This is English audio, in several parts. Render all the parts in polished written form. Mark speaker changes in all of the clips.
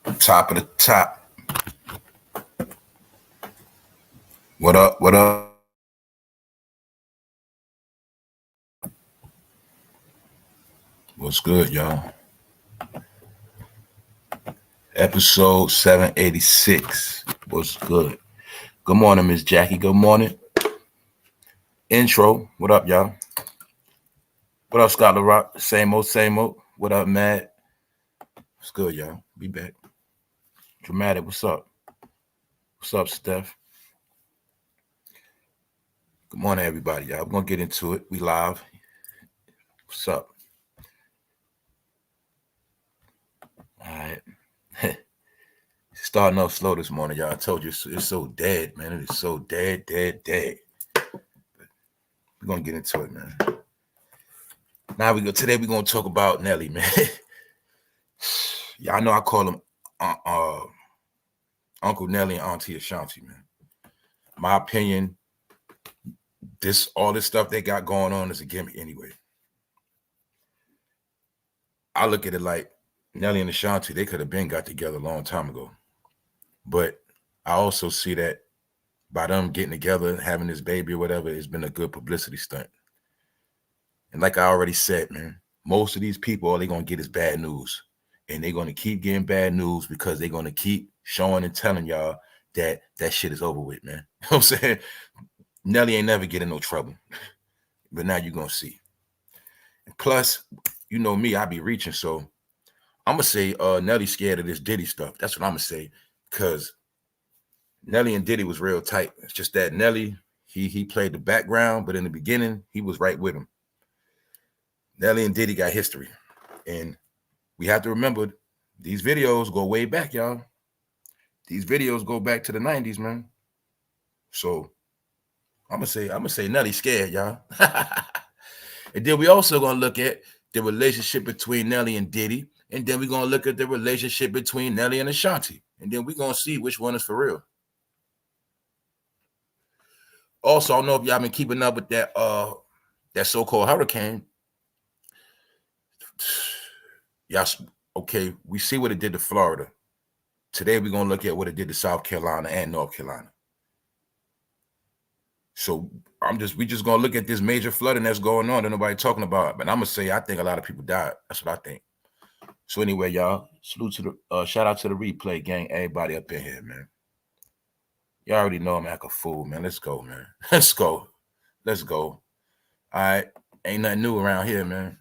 Speaker 1: Top of the top. What up? What up? What's good, y'all? Episode 786. What's good? Good morning, Miss Jackie. Good morning. Intro. What up, y'all? What up, Scott LaRock? Same old, same old. What up, Matt? What's good, y'all? Be back. Dramatic. What's up? What's up, Steph? Good morning, everybody, y'all. We're going to get into it. We live. What's up? All right. Starting off slow this morning, y'all. I told you it's so dead, man. It is so dead. We're gonna get into it, man. Now today we're gonna talk about Nelly, man. Y'all know I call him Uncle Nelly and Auntie Ashanti, man. My opinion, all this stuff they got going on is a gimmick anyway. I look at it like Nelly and Ashanti, they could have been got together a long time ago. But I also see that by them getting together, having this baby or whatever, it's been a good publicity stunt. And like I already said, man, most of these people, all they're going to get is bad news. And they're going to keep getting bad news because they're going to keep showing and telling y'all that shit is over with, man. You know what I'm saying? Nelly ain't never getting no trouble. But now you're going to see. Plus, you know me, I be reaching. So I'm going to say Nelly scared of this Diddy stuff. That's what I'm going to say. Because Nelly and Diddy was real tight. It's just that Nelly, he played the background, but in the beginning, he was right with him. Nelly and Diddy got history. And we have to remember, these videos go way back, y'all. These videos go back to the 90s, man. So I'm gonna say Nelly scared, y'all. And then we also gonna look at the relationship between Nelly and Diddy. And then we're gonna look at the relationship between Nelly and Ashanti. And then we're gonna see which one is for real. Also, I don't know if y'all been keeping up with that so-called hurricane. Y'all, okay, we see what it did to Florida. Today, we're going to look at what it did to South Carolina and North Carolina. So we just going to look at this major flooding that's going on that nobody talking about. But I'm going to say, I think a lot of people died. That's what I think. So anyway, y'all, salute to the, shout out to the replay gang, everybody up in here, man. Y'all already know I'm like a fool, man. Let's go, man. Let's go. All right. Ain't nothing new around here, man.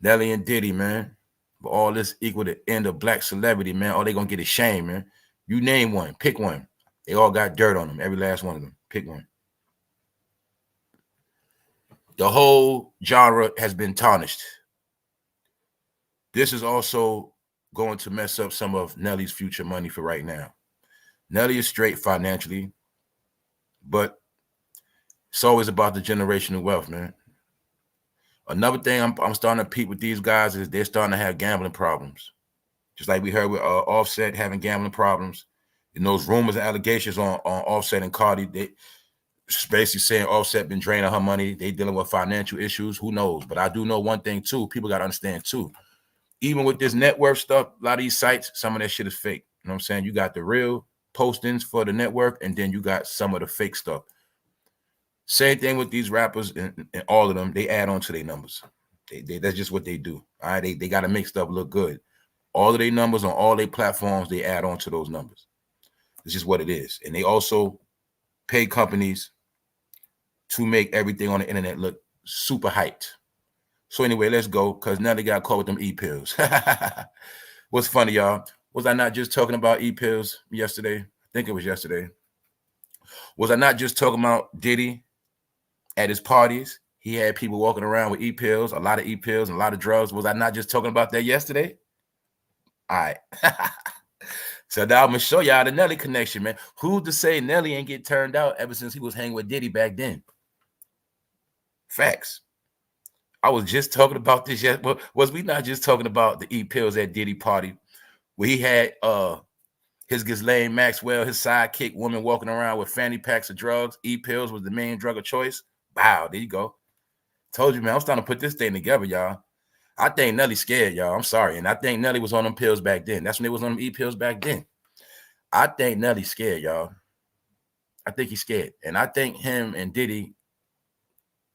Speaker 1: Nelly and Diddy, man. But all this equal to end of black celebrity, man. All they gonna get is shame, man. You name one, pick one. They all got dirt on them, every last one of them. Pick one. The whole genre has been tarnished. This is also going to mess up some of Nelly's future money for right now. Nelly is straight financially, but it's always about the generational wealth, man. Another thing I'm starting to peep with these guys is they're starting to have gambling problems. Just like we heard with Offset having gambling problems. And those rumors and allegations on Offset and Cardi, they basically saying Offset been draining her money. They dealing with financial issues. Who knows? But I do know one thing, too. People got to understand, too. Even with this net worth stuff, a lot of these sites, some of that shit is fake. You know what I'm saying? You got the real postings for the network, and then you got some of the fake stuff. Same thing with these rappers and all of them. They add on to their numbers. That's just what they do. All right, they got to make stuff look good. All of their numbers on all their platforms, they add on to those numbers. It's just what it is. And they also pay companies to make everything on the internet look super hyped. So anyway, let's go, because now they got caught with them e-pills. What's funny, y'all? Was I not just talking about e-pills yesterday? I think it was yesterday. Was I not just talking about Diddy at his parties? He had people walking around with e-pills, a lot of e-pills and a lot of drugs. Was I not just talking about that yesterday? All right. So now I'm going to show y'all the Nelly connection, man. Who's to say Nelly ain't get turned out ever since he was hanging with Diddy back then? Facts. I was just talking about this yet. Was we not just talking about the e-pills at Diddy party where he had his Ghislaine Maxwell, his sidekick woman walking around with fanny packs of drugs? E-pills was the main drug of choice. Wow, there you go. Told you, man, I'm starting to put this thing together, y'all. I think Nelly scared, y'all. I'm sorry. And I think Nelly was on them pills back then. That's when they was on them E-pills back then. I think Nelly scared, y'all. I think he's scared. And I think him and Diddy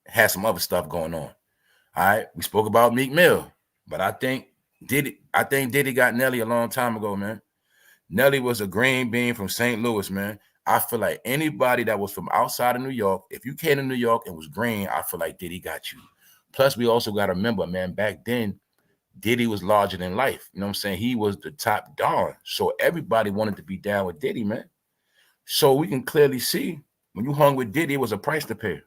Speaker 1: had some other stuff going on. All right. We spoke about Meek Mill, but I think Diddy got Nelly a long time ago, man. Nelly was a green bean from St. Louis, man. I feel like anybody that was from outside of New York, if you came to New York and was green, I feel like Diddy got you. Plus, we also got to remember, man, back then, Diddy was larger than life. You know what I'm saying? He was the top dog. So everybody wanted to be down with Diddy, man. So we can clearly see when you hung with Diddy, it was a price to pay.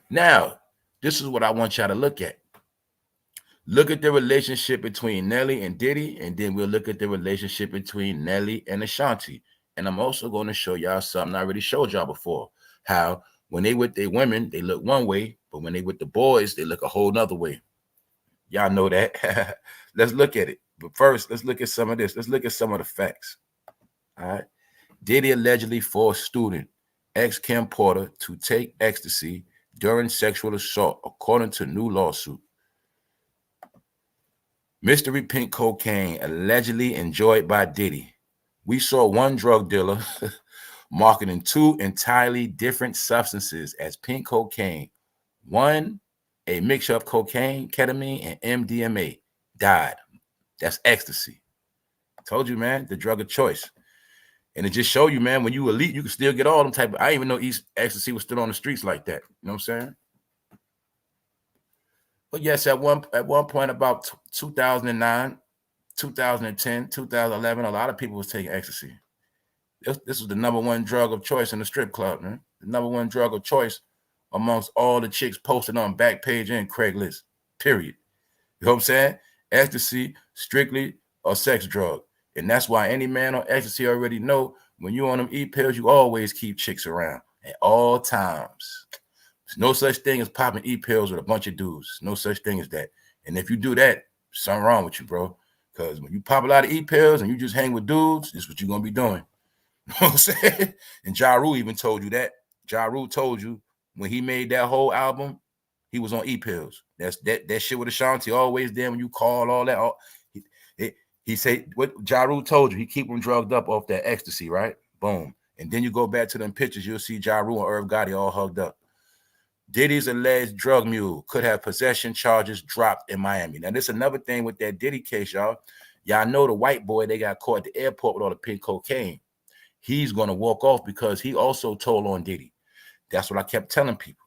Speaker 1: Now, this is what I want y'all to look at. Look at the relationship between Nelly and Diddy, and then we'll look at the relationship between Nelly and Ashanti. And I'm also going to show y'all something I already showed y'all before. How when they with their women, they look one way, but when they with the boys, they look a whole nother way. Y'all know that. Let's look at it. But first, let's look at some of this. Let's look at some of the facts. All right. Diddy allegedly forced student Kim Porter to take ecstasy during sexual assault, according to new lawsuit. Mystery pink cocaine allegedly enjoyed by Diddy. We saw one drug dealer marketing two entirely different substances as pink cocaine. One, a mixture of cocaine, ketamine, and MDMA, died. That's ecstasy. Told you, man, the drug of choice. And it just show you, man, when you elite, you can still get all them type of, I didn't even know ecstasy was still on the streets like that. You know what I'm saying? But yes, at one point about 2009, 2010, 2011, a lot of people was taking ecstasy. This was the #1 drug of choice in the strip club, man. The #1 drug of choice amongst all the chicks posted on Backpage and Craigslist, period. You know what I'm saying? Ecstasy, strictly a sex drug. And that's why any man on ecstasy already know when you on them E-pills, you always keep chicks around at all times. There's no such thing as popping E-pills with a bunch of dudes. No such thing as that. And if you do that, something wrong with you, bro. Because when you pop a lot of E-pills and you just hang with dudes, this is what you're going to be doing. You know what I'm saying? And Ja Rule even told you that. Ja Rule told you when he made that whole album, he was on E-pills. That shit with Ashanti always there when you call all that. He said what Ja Rule told you. He keep them drugged up off that ecstasy, right? Boom. And then you go back to them pictures, you'll see Ja Rule and Irv Gotti all hugged up. Diddy's alleged drug mule could have possession charges dropped in Miami. Now, this is another thing with that Diddy case, y'all. Y'all know the white boy, they got caught at the airport with all the pink cocaine. He's going to walk off because he also told on Diddy. That's what I kept telling people.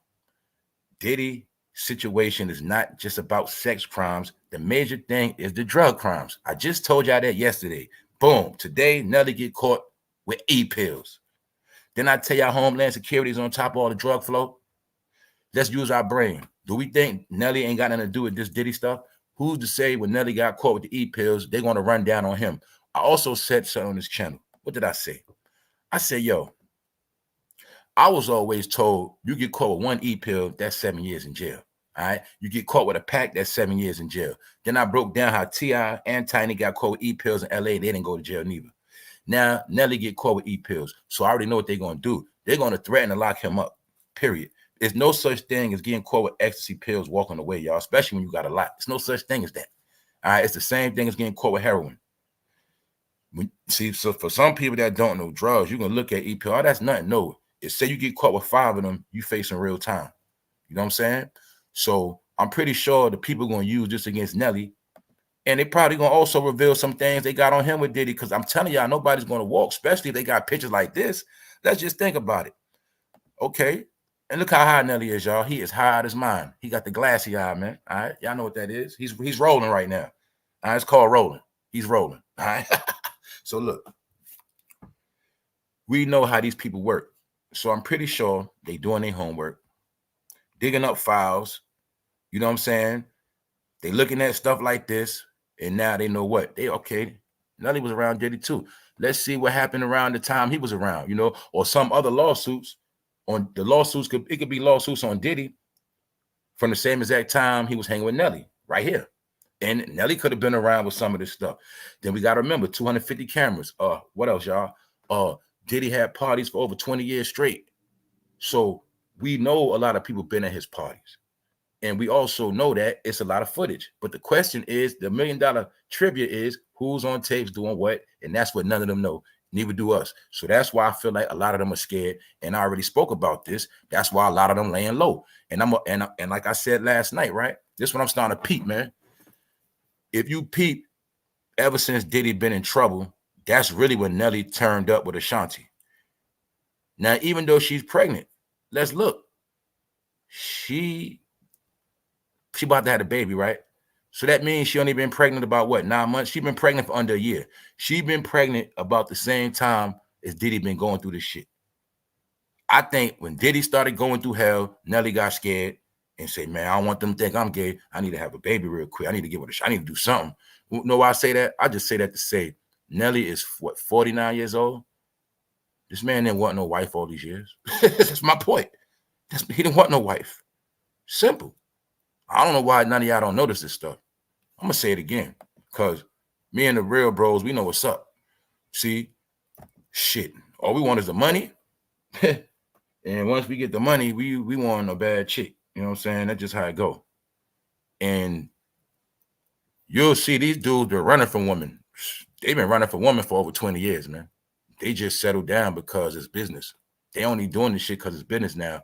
Speaker 1: Diddy situation is not just about sex crimes. The major thing is the drug crimes. I just told y'all that yesterday. Boom. Today, Nelly get caught with E-pills. Then I tell y'all Homeland Security is on top of all the drug flow. Let's use our brain. Do we think Nelly ain't got nothing to do with this Diddy stuff? Who's to say when Nelly got caught with the E-pills, they're going to run down on him? I also said something on this channel. What did I say? I said, yo, I was always told you get caught with one E-pill, that's 7 years in jail. All right. You get caught with a pack, that's 7 years in jail. Then I broke down how T.I. and Tiny got caught with E-pills in LA. They didn't go to jail neither. Now, Nelly get caught with E-pills. So I already know what they're going to do. They're going to threaten to lock him up, period. There's no such thing as getting caught with ecstasy pills walking away, y'all, especially when you got a lot. There's no such thing as that. All right. It's the same thing as getting caught with heroin. See, so for some people that don't know drugs, you're going to look at E-pill. Oh, that's nothing. No. Say you get caught with 5 of them, you facing real time. You know what I'm saying? So I'm pretty sure the people are going to use this against Nelly. And they probably going to also reveal some things they got on him with Diddy. Because I'm telling y'all, nobody's going to walk, especially if they got pictures like this. Let's just think about it. Okay. And look how high Nelly is, y'all. He is high as mine. He got the glassy eye, man. All right. Y'all know what that is. He's rolling right now. All right. It's called rolling. He's rolling. All right. So look. We know how these people work. So I'm pretty sure they doing their homework, digging up files. You know what I'm saying? They looking at stuff like this, and now they know what. Okay, Nelly was around Diddy too. Let's see what happened around the time he was around, or some other lawsuits. On the lawsuits, it could be lawsuits on Diddy from the same exact time he was hanging with Nelly, right here. And Nelly could have been around with some of this stuff. Then we got to remember 250 cameras. What else, y'all? Diddy had parties for over 20 years straight. So we know a lot of people been at his parties. And we also know that it's a lot of footage. But the question is, the $1 million trivia is who's on tapes doing what, and that's what none of them know. Neither do us. So that's why I feel like a lot of them are scared. And I already spoke about this. That's why a lot of them laying low. And and like I said last night, right? This one I'm starting to peep, man. If you peep, ever since Diddy been in trouble, that's really when Nelly turned up with Ashanti. Now, even though she's pregnant, let's look. She about to have a baby, right? So that means she only been pregnant about what, 9 months? She been pregnant for under a year. She been pregnant about the same time as Diddy been going through this shit. I think when Diddy started going through hell, Nelly got scared and said, man, I don't want them to think I'm gay. I need to have a baby real quick. I need to give it a shot. I need to do something. You know why I say that? I just say that to say Nelly is, what, 49 years old? This man didn't want no wife all these years. That's my point. He didn't want no wife. Simple. I don't know why none of y'all don't notice this stuff. I'm going to say it again, because me and the real bros, we know what's up. See, shit, all we want is the money. And once we get the money, we want a bad chick. You know what I'm saying? That's just how it go. And you'll see these dudes been running from women. They've been running from women for over 20 years, man. They just settled down because it's business. They only doing this shit because it's business now.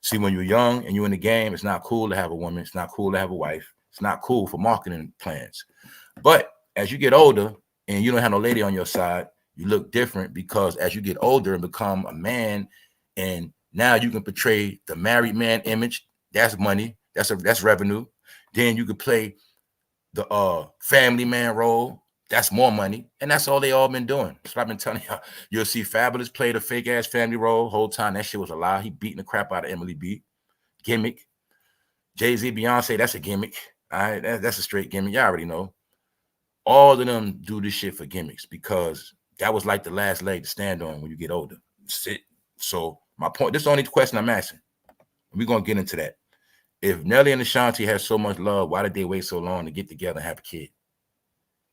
Speaker 1: See, when you're young and you're in the game, it's not cool to have a woman. It's not cool to have a wife. It's not cool for marketing plans. But as you get older and you don't have no lady on your side, you look different, because as you get older and become a man, and now you can portray the married man image. That's money. That's revenue. Then you could play the family man role. That's more money. And that's all they all been doing. That's what I've been telling y'all. You'll see Fabulous play the fake ass family role whole time. That shit was a lie. He beating the crap out of Emily B. Gimmick. Jay-Z, Beyonce, that's a gimmick. All right, that's a straight gimmick. Y'all already know. All of them do this shit for gimmicks, because that was like the last leg to stand on when you get older. Sit. So my point, this is the only question I'm asking. We're going to get into that. If Nelly and Ashanti had so much love, why did they wait so long to get together and have a kid?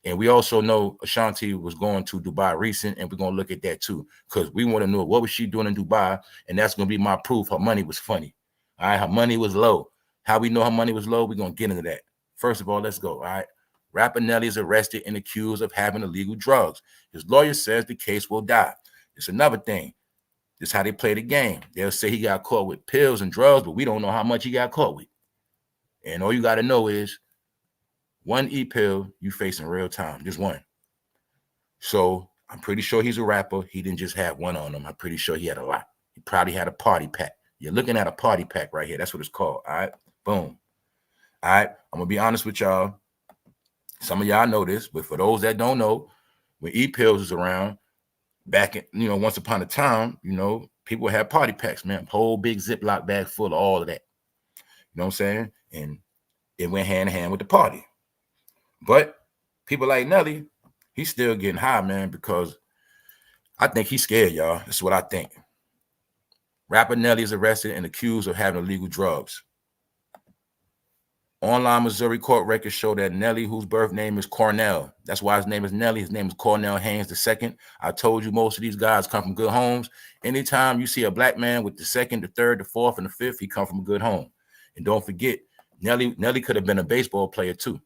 Speaker 1: And we also know Ashanti was going to Dubai recent, and we're going to look at that too, because we want to know what was she doing in Dubai, and that's going to be my proof her money was funny. All right, her money was low. How we know her money was low, we're going to get into that. First of all, let's go, all right? Rapper Nelly is arrested and accused of having illegal drugs. His lawyer says the case will die. It's another thing. This is how they play the game. They'll say he got caught with pills and drugs, but we don't know how much he got caught with. And all you got to know is one E-pill, you facing real time, just one. So I'm pretty sure he's a rapper. He didn't just have one on him. I'm pretty sure he had a lot. He probably had a party pack. You're looking at a party pack right here. That's what it's called. All right, boom. All right, I'm going to be honest with y'all. Some of y'all know this, but for those that don't know, when E-pills was around, back in, once upon a time, people had party packs, man. Whole big Ziploc bag full of all of that. You know what I'm saying? And it went hand in hand with the party. But people like Nelly, he's still getting high, man, because I think he's scared, y'all. That's what I think. Rapper Nelly is arrested and accused of having illegal drugs. Online Missouri court records show that Nelly, whose birth name is Cornell, that's why his name is Nelly. His name is Cornell Haynes II. I told you most of these guys come from good homes. Anytime you see a black man with the second, the third, the fourth, and the fifth, he come from a good home. And don't forget, Nelly could have been a baseball player too.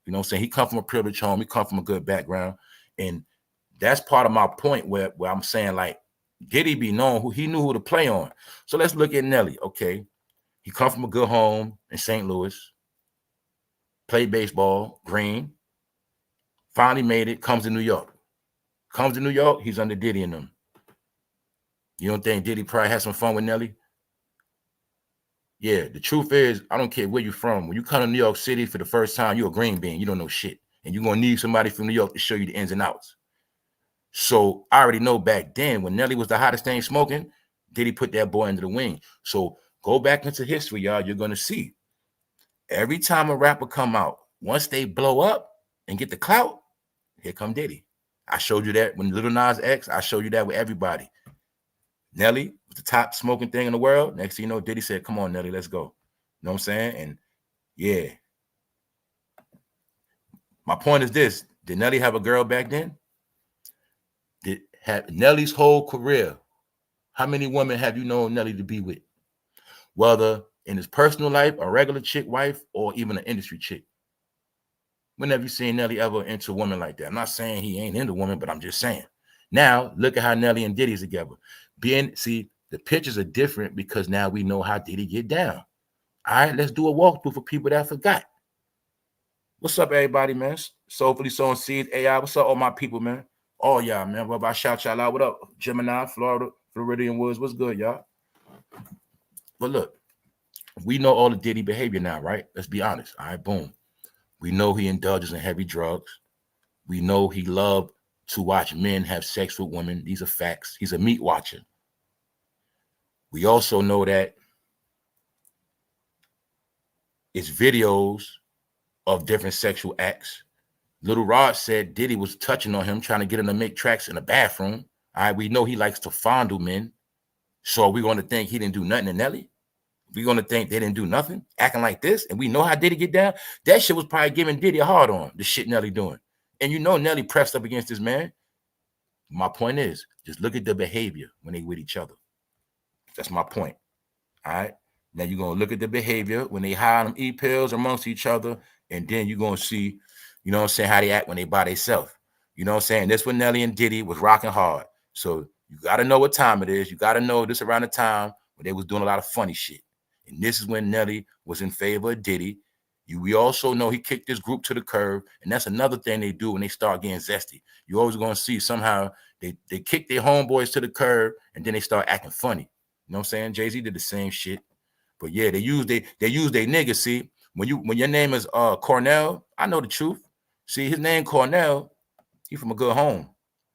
Speaker 1: You know what I'm saying? He come from a privileged home. He come from a good background. And that's part of my point where I'm saying, like, Diddy be known, he knew who to play on. So let's look at Nelly, okay? He come from a good home in St. Louis. Played baseball, green, finally made it, comes to New York. Comes to New York, he's under Diddy and them. You don't think Diddy probably had some fun with Nelly? Yeah, the truth is, I don't care where you're from. When you come to New York City for the first time, you're a green bean. You don't know shit. And you're going to need somebody from New York to show you the ins and outs. So I already know back then, when Nelly was the hottest thing smoking, Diddy put that boy under the wing. So go back into history, y'all. You're going to see. Every time a rapper come out, once they blow up and get the clout, here come Diddy. I showed you that when Lil Nas X. I showed you that with everybody. Nelly was the top smoking thing in the world. Next thing you know, Diddy said, come on, Nelly, let's go. You know what I'm saying? And yeah. My point is this. Did Nelly have a girl back then? Had Nelly's whole career, how many women have you known Nelly to be with? Whether in his personal life, a regular chick wife, or even an industry chick? When have you seen Nelly ever into a woman like that? I'm not saying he ain't into women, but I'm just saying. Now, look at how Nelly and Diddy's together. See, the pictures are different because now we know how Diddy get down. All right, let's do a walkthrough for people that forgot. What's up, everybody, man? Soulfully Sowing Seeds, AI. What's up, all my people, man? All y'all, man. What about shout y'all out? What up? Gemini, Florida, Floridian Woods. What's good, y'all? But look, we know all the Diddy behavior now, right? Let's be honest. All right, boom. We know he indulges in heavy drugs. We know he loved to watch men have sex with women. These are facts. He's a meat watcher. We also know that it's videos of different sexual acts. Little Rod said Diddy was touching on him, trying to get him to make tracks in the bathroom. All right, we know he likes to fondle men. So are we going to think he didn't do nothing to Nelly? We're going to think they didn't do nothing, acting like this, and we know how Diddy get down? That shit was probably giving Diddy a hard on, the shit Nelly doing. And you know Nelly pressed up against this man. My point is, just look at the behavior when they with each other. That's my point. All right? Now you're going to look at the behavior when they hide them e-pills amongst each other, and then you're going to see, you know what I'm saying, how they act when they by themselves. You know what I'm saying? This when Nelly and Diddy was rocking hard. So you got to know what time it is. You got to know this around the time when they was doing a lot of funny shit. And this is when Nelly was in favor of Diddy. We also know he kicked this group to the curb. And that's another thing they do when they start getting zesty. You're always going to see somehow they kick their homeboys to the curb and then they start acting funny. You know what I'm saying? Jay-Z did the same shit. But yeah, they use their niggas. See, when your name is Cornell, I know the truth. See, his name Cornell, he from a good home.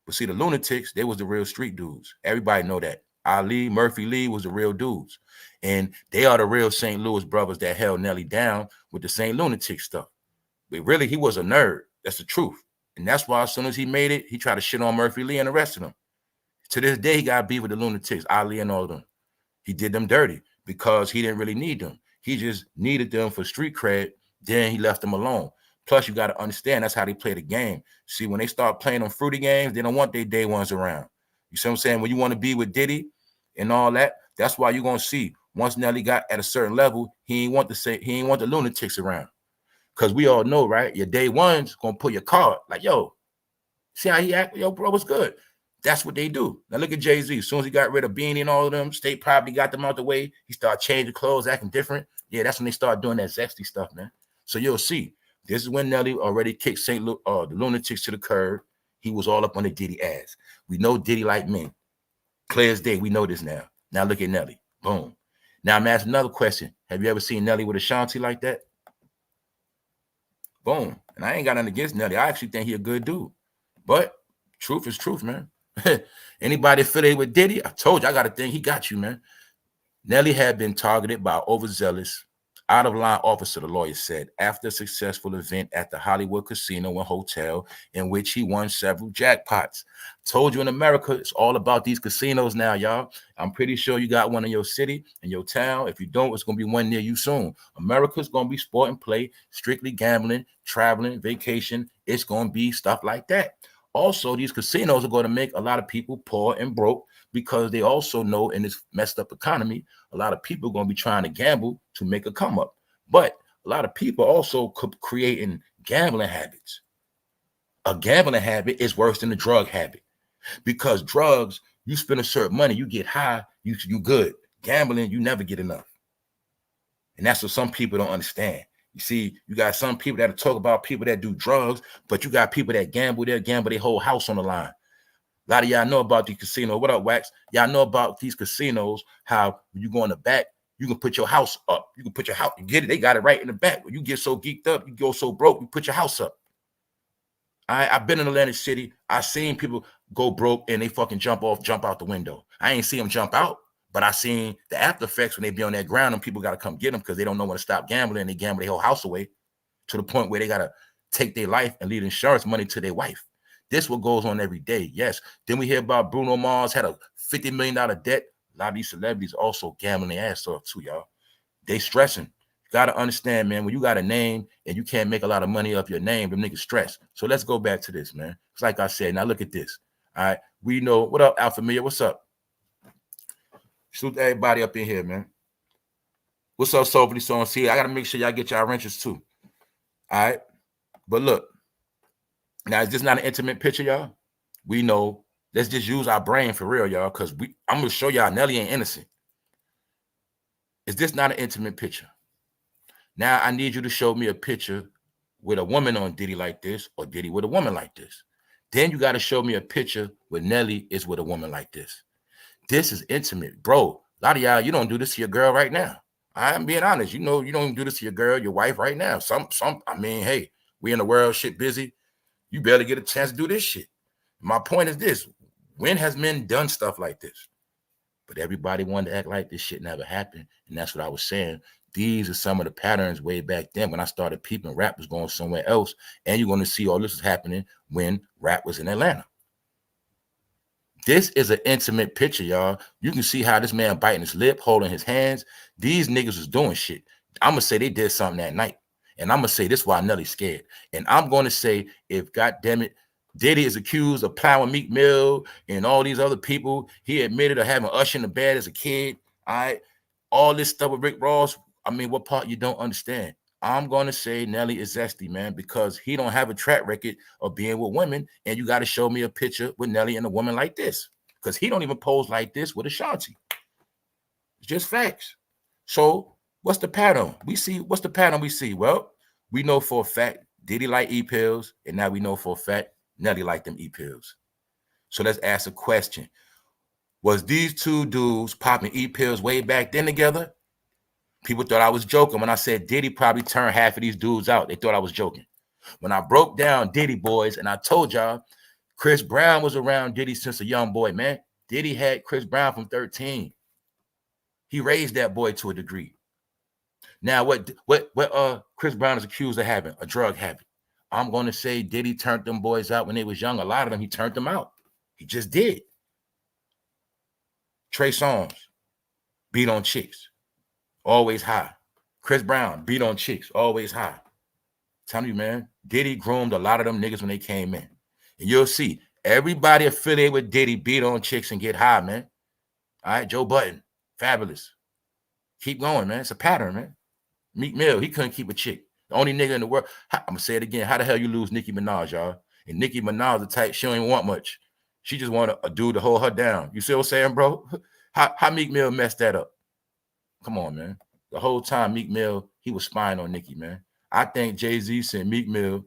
Speaker 1: But see, the lunatics, they was the real street dudes. Everybody know that. Ali, Murphy Lee was the real dudes. And they are the real St. Louis brothers that held Nelly down with the St. Lunatic stuff. But really, he was a nerd. That's the truth. And that's why as soon as he made it, he tried to shit on Murphy Lee and the rest of them. To this day, he got beef with the lunatics, Ali and all of them. He did them dirty because he didn't really need them. He just needed them for street cred. Then he left them alone. Plus, you got to understand, that's how they play the game. See, when they start playing them fruity games, they don't want their day ones around. You see what I'm saying? When you want to be with Diddy and all that, that's why you're going to see once Nelly got at a certain level, he ain't want the lunatics around. Because we all know, right? Your day one's going to pull your card. Like, yo, see how he act? Yo, bro, what's good? That's what they do. Now look at Jay-Z. As soon as he got rid of Beanie and all of them, State Property got them out the way. He started changing clothes, acting different. Yeah, that's when they start doing that zesty stuff, man. So you'll see. This is when Nelly already kicked the lunatics to the curb. He was all up on the Diddy ass. We know Diddy like men. Clear as day, we know this now. Now look at Nelly. Boom. Now I'm asking another question. Have you ever seen Nelly with Ashanti like that? Boom. And I ain't got nothing against Nelly. I actually think he a good dude. But truth is truth, man. Anybody affiliated with Diddy, I told you, I got to think he got you, man. Nelly had been targeted by overzealous, out-of-line officer, the lawyer said, after a successful event at the Hollywood Casino and Hotel in which he won several jackpots. Told you in America, it's all about these casinos now, y'all. I'm pretty sure you got one in your city, in your town. If you don't, it's going to be one near you soon. America's going to be sport and play, strictly gambling, traveling, vacation. It's going to be stuff like that. Also, these casinos are going to make a lot of people poor and broke because they also know in this messed up economy, a lot of people are going to be trying to gamble to make a come up. But a lot of people also creating gambling habits. A gambling habit is worse than a drug habit because drugs, you spend a certain money, you get high, you good. Gambling, you never get enough. And that's what some people don't understand. You see, you got some people that talk about people that do drugs, but you got people that gamble their whole house on the line. A lot of y'all know about these casinos. What up, Wax? Y'all know about these casinos, how when you go in the back, you can put your house up. You can put your house, you get it, they got it right in the back. When you get so geeked up, you go so broke, you put your house up. I've been in Atlantic City. I've seen people go broke and they fucking jump out the window. I ain't see them jump out, but I seen the after effects when they be on that ground and people got to come get them because they don't know when to stop gambling and they gamble their whole house away to the point where they got to take their life and leave insurance money to their wife. This what goes on every day. Yes. Then we hear about Bruno Mars had a $50 million debt. A lot of these celebrities also gambling their ass off too, y'all. They stressing. You got to understand, man, when you got a name and you can't make a lot of money off your name, them niggas stress. So let's go back to this, man. It's like I said, now look at this. All right. We know, what up, Alpha Mia? What's up? Salute everybody up in here, man. What's up, Soberly Songs? See, I got to make sure y'all get y'all wrenches too. All right. But look, now is this not an intimate picture, y'all? We know. Let's just use our brain for real, y'all, because I'm going to show y'all Nelly ain't innocent. Is this not an intimate picture? Now I need you to show me a picture with a woman on Diddy like this or Diddy with a woman like this. Then you got to show me a picture where Nelly is with a woman like this. This is intimate. Bro, a lot of y'all, you don't do this to your girl right now. I'm being honest. You know, you don't do this to your girl, your wife right now. I mean, hey, we in the world, shit busy. You barely get a chance to do this shit. My point is this. When has men done stuff like this? But everybody wanted to act like this shit never happened. And that's what I was saying. These are some of the patterns way back then when I started peeping rap was going somewhere else. And you're going to see all this is happening when rap was in Atlanta. This is an intimate picture, y'all. You can see how this man biting his lip, holding his hands. These niggas was doing shit. I'm going to say they did something that night. And I'm going to say this is why Nelly's scared. And I'm going to say, if goddammit, Diddy is accused of plowing Meek Mill and all these other people, he admitted of having Usher in the bed as a kid. All right. All this stuff with Rick Ross. I mean, what part you don't understand? I'm going to say Nelly is zesty, man, because he don't have a track record of being with women. And you got to show me a picture with Nelly and a woman like this, because he don't even pose like this with Ashanti. It's just facts. So what's the pattern? What's the pattern we see? Well, we know for a fact Diddy like E-pills, and now we know for a fact Nelly like them E-pills. So let's ask a question. Was these two dudes popping E-pills way back then together? People thought I was joking when I said Diddy probably turned half of these dudes out. They thought I was joking. When I broke down Diddy boys and I told y'all Chris Brown was around Diddy since a young boy, man. Diddy had Chris Brown from 13. He raised that boy to a degree. Now, what Chris Brown is accused of having? A drug habit. I'm going to say Diddy turned them boys out when they was young. A lot of them, he turned them out. He just did. Trey Songz, beat on chicks, always high. Chris Brown, beat on chicks, always high. Tell you, man, Diddy groomed a lot of them niggas when they came in. And you'll see, everybody affiliated with Diddy beat on chicks and get high, man. All right, Joe Budden, fabulous. Keep going, man. It's a pattern, man. Meek Mill, he couldn't keep a chick. The only nigga in the world. I'm going to say it again. How the hell you lose Nicki Minaj, y'all? And Nicki Minaj, the type, she don't even want much. She just want a dude to hold her down. You see what I'm saying, bro? How Meek Mill messed that up? Come on, man. The whole time Meek Mill, he was spying on Nicki, man. I think Jay-Z sent Meek Mill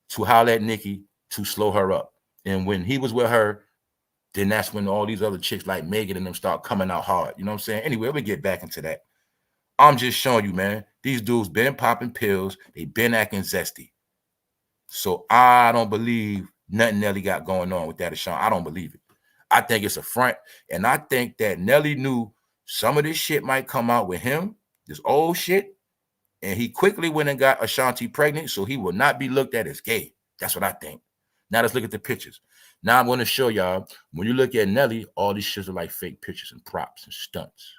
Speaker 1: to holler at Nicki to slow her up. And when he was with her, then that's when all these other chicks like Megan and them start coming out hard. You know what I'm saying? Anyway, we get back into that. I'm just showing you, man. These dudes been popping pills. They been acting zesty. So I don't believe nothing Nelly got going on with that Ashanti. I don't believe it. I think it's a front. And I think that Nelly knew some of this shit might come out with him, this old shit. And he quickly went and got Ashanti pregnant, so he will not be looked at as gay. That's what I think. Now let's look at the pictures. Now I'm going to show y'all, when you look at Nelly, all these shits are like fake pictures and props and stunts.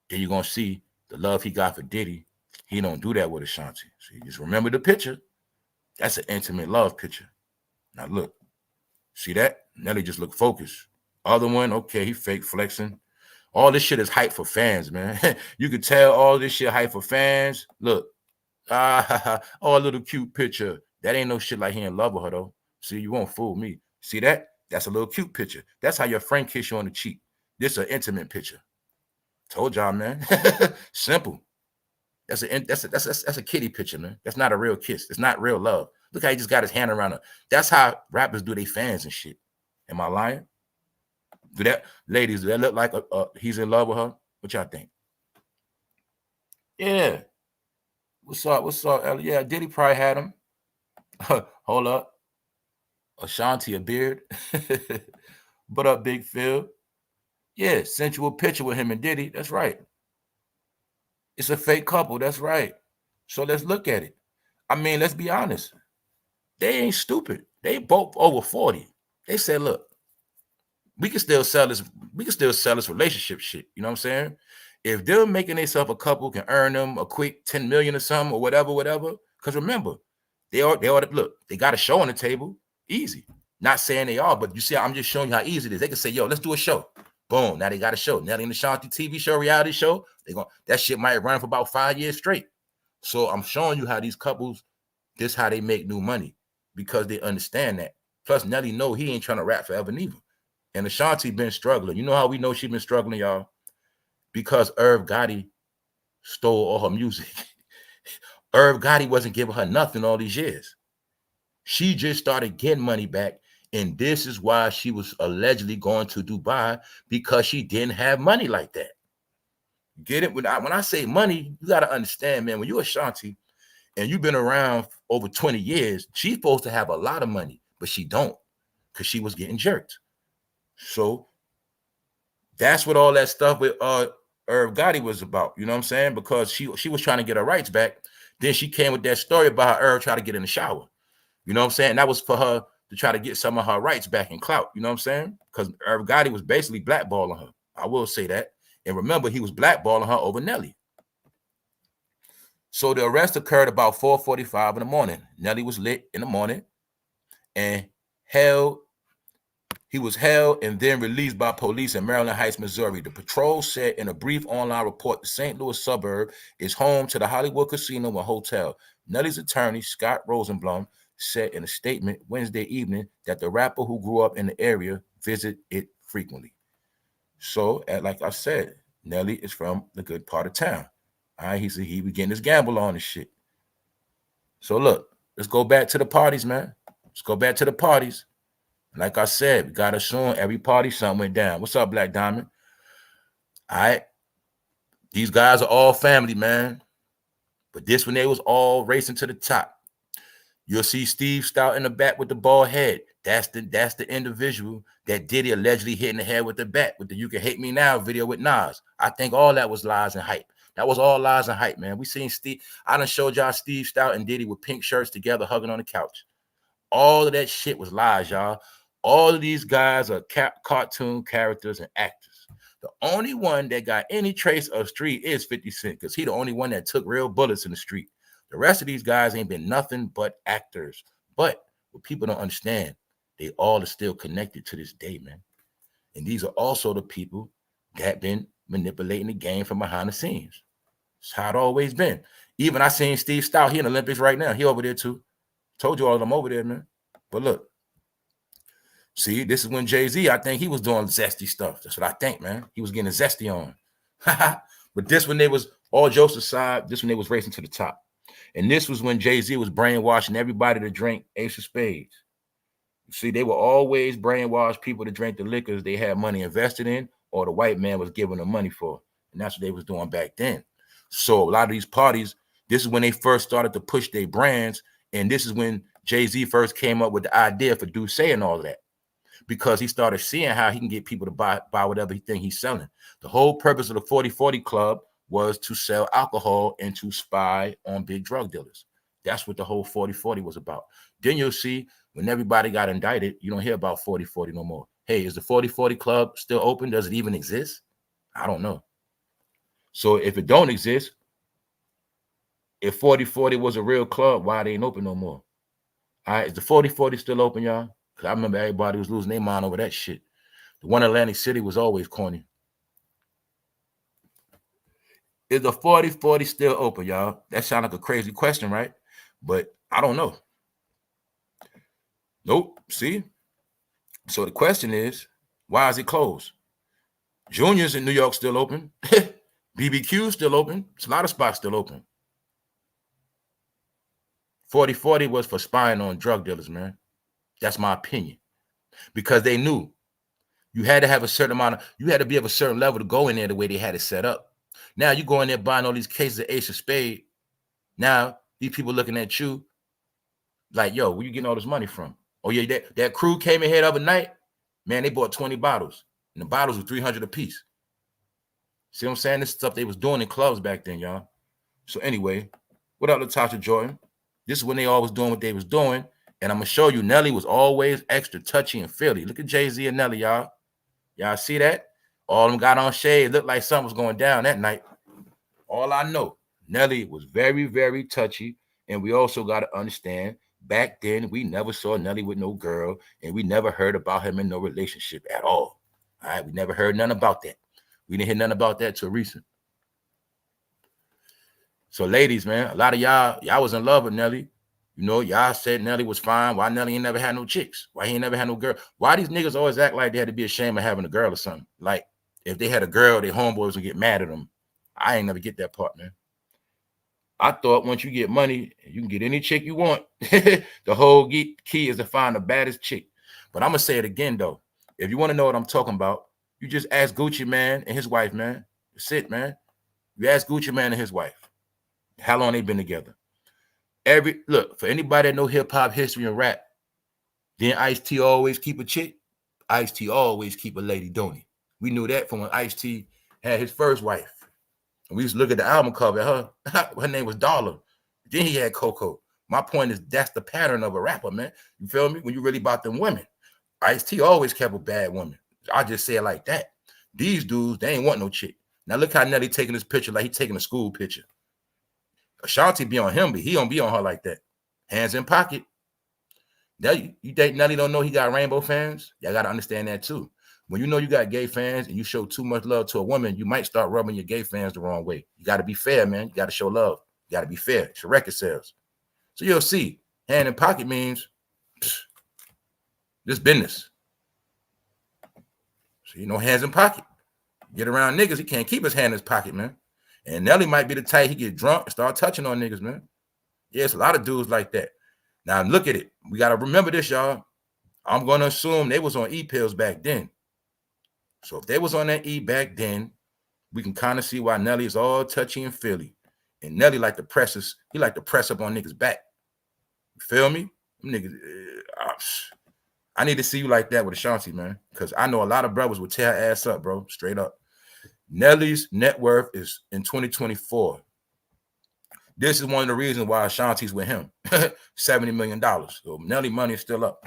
Speaker 1: Then you're going to see the love he got for Diddy. He don't do that with Ashanti. So you just remember the picture. That's an intimate love picture. Now look. See that? Nelly just look focused. Other one, okay, he fake flexing. All this shit is hype for fans, man. You can tell all this shit hype for fans. Look. Oh, a little cute picture. That ain't no shit like he in love with her, though. See, you won't fool me. See that? That's a little cute picture. That's how your friend kiss you on the cheek. This is an intimate picture. Told y'all, man. Simple. That's a kitty picture, man. That's not a real kiss. It's not real love. Look how he just got his hand around her. That's how rappers do their fans and shit. Am I lying? Do that, ladies, do that look like he's in love with her? What y'all think? Yeah. What's up? What's up, Ellie? Yeah, Diddy probably had him. Hold up. Ashanti a beard. But up, Big Phil. Yeah, sent you a picture with him and Diddy. That's right. It's a fake couple. That's right. So let's look at it. I mean, let's be honest. They ain't stupid. They both over 40. They said, look, we can still sell this. We can still sell this relationship shit. You know what I'm saying? If they're making themselves a couple can earn them a quick 10 million or something or whatever. Because remember, they look, they got a show on the table. Easy. Not saying they are, but you see, I'm just showing you how easy it is. They can say, yo, let's do a show. Boom. Now they got a show. Nelly and Ashanti TV show, reality show. That shit might run for about 5 years straight. So I'm showing you how these couples, this how they make new money, because they understand that. Plus, Nelly know he ain't trying to rap forever neither. And Ashanti been struggling. You know how we know she been struggling, y'all? Because Irv Gotti stole all her music. Irv Gotti wasn't giving her nothing all these years. She just started getting money back, and this is why she was allegedly going to Dubai, because she didn't have money like that. Get it? When I say money, you got to understand, man, when you're Ashanti and you've been around over 20 years, she's supposed to have a lot of money, but she don't, because she was getting jerked. So that's what all that stuff with Irv Gotti was about. You know what I'm saying? Because she was trying to get her rights back. Then she came with that story about how Irv tried to get in the shower. You know what I'm saying? That was for her to try to get some of her rights back in clout. You know what I'm saying? Because Irv Gotti was basically blackballing her. I will say that. And remember, he was blackballing her over Nelly. So the arrest occurred about 4:45 in the morning. Nelly was lit in the morning and he was held and then released by police in Maryland Heights, Missouri. The patrol said in a brief online report, the St. Louis suburb is home to the Hollywood Casino and Hotel. Nelly's attorney, Scott Rosenblum, said in a statement Wednesday evening that the rapper who grew up in the area visit it frequently. So, like I said, Nelly is from the good part of town. All right, he be getting his gamble on and shit. So look, let's go back to the parties, man. Let's go back to the parties. Like I said, we got to assume every party something went down. What's up, Black Diamond? All right. These guys are all family, man. But this when they was all racing to the top. You'll see Steve Stout in the back with the bald head. That's the individual that Diddy allegedly hit in the head with the bat with the "You Can Hate Me Now" video with Nas. I think all that was lies and hype. That was all lies and hype, man. We seen Steve. I done showed y'all Steve Stout and Diddy with pink shirts together hugging on the couch. All of that shit was lies, y'all. All of these guys are cartoon characters and actors. The only one that got any trace of street is 50 Cent, because he the only one that took real bullets in the street. The rest of these guys ain't been nothing but actors. But what people don't understand, they all are still connected to this day, man. And these are also the people that been manipulating the game from behind the scenes. It's how it always been. Even I seen Steve Stout, he in the Olympics right now. He over there too. Told you all of them over there, man. But look, see, this is when Jay-Z, I think he was doing zesty stuff. That's what I think, man. He was getting a zesty on. But this when they was, all jokes aside, this when they was racing to the top. And this was when Jay-Z was brainwashing everybody to drink Ace of Spades. See, they were always brainwash people to drink the liquors they had money invested in or the white man was giving them money for. And that's what they was doing back then. So a lot of these parties, this is when they first started to push their brands. And this is when Jay-Z first came up with the idea for Douce and all of that, because he started seeing how he can get people to buy whatever he think he's selling. The whole purpose of the 40/40 Club was to sell alcohol and to spy on big drug dealers. That's what the whole 40/40 was about. Then you'll see when everybody got indicted, you don't hear about 40/40 no more. Hey, is the 40/40 Club still open? Does it even exist? I don't know. So if it don't exist, if 40/40 was a real club, why they ain't open no more? All right, is the 40/40 still open, y'all? Because I remember everybody was losing their mind over that shit. The one in Atlantic City was always corny. Is the 40/40 still open, y'all? That sounds like a crazy question, right? But I don't know. Nope. See? So the question is, why is it closed? Junior's in New York still open. BBQ still open. There's a lot of spots still open. 40/40 was for spying on drug dealers, man. That's my opinion. Because they knew you had to have a certain amount of, you had to be of a certain level to go in there the way they had it set up. Now you go in there buying all these cases of Ace of Spade. Now these people looking at you like, yo, where you getting all this money from? Oh yeah, that crew came in here the other night. Man, they bought 20 bottles. And the bottles were 300 a piece. See what I'm saying? This stuff they was doing in clubs back then, y'all. So anyway, what up, Latasha Jordan? This is when they always doing what they was doing. And I'm going to show you Nelly was always extra touchy and feely. Look at Jay-Z and Nelly, y'all. Y'all see that? All of them got on shade. Looked like something was going down that night. All I know, Nelly was very, very touchy. And we also got to understand, back then, we never saw Nelly with no girl. And we never heard about him in no relationship at all. All right, we never heard nothing about that. We didn't hear nothing about that till recent. So ladies, man, a lot of y'all was in love with Nelly. You know, y'all said Nelly was fine. Why Nelly ain't never had no chicks? Why he ain't never had no girl? Why these niggas always act like they had to be ashamed of having a girl or something? Like, if they had a girl, their homeboys would get mad at them. I ain't never get that part, man. I thought once you get money, you can get any chick you want. The whole key is to find the baddest chick. But I'm going to say it again, though. If you want to know what I'm talking about, you just ask Gucci Man and his wife, man. That's it, man. You ask Gucci Man and his wife. How long they been together? Look, for anybody that know hip-hop history and rap, then Ice-T always keep a chick. Ice-T always keep a lady, don't he? We knew that from when Ice-T had his first wife. And we used to look at the album cover. Her name was Darla. Then he had Coco. My point is that's the pattern of a rapper, man. You feel me? When you really about them women. Ice-T always kept a bad woman. I just say it like that. These dudes, they ain't want no chick. Now look how Nelly taking this picture like he taking a school picture. Ashanti be on him, but he don't be on her like that. Hands in pocket. Now you think Nelly don't know he got rainbow fans? Y'all got to understand that too. When you know you got gay fans and you show too much love to a woman, you might start rubbing your gay fans the wrong way. You got to be fair, man. You got to show love. You got to be fair. It's your record sales. So you'll see. Hand in pocket means this business. So you know, hands in pocket. Get around niggas, he can't keep his hand in his pocket, man. And Nelly might be the type he get drunk and start touching on niggas, man. Yeah, it's a lot of dudes like that. Now look at it. We got to remember this, y'all. I'm going to assume they was on E-pills back then. So if they was on that E back then, we can kind of see why Nelly is all touchy and feely. And Nelly like to press us. He like to press up on niggas' back. You feel me? Niggas, I need to see you like that with Ashanti, man. Because I know a lot of brothers would tear her ass up, bro. Straight up. Nelly's net worth is in 2024. This is one of the reasons why Ashanti's with him. $70 million. So Nelly money is still up.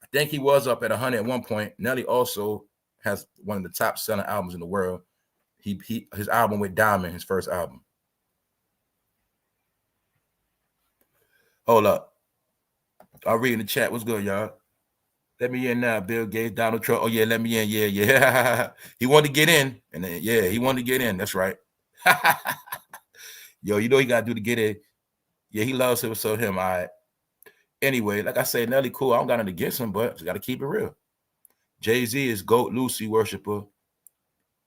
Speaker 1: I think he was up at 100 at one point. Nelly also has one of the top selling albums in the world. His album with Diamond, his first album. Hold up. I'll read in the chat. What's good, y'all? Let me in now. Bill Gates, Donald Trump. Oh, yeah, let me in. Yeah. He wanted to get in. And then, yeah, he wanted to get in. That's right. Yo, you know he got to do to get in. Yeah, he loves him, so him. All right. Anyway, like I said, Nelly cool. I don't got nothing against him, but just got to keep it real. Jay-Z is GOAT Lucy worshiper,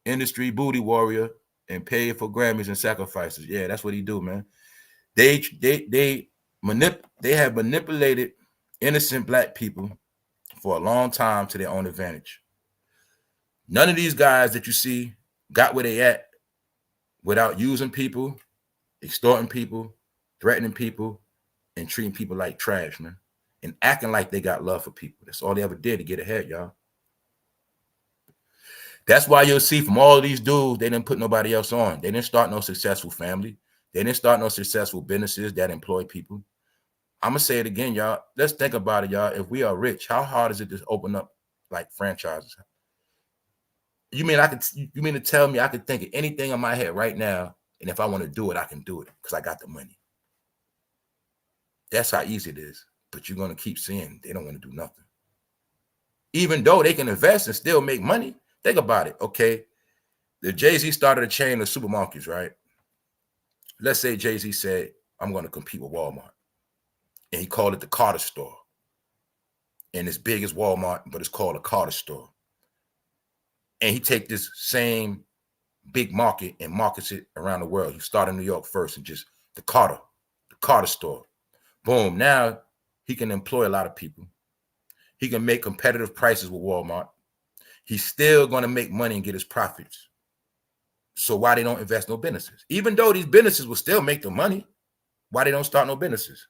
Speaker 1: industry booty warrior, and paid for Grammys and sacrifices. Yeah, that's what he do, man. They have manipulated innocent black people for a long time to their own advantage. None of these guys that you see got where they at without using people, extorting people, threatening people, and treating people like trash, man. And acting like they got love for people. That's all they ever did to get ahead, y'all. That's why you'll see from all of these dudes, they didn't put nobody else on. They didn't start no successful family. They didn't start no successful businesses that employ people. I'm going to say it again, y'all. Let's think about it, y'all. If we are rich, how hard is it to open up like franchises? You mean to tell me I could think of anything in my head right now, and if I want to do it, I can do it because I got the money. That's how easy it is. But you're going to keep seeing they don't want to do nothing. Even though they can invest and still make money, think about it. Okay, the Jay-Z started a chain of supermarkets, right? Let's say Jay-Z said, I'm going to compete with Walmart. And he called it the Carter store. And it's big as Walmart, but it's called a Carter store. And he take this same big market and markets it around the world. He started in New York first and just the Carter store. Boom. Now he can employ a lot of people. He can make competitive prices with Walmart. He's still going to make money and get his profits. So why they don't invest no businesses? Even though these businesses will still make the money, why they don't start no businesses?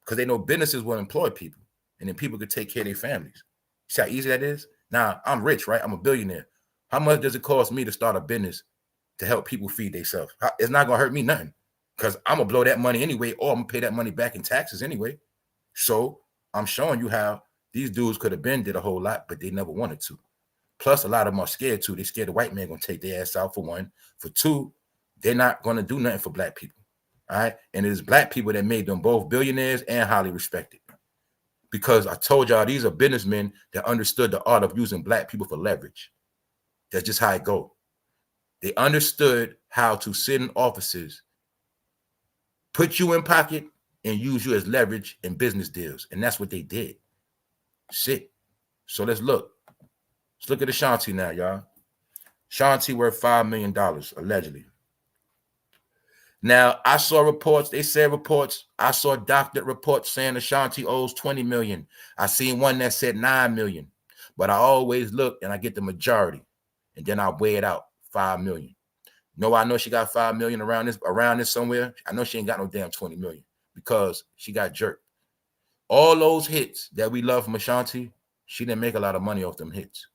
Speaker 1: Because they know businesses will employ people, and then people could take care of their families. See how easy that is? Now, I'm rich, right? I'm a billionaire. How much does it cost me to start a business to help people feed themselves? It's not going to hurt me nothing because I'm going to blow that money anyway, or I'm going to pay that money back in taxes anyway. So I'm showing you how these dudes could have did a whole lot, but they never wanted to. Plus, a lot of them are scared too. They're scared the white man going to take their ass out, for one. For two, they're not going to do nothing for black people. All right. And it is black people that made them both billionaires and highly respected. because I told y'all these are businessmen that understood the art of using black people for leverage. That's just how it go. They understood how to sit in offices, put you in pocket, and use you as leverage in business deals. And that's what they did. Shit. So let's look. Let's look at Ashanti now, y'all. Ashanti worth $5 million, allegedly. Now, I saw reports, they said reports, I saw doctored reports saying Ashanti owes 20 million. I seen one that said 9 million. But I always look and I get the majority. And then I weigh it out, 5 million. No, I know she got 5 million around this somewhere. I know she ain't got no damn 20 million because she got jerked. All those hits that we love from Ashanti, she didn't make a lot of money off them hits.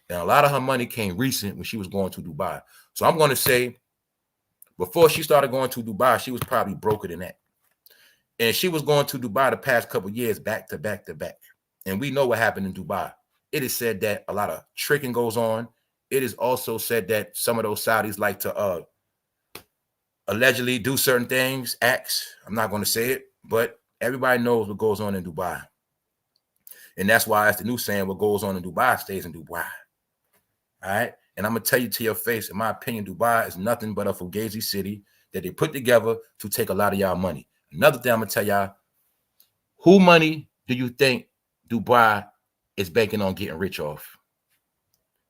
Speaker 1: And a lot of her money came recent when she was going to Dubai. So I'm going to say, before she started going to Dubai, she was probably broker than that. And she was going to Dubai the past couple of years back to back to back. And we know what happened in Dubai. It is said that a lot of tricking goes on. It is also said that some of those Saudis like to allegedly do certain things, acts. I'm not going to say it, but everybody knows what goes on in Dubai. And that's why it's the new saying, what goes on in Dubai stays in Dubai. All right? And I'm going to tell you to your face, in my opinion, Dubai is nothing but a fugazi city that they put together to take a lot of y'all money. Another thing I'm going to tell y'all, who money do you think Dubai is banking on getting rich off?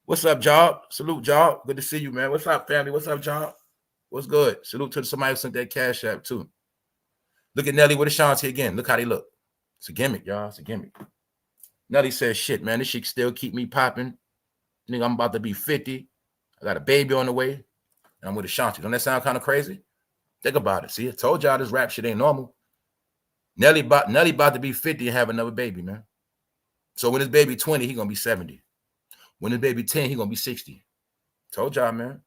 Speaker 1: What's up, Job? Salute, Job. Good to see you, man. What's up, family? What's up, Job? What's good? Salute to somebody who sent that cash app, too. Look at Nelly with Ashanti again. Look how they look. It's a gimmick, y'all. It's a gimmick. Nelly says, shit, man, this shit still keep me popping. Nigga, I'm about to be 50. I got a baby on the way. And I'm with Ashanti. Don't that sound kind of crazy? Think about it. See, I told y'all this rap shit ain't normal. Nelly about to be 50 and have another baby, man. So when his baby 20, he gonna be 70. When his baby 10, he gonna be 60. Told y'all, man.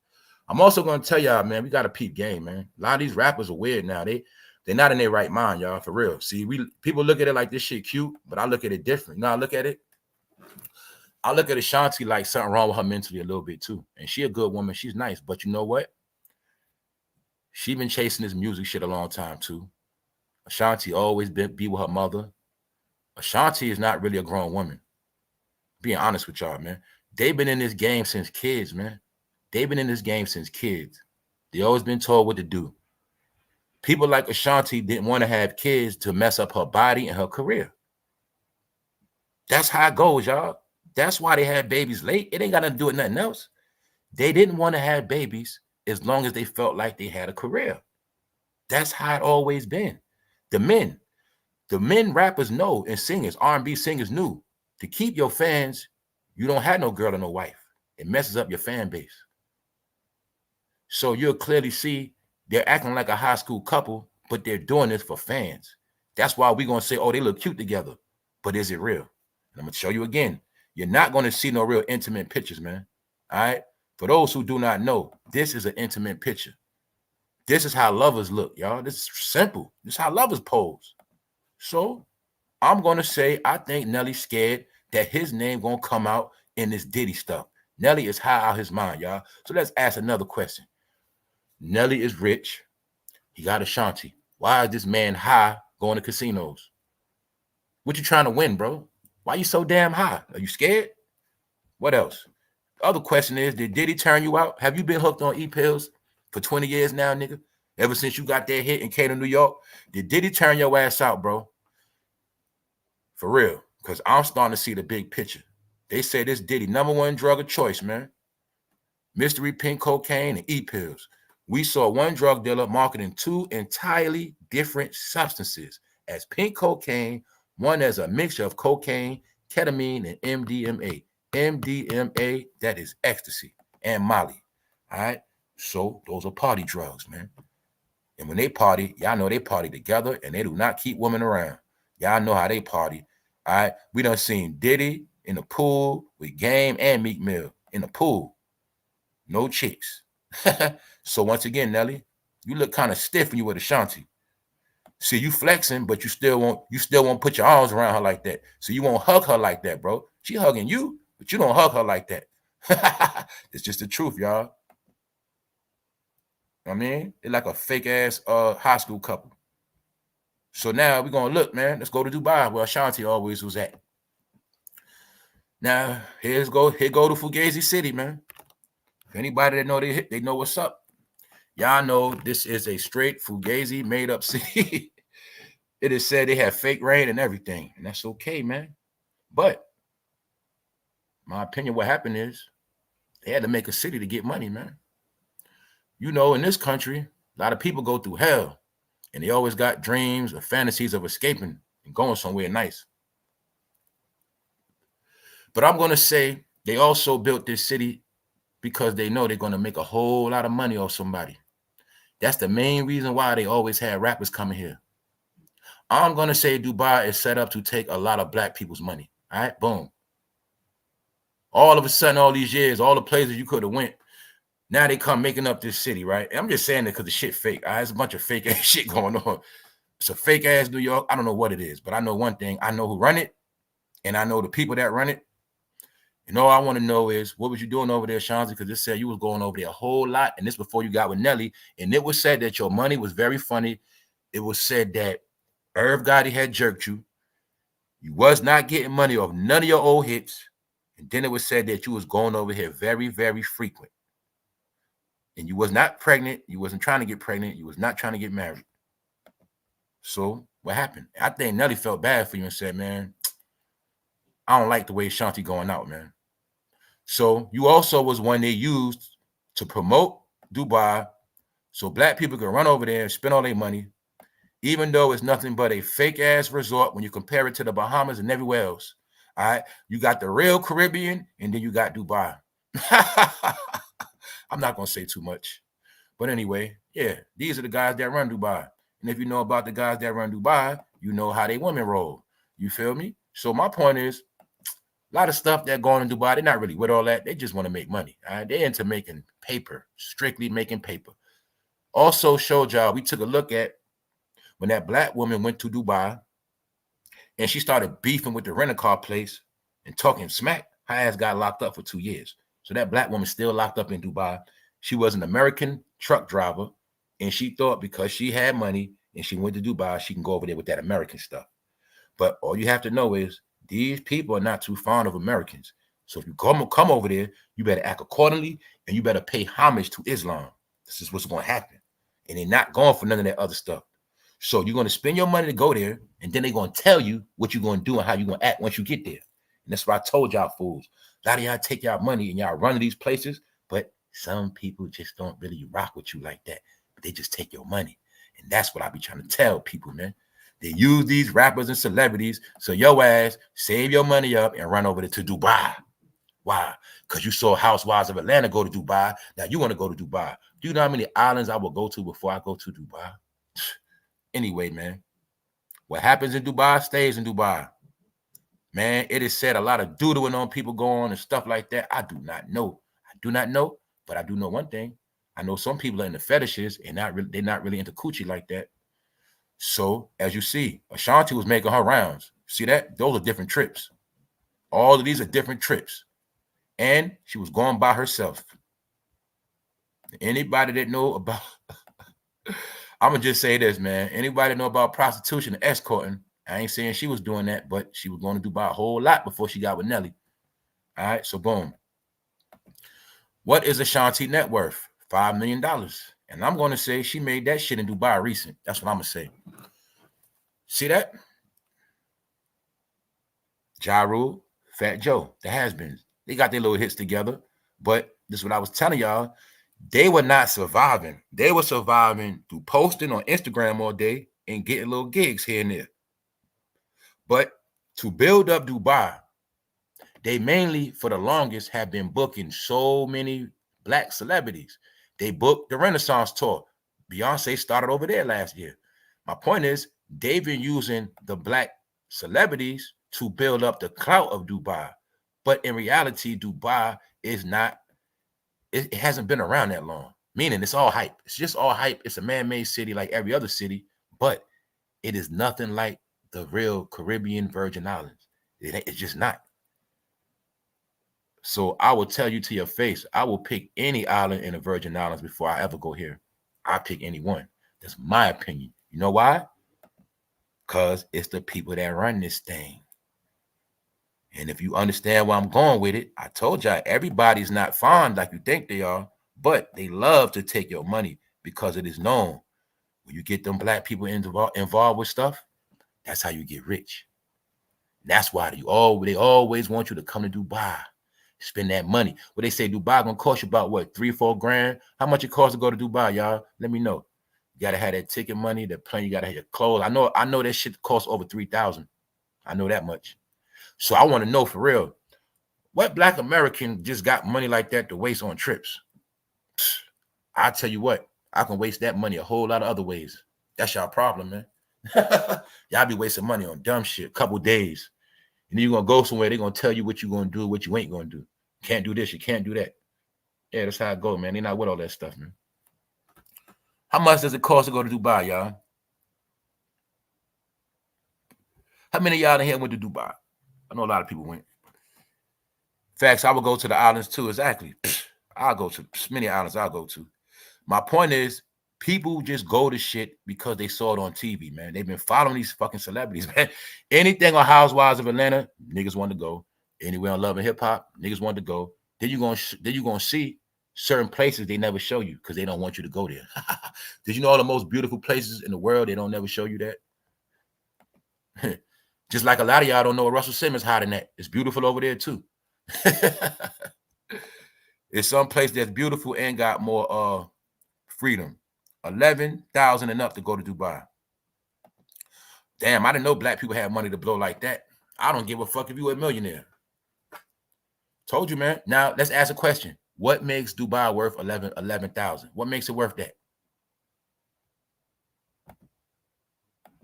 Speaker 1: I'm also gonna tell y'all, man, we got a peep game, man. A lot of these rappers are weird now. They're not in their right mind, y'all, for real. See, people look at it like this shit cute, but I look at it different. You know, I look at Ashanti like something wrong with her mentally a little bit too. And she a good woman. She's nice. But you know what? She been chasing this music shit a long time too. Ashanti always be with her mother. Ashanti is not really a grown woman. Being honest with y'all, man. They've been in this game since kids, man. They've been in this game since kids. They always been told what to do. People like Ashanti didn't want to have kids to mess up her body and her career. That's how it goes, y'all. That's why they had babies late. It ain't got nothing to do with nothing else. They didn't want to have babies as long as they felt like they had a career. That's how it always been. The men rappers know, and singers, R&B singers knew, to keep your fans, you don't have no girl or no wife. It messes up your fan base. So you'll clearly see they're acting like a high school couple, but they're doing this for fans. That's why we're going to say, oh, they look cute together. But is it real? And I'm going to show you again. You're not going to see no real intimate pictures, man. All right? For those who do not know, this is an intimate picture. This is how lovers look, y'all. This is simple. This is how lovers pose. So I'm going to say I think Nelly's scared that his name going to come out in this Diddy stuff. Nelly is high out his mind, y'all. So let's ask another question. Nelly is rich. He got Ashanti. Why is this man high going to casinos? What you trying to win, bro? Why you so damn high? Are you scared? What else? The other question is, did Diddy turn you out? Have you been hooked on e-pills for 20 years now, nigga? Ever since you got that hit in Cato, New York? Did Diddy turn your ass out, bro? For real. Because I'm starting to see the big picture. They say this Diddy, #1 drug of choice, man. Mystery pink cocaine and e-pills. We saw one drug dealer marketing 2 entirely different substances as pink cocaine, one as a mixture of cocaine, ketamine, and MDMA. MDMA, that is ecstasy, and Molly. All right? So those are party drugs, man. And when they party, y'all know they party together, and they do not keep women around. Y'all know how they party. All right? We done seen Diddy in the pool with Game and Meek Mill in the pool. No chicks. So once again, Nelly, you look kind of stiff when you with Ashanti. See, you flexing, but you still won't put your arms around her like that. So you won't hug her like that, bro. She hugging you, but you don't hug her like that. It's just the truth, y'all. I mean, it's like a fake ass high school couple. So now we're gonna look, man. Let's go to Dubai, where Ashanti always was at. Now here go to Fugazi City, man. If anybody that know they know what's up. Y'all know this is a straight Fugazi made up city. It is said they have fake rain and everything, and that's okay, man. But my opinion, what happened is they had to make a city to get money, man. You know, in this country, a lot of people go through hell, and they always got dreams or fantasies of escaping and going somewhere nice. But I'm going to say they also built this city because they know they're going to make a whole lot of money off somebody. That's the main reason why they always had rappers coming here. I'm going to say Dubai is set up to take a lot of black people's money. All right, boom. All of a sudden, all these years, all the places you could have went, now they come making up this city, right? And I'm just saying that because the shit fake. All right? It's a bunch of fake ass shit going on. It's a fake ass New York. I don't know what it is, but I know one thing. I know who run it, and I know the people that run it. And all I want to know is, what was you doing over there, Ashanti? Because it said you was going over there a whole lot, and this before you got with Nelly. And it was said that your money was very funny. It was said that Irv Gotti had jerked you. You was not getting money off none of your old hits. And then it was said that you was going over here very, very frequent. And you was not pregnant. You wasn't trying to get pregnant. You was not trying to get married. So what happened? I think Nelly felt bad for you and said, man, I don't like the way Ashanti going out, man. So you also was one they used to promote Dubai so black people can run over there and spend all their money, even though it's nothing but a fake-ass resort when you compare it to the Bahamas and everywhere else. All right? You got the real Caribbean, and then you got Dubai. I'm not going to say too much. But anyway, yeah, these are the guys that run Dubai. And if you know about the guys that run Dubai, you know how they women roll. You feel me? So my point is, a lot of stuff that going in Dubai, they're not really with all that. They just want to make money. All right? They're into making paper, strictly making paper. Also showed y'all, we took a look at when that black woman went to Dubai and she started beefing with the rent-a-car place and talking smack, her ass got locked up for 2 years. So that black woman still locked up in Dubai. She was an American truck driver, and she thought because she had money and she went to Dubai, she can go over there with that American stuff. But all you have to know is these people are not too fond of Americans. So if you come over there, you better act accordingly, and you better pay homage to Islam. This is what's going to happen. And they're not going for none of that other stuff. So you're going to spend your money to go there, and then they're going to tell you what you're going to do and how you're going to act once you get there. And that's what I told y'all fools. A lot of y'all take y'all money and y'all run to these places, but some people just don't really rock with you like that. But they just take your money. And that's what I be trying to tell people, man. They use these rappers and celebrities so your ass save your money up and run over to Dubai. Why? Because you saw Housewives of Atlanta go to Dubai. Now you want to go to Dubai. Do you know how many islands I will go to before I go to Dubai? Anyway, man, what happens in Dubai stays in Dubai. Man, it is said a lot of doodling on people going and stuff like that. I do not know. I do not know, but I do know one thing. I know some people are into fetishes and they're not really into coochie like that. So, as you see, Ashanti was making her rounds. See that? Those are different trips. All of these are different trips. And she was going by herself. Anybody that know about... I'm going to just say this, man. Anybody know about prostitution and escorting? I ain't saying she was doing that, but she was going to Dubai a whole lot before she got with Nelly. All right, so boom. What is Ashanti net worth? $5 million. And I'm going to say she made that shit in Dubai recent. That's what I'm going to say. See that? Ja Rule, Fat Joe, the has-beens. They got their little hits together. But this is what I was telling y'all. They were not surviving. They were surviving through posting on Instagram all day and getting little gigs here and there. But to build up Dubai, they mainly, for the longest, have been booking so many black celebrities. They booked the Renaissance tour. Beyonce started over there last year. My point is, they've been using the black celebrities to build up the clout of Dubai. But in reality, Dubai is not, it hasn't been around that long. Meaning it's all hype. It's just all hype. It's a man-made city like every other city, but it is nothing like the real Caribbean Virgin Islands. It's just not. So I will tell you to your face, I will pick any island in the Virgin Islands before I ever go here. I pick any one. That's my opinion. You know why? Because it's the people that run this thing. And if you understand where I'm going with it, I told y'all everybody's not fond like you think they are, but they love to take your money because it is known. When you get them black people involved with stuff, that's how you get rich. That's why they always want you to come to Dubai, spend that money. What they say, Dubai gonna cost you about what, 3-4 grand? How much it costs to go to Dubai, y'all? Let me know. You gotta have that ticket money, the plane. You gotta have your clothes. I know that shit costs over 3,000. I know that much. So I want to know for real, what black American just got money like that to waste on trips? I tell you what, I can waste that money a whole lot of other ways. That's y'all problem, man. Y'all be wasting money on dumb shit, a couple days. And then you're going to go somewhere, they're going to tell you what you're going to do, what you ain't going to do. Can't do this, you can't do that. Yeah, that's how it goes, man. They're not with all that stuff, man. How much does it cost to go to Dubai, y'all? How many of y'all in here went to Dubai? I know a lot of people went. Facts, I would go to the islands too, exactly. I'll go to many islands I'll go to. My point is, people just go to shit because they saw it on TV, man. They've been following these fucking celebrities, man. Anything on Housewives of Atlanta, niggas want to go. Anywhere on Love and Hip Hop, niggas want to go. Then you're gonna see certain places they never show you because they don't want you to go there. Did you know all the most beautiful places in the world, they don't never show you that? Just like a lot of y'all don't know what Russell Simmons hiding at. It's beautiful over there too. It's some place that's beautiful and got more freedom. 11,000 and up to go to Dubai. Damn, I didn't know black people had money to blow like that. I don't give a fuck if you a millionaire. Told you, man. Now let's ask a question. What makes Dubai worth 11,000? What makes it worth that?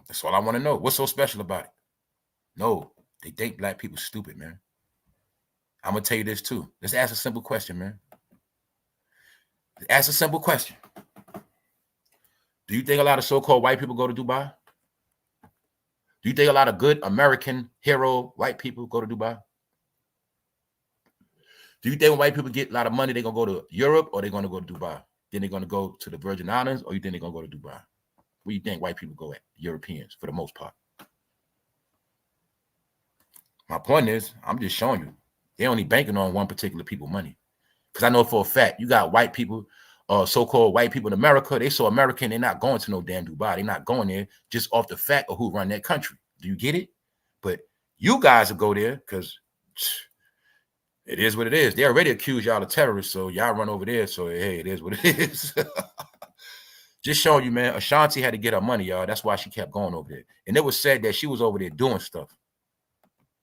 Speaker 1: That's all I want to know. What's so special about it? No, they think black people stupid, man. I'm gonna tell you this too. Let's ask a simple question, man. Ask a simple question. Do you think a lot of so-called white people go to Dubai? Do you think a lot of good American hero white people go to Dubai? Do you think when white people get a lot of money, they're gonna go to Europe or they're gonna go to Dubai? Then they're gonna go to the Virgin Islands, or you think they're gonna go to Dubai? Where do you think white people go at? Europeans, for the most part. My point is, I'm just showing you. They're only banking on one particular people's money. Because I know for a fact, you got white people, so-called white people in America, they so American, they're not going to no damn Dubai. They're not going there just off the fact of who run that country. Do you get it? But you guys will go there because it is what it is. They already accused y'all of terrorists, so y'all run over there. So, hey, it is what it is. Just showing you, man, Ashanti had to get her money, y'all. That's why she kept going over there. And it was said that she was over there doing stuff.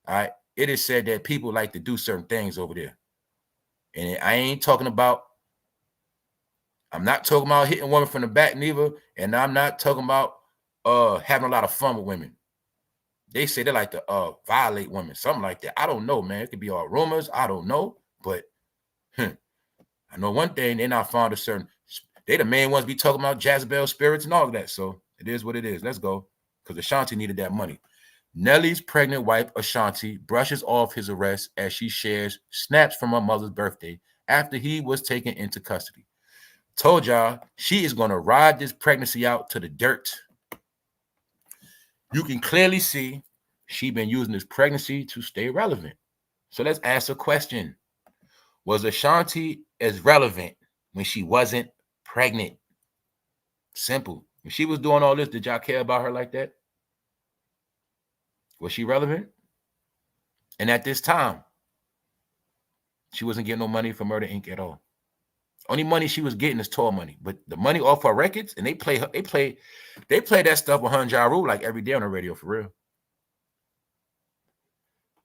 Speaker 1: All right? It is said that people like to do certain things over there. And I ain't talking about, I'm not talking about hitting women from the back neither. And I'm not talking about having a lot of fun with women. They say they like to violate women, something like that. I don't know, man. It could be all rumors. I don't know. But I know one thing, they're not fond of certain, they the main ones be talking about Jezebel spirits and all of that. So it is what it is. Let's go. Because Ashanti needed that money. Nelly's pregnant wife, Ashanti, brushes off his arrest as she shares snaps from her mother's birthday after he was taken into custody. Told y'all, she is going to ride this pregnancy out to the dirt. You can clearly see she been using this pregnancy to stay relevant. So let's ask a question. Was Ashanti as relevant when she wasn't pregnant? Simple. When she was doing all this, did y'all care about her like that? Was she relevant? And at this time, she wasn't getting no money from Murder Inc. at all. Only money she was getting is tour money. But the money off her records, and they play that stuff with her and Ja Rule like every day on the radio for real.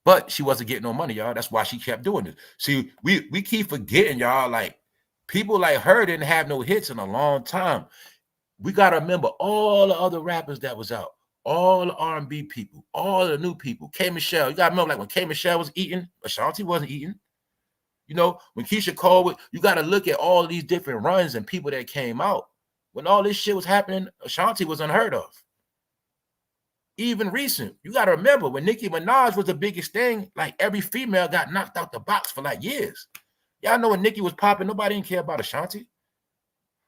Speaker 1: But she wasn't getting no money, y'all. That's why she kept doing this. See, we keep forgetting, y'all, like people like her didn't have no hits in a long time. We got to remember all the other rappers that was out. All the R&B people, all the new people. K. Michelle, you got to remember, like when K. Michelle was eating, Ashanti wasn't eating. You know, when Keisha Cole, you got to look at all these different runs and people that came out. When all this shit was happening, Ashanti was unheard of. Even recent, you got to remember when Nicki Minaj was the biggest thing, like every female got knocked out the box for like years. Y'all know when Nicki was popping, nobody didn't care about Ashanti.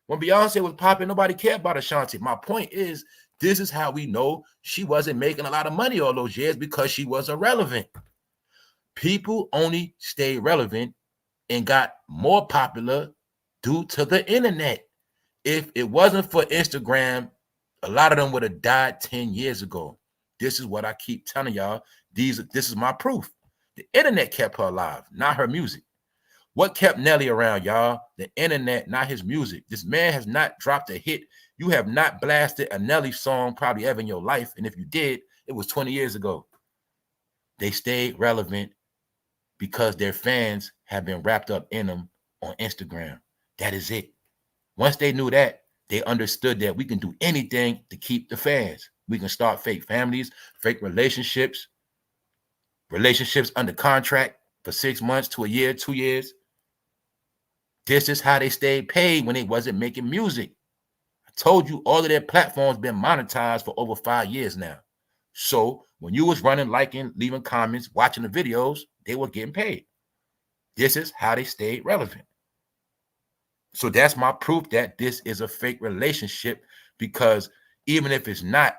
Speaker 1: When Beyonce was popping, nobody cared about Ashanti. My point is, This is how we know she wasn't making a lot of money all those years, because she was irrelevant. People only stay relevant and got more popular due to the internet. If it wasn't for Instagram, a lot of them would have died 10 years ago. This is what I keep telling y'all. This is my proof. The internet kept her alive, not her music. What kept Nelly around, y'all? The internet, not his music. This man has not dropped a hit. You have not blasted a Nelly song probably ever in your life. And if you did, it was 20 years ago. They stayed relevant because their fans have been wrapped up in them on Instagram. That is it. Once they knew that, they understood that we can do anything to keep the fans. We can start fake families, fake relationships under contract for 6 months to a year, 2 years. This is how they stayed paid when they wasn't making music. I told you all of their platforms been monetized for over 5 years now. So when you was running, liking, leaving comments, watching the videos, they were getting paid. This is how they stayed relevant. So that's my proof that this is a fake relationship, because even if it's not,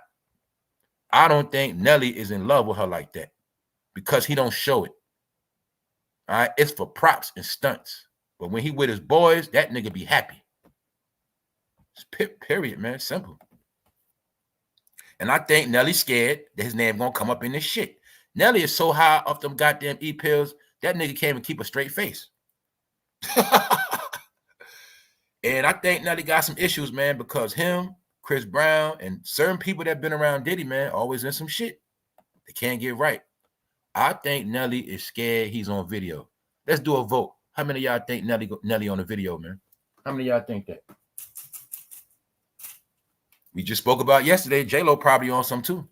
Speaker 1: I don't think Nelly is in love with her like that, because he don't show it. All right, it's for props and stunts. But when he with his boys, that nigga be happy. It's period, man. Simple. And I think Nelly's scared that his name gonna come up in this shit. Nelly is so high off them goddamn e-pills, that nigga can't even keep a straight face. And I think Nelly got some issues, man, because him, Chris Brown, and certain people that been around Diddy, man, always in some shit. They can't get right. I think Nelly is scared he's on video. Let's do a vote. How many of y'all think Nelly on the video, man? How many of y'all think that? We just spoke about yesterday. J-Lo probably on some too.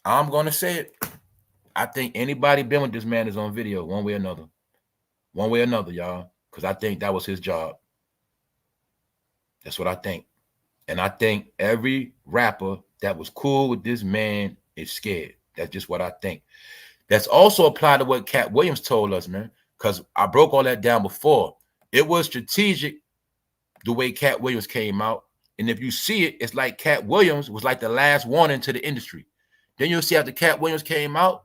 Speaker 1: I'm going to say it. I think anybody been with this man is on video one way or another. One way or another, y'all. Because I think that was his job. That's what I think. And I think every rapper that was cool with this man is scared. That's just what I think. That's also applied to what Cat Williams told us, man. Because I broke all that down before. It was strategic the way Cat Williams came out. And if you see it, it's like Cat Williams was like the last warning to the industry. Then you'll see after Cat Williams came out,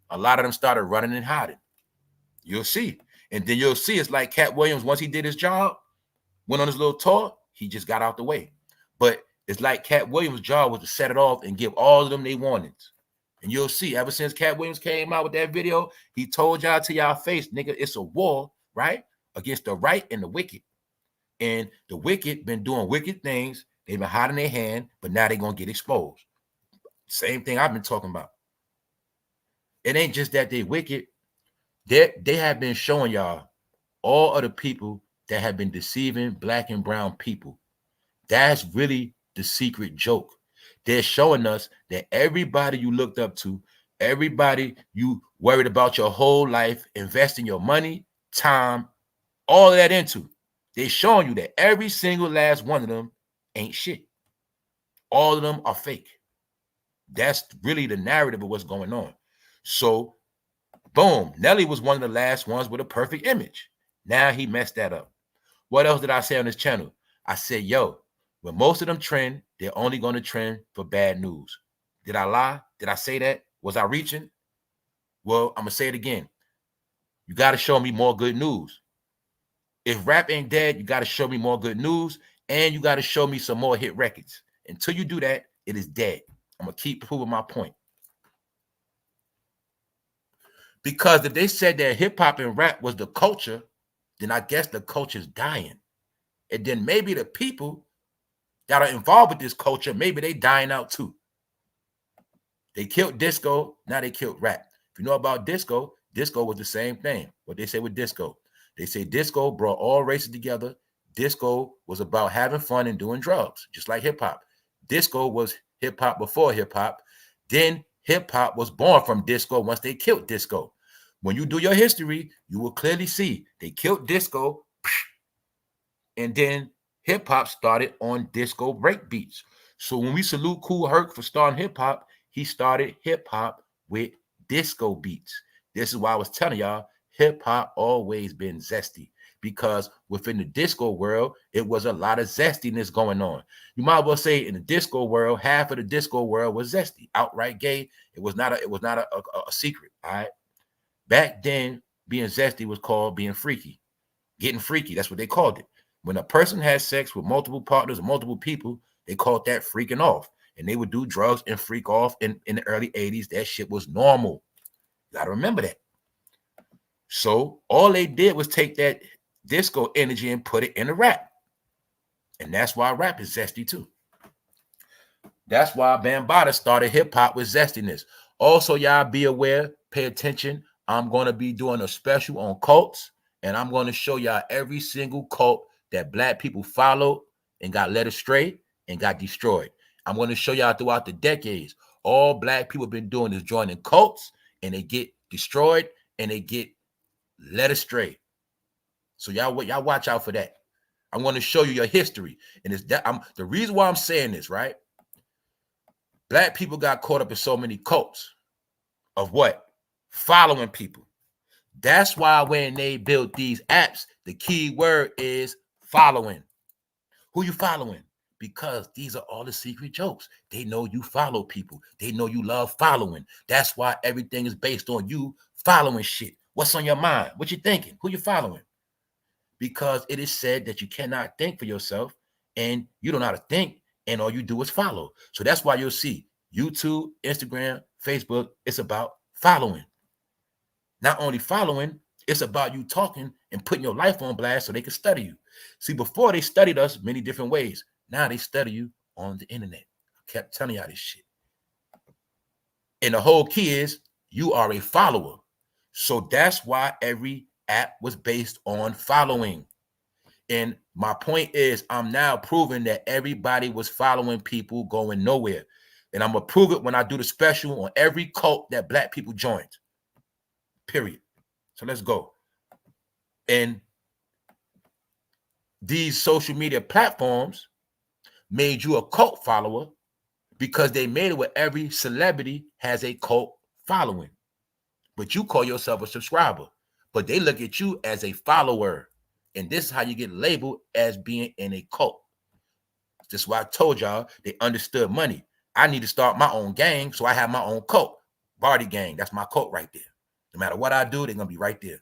Speaker 1: a lot of them started running and hiding. You'll see. And then you'll see it's like Cat Williams, once he did his job, went on his little tour, he just got out the way. But it's like Cat Williams' job was to set it off and give all of them they wanted. And you'll see, ever since Cat Williams came out with that video, he told y'all to y'all face, nigga, it's a war, right? Against the right and the wicked. And the wicked been doing wicked things. They've been hiding their hand, but now they're going to get exposed. Same thing I've been talking about. It ain't just that they wicked. They have been showing y'all all of the people that have been deceiving black and brown people. That's really the secret joke. They're showing us that everybody you looked up to, everybody you worried about your whole life, investing your money, time, all of that into, they're showing you that every single last one of them ain't shit. All of them are fake. That's really the narrative of what's going on. So, boom, Nelly was one of the last ones with a perfect image. Now he messed that up. What else did I say on this channel? I said, yo, when most of them trend, they're only going to trend for bad news. Did I lie? Did I say that? Was I reaching? Well, I'm going to say it again. You got to show me more good news. If rap ain't dead, you got to show me more good news, and you got to show me some more hit records. Until you do that, it is dead. I'm going to keep proving my point. Because if they said that hip-hop and rap was the culture, then I guess the culture's dying. And then maybe the people that are involved with this culture, maybe they dying out too. They killed disco, now they killed rap. If you know about disco, disco was the same thing. What they say with disco. They say disco brought all races together. Disco was about having fun and doing drugs, just like hip-hop. Disco was hip-hop before hip-hop. Then hip-hop was born from disco once they killed disco. When you do your history, you will clearly see they killed disco, and then hip-hop started on disco break beats. So when we salute Kool Herc for starting hip-hop, he started hip-hop with disco beats. This is why I was telling y'all, hip-hop always been zesty. because within the disco world, it was a lot of zestiness going on. You might well say in the disco world, half of the disco world was zesty, outright gay. It was not a secret. All right. Back then, being zesty was called being freaky, getting freaky. That's what they called it. When a person had sex with multiple partners or multiple people, they called that freaking off. And they would do drugs and freak off in the early 80s. That shit was normal. You got to remember that. So all they did was take that disco energy and put it in a rap. And that's why rap is zesty too. That's why Bambaataa started hip-hop with zestiness. Also, y'all be aware, pay attention. I'm going to be doing a special on cults, and I'm going to show y'all every single cult that black people followed and got led astray and got destroyed. I'm going to show y'all throughout the decades. All black people been doing is joining cults, and they get destroyed and they get led astray. So y'all watch out for that. I'm going to show you your history. And it's that the reason why I'm saying this, right? Black people got caught up in so many cults of what? Following people. That's why when they built these apps, the key word is following. Who you following? Because these are all the secret jokes. They know you follow people. They know you love following. That's why everything is based on you following shit. What's on your mind? What you thinking? Who you following? Because it is said that you cannot think for yourself and you don't know how to think and all you do is follow. So that's why you'll see YouTube, Instagram, Facebook, it's about following. Not only following, it's about you talking and putting your life on blast so they can study you. See, before they studied us many different ways. Now they study you on the internet. I kept telling y'all this shit. And the whole key is you are a follower. So that's why every app was based on following. And my point is I'm now proving that everybody was following people going nowhere. And I'm going to prove it when I do the special on every cult that black people joined. Period. So let's go. And these social media platforms made you a cult follower because they made it where every celebrity has a cult following. But you call yourself a subscriber. But they look at you as a follower. And this is how you get labeled as being in a cult. This is why I told y'all they understood money. I need to start my own gang, so I have my own cult. Party gang, that's my cult right there. No matter what I do, they're going to be right there.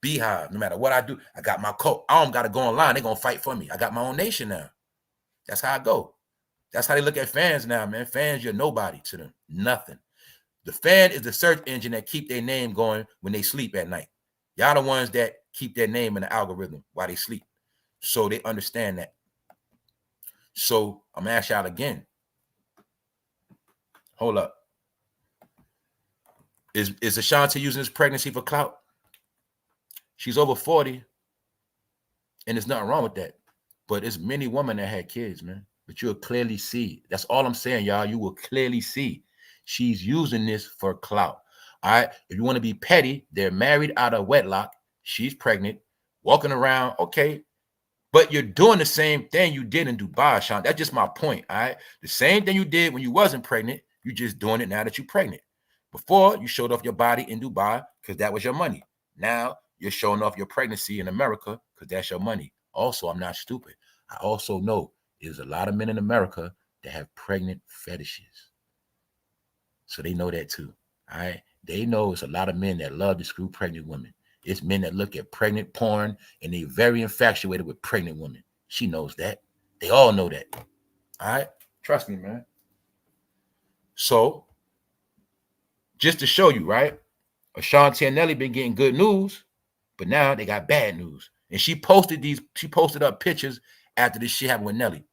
Speaker 1: Beehive, no matter what I do, I got my cult. I don't got to go online. They're going to fight for me. I got my own nation now. That's how I go. That's how they look at fans now, man. Fans, you're nobody to them. Nothing. The fan is the search engine that keep their name going when they sleep at night. Y'all the ones that keep their name in the algorithm while they sleep. So they understand that. So I'm going to ask y'all again. Hold up. Is Ashanti using this pregnancy for clout? She's over 40. And there's nothing wrong with that. But there's many women that had kids, man. But you'll clearly see. That's all I'm saying, y'all. You will clearly see. She's using this for clout. All right. If you want to be petty, they're married out of wedlock. She's pregnant, walking around. Okay. But you're doing the same thing you did in Dubai, Sean. That's just my point. All right. The same thing you did when you wasn't pregnant. You're just doing it now that you're pregnant. Before, you showed off your body in Dubai because that was your money. Now you're showing off your pregnancy in America because that's your money. Also, I'm not stupid. I also know there's a lot of men in America that have pregnant fetishes. So they know that too. All right. They know it's a lot of men that love to screw pregnant women. It's men that look at pregnant porn and they're very infatuated with pregnant women. She knows that. They all know that. All right. Trust me, man. So just to show you, right? Ashanti and Nelly been getting good news, but now they got bad news. And she posted up pictures after this shit happened with Nelly.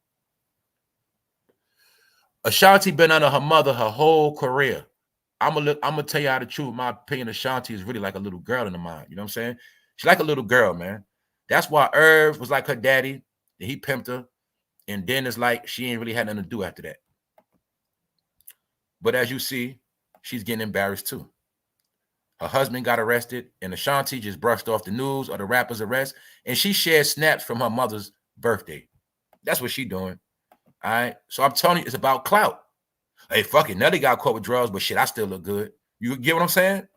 Speaker 1: Ashanti been under her mother her whole career. I'm gonna tell y'all the truth. In my opinion, Ashanti is really like a little girl in the mind. You know what I'm saying? She's like a little girl, man. That's why Irv was like her daddy, and he pimped her. And then it's like she ain't really had nothing to do after that. But as you see, she's getting embarrassed too. Her husband got arrested, and Ashanti just brushed off the news of the rapper's arrest, and she shared snaps from her mother's birthday. That's what she doing. All right. So I'm telling you, it's about clout. Hey, fuck it. Nelly got caught with drugs, but shit, I still look good. You get what I'm saying?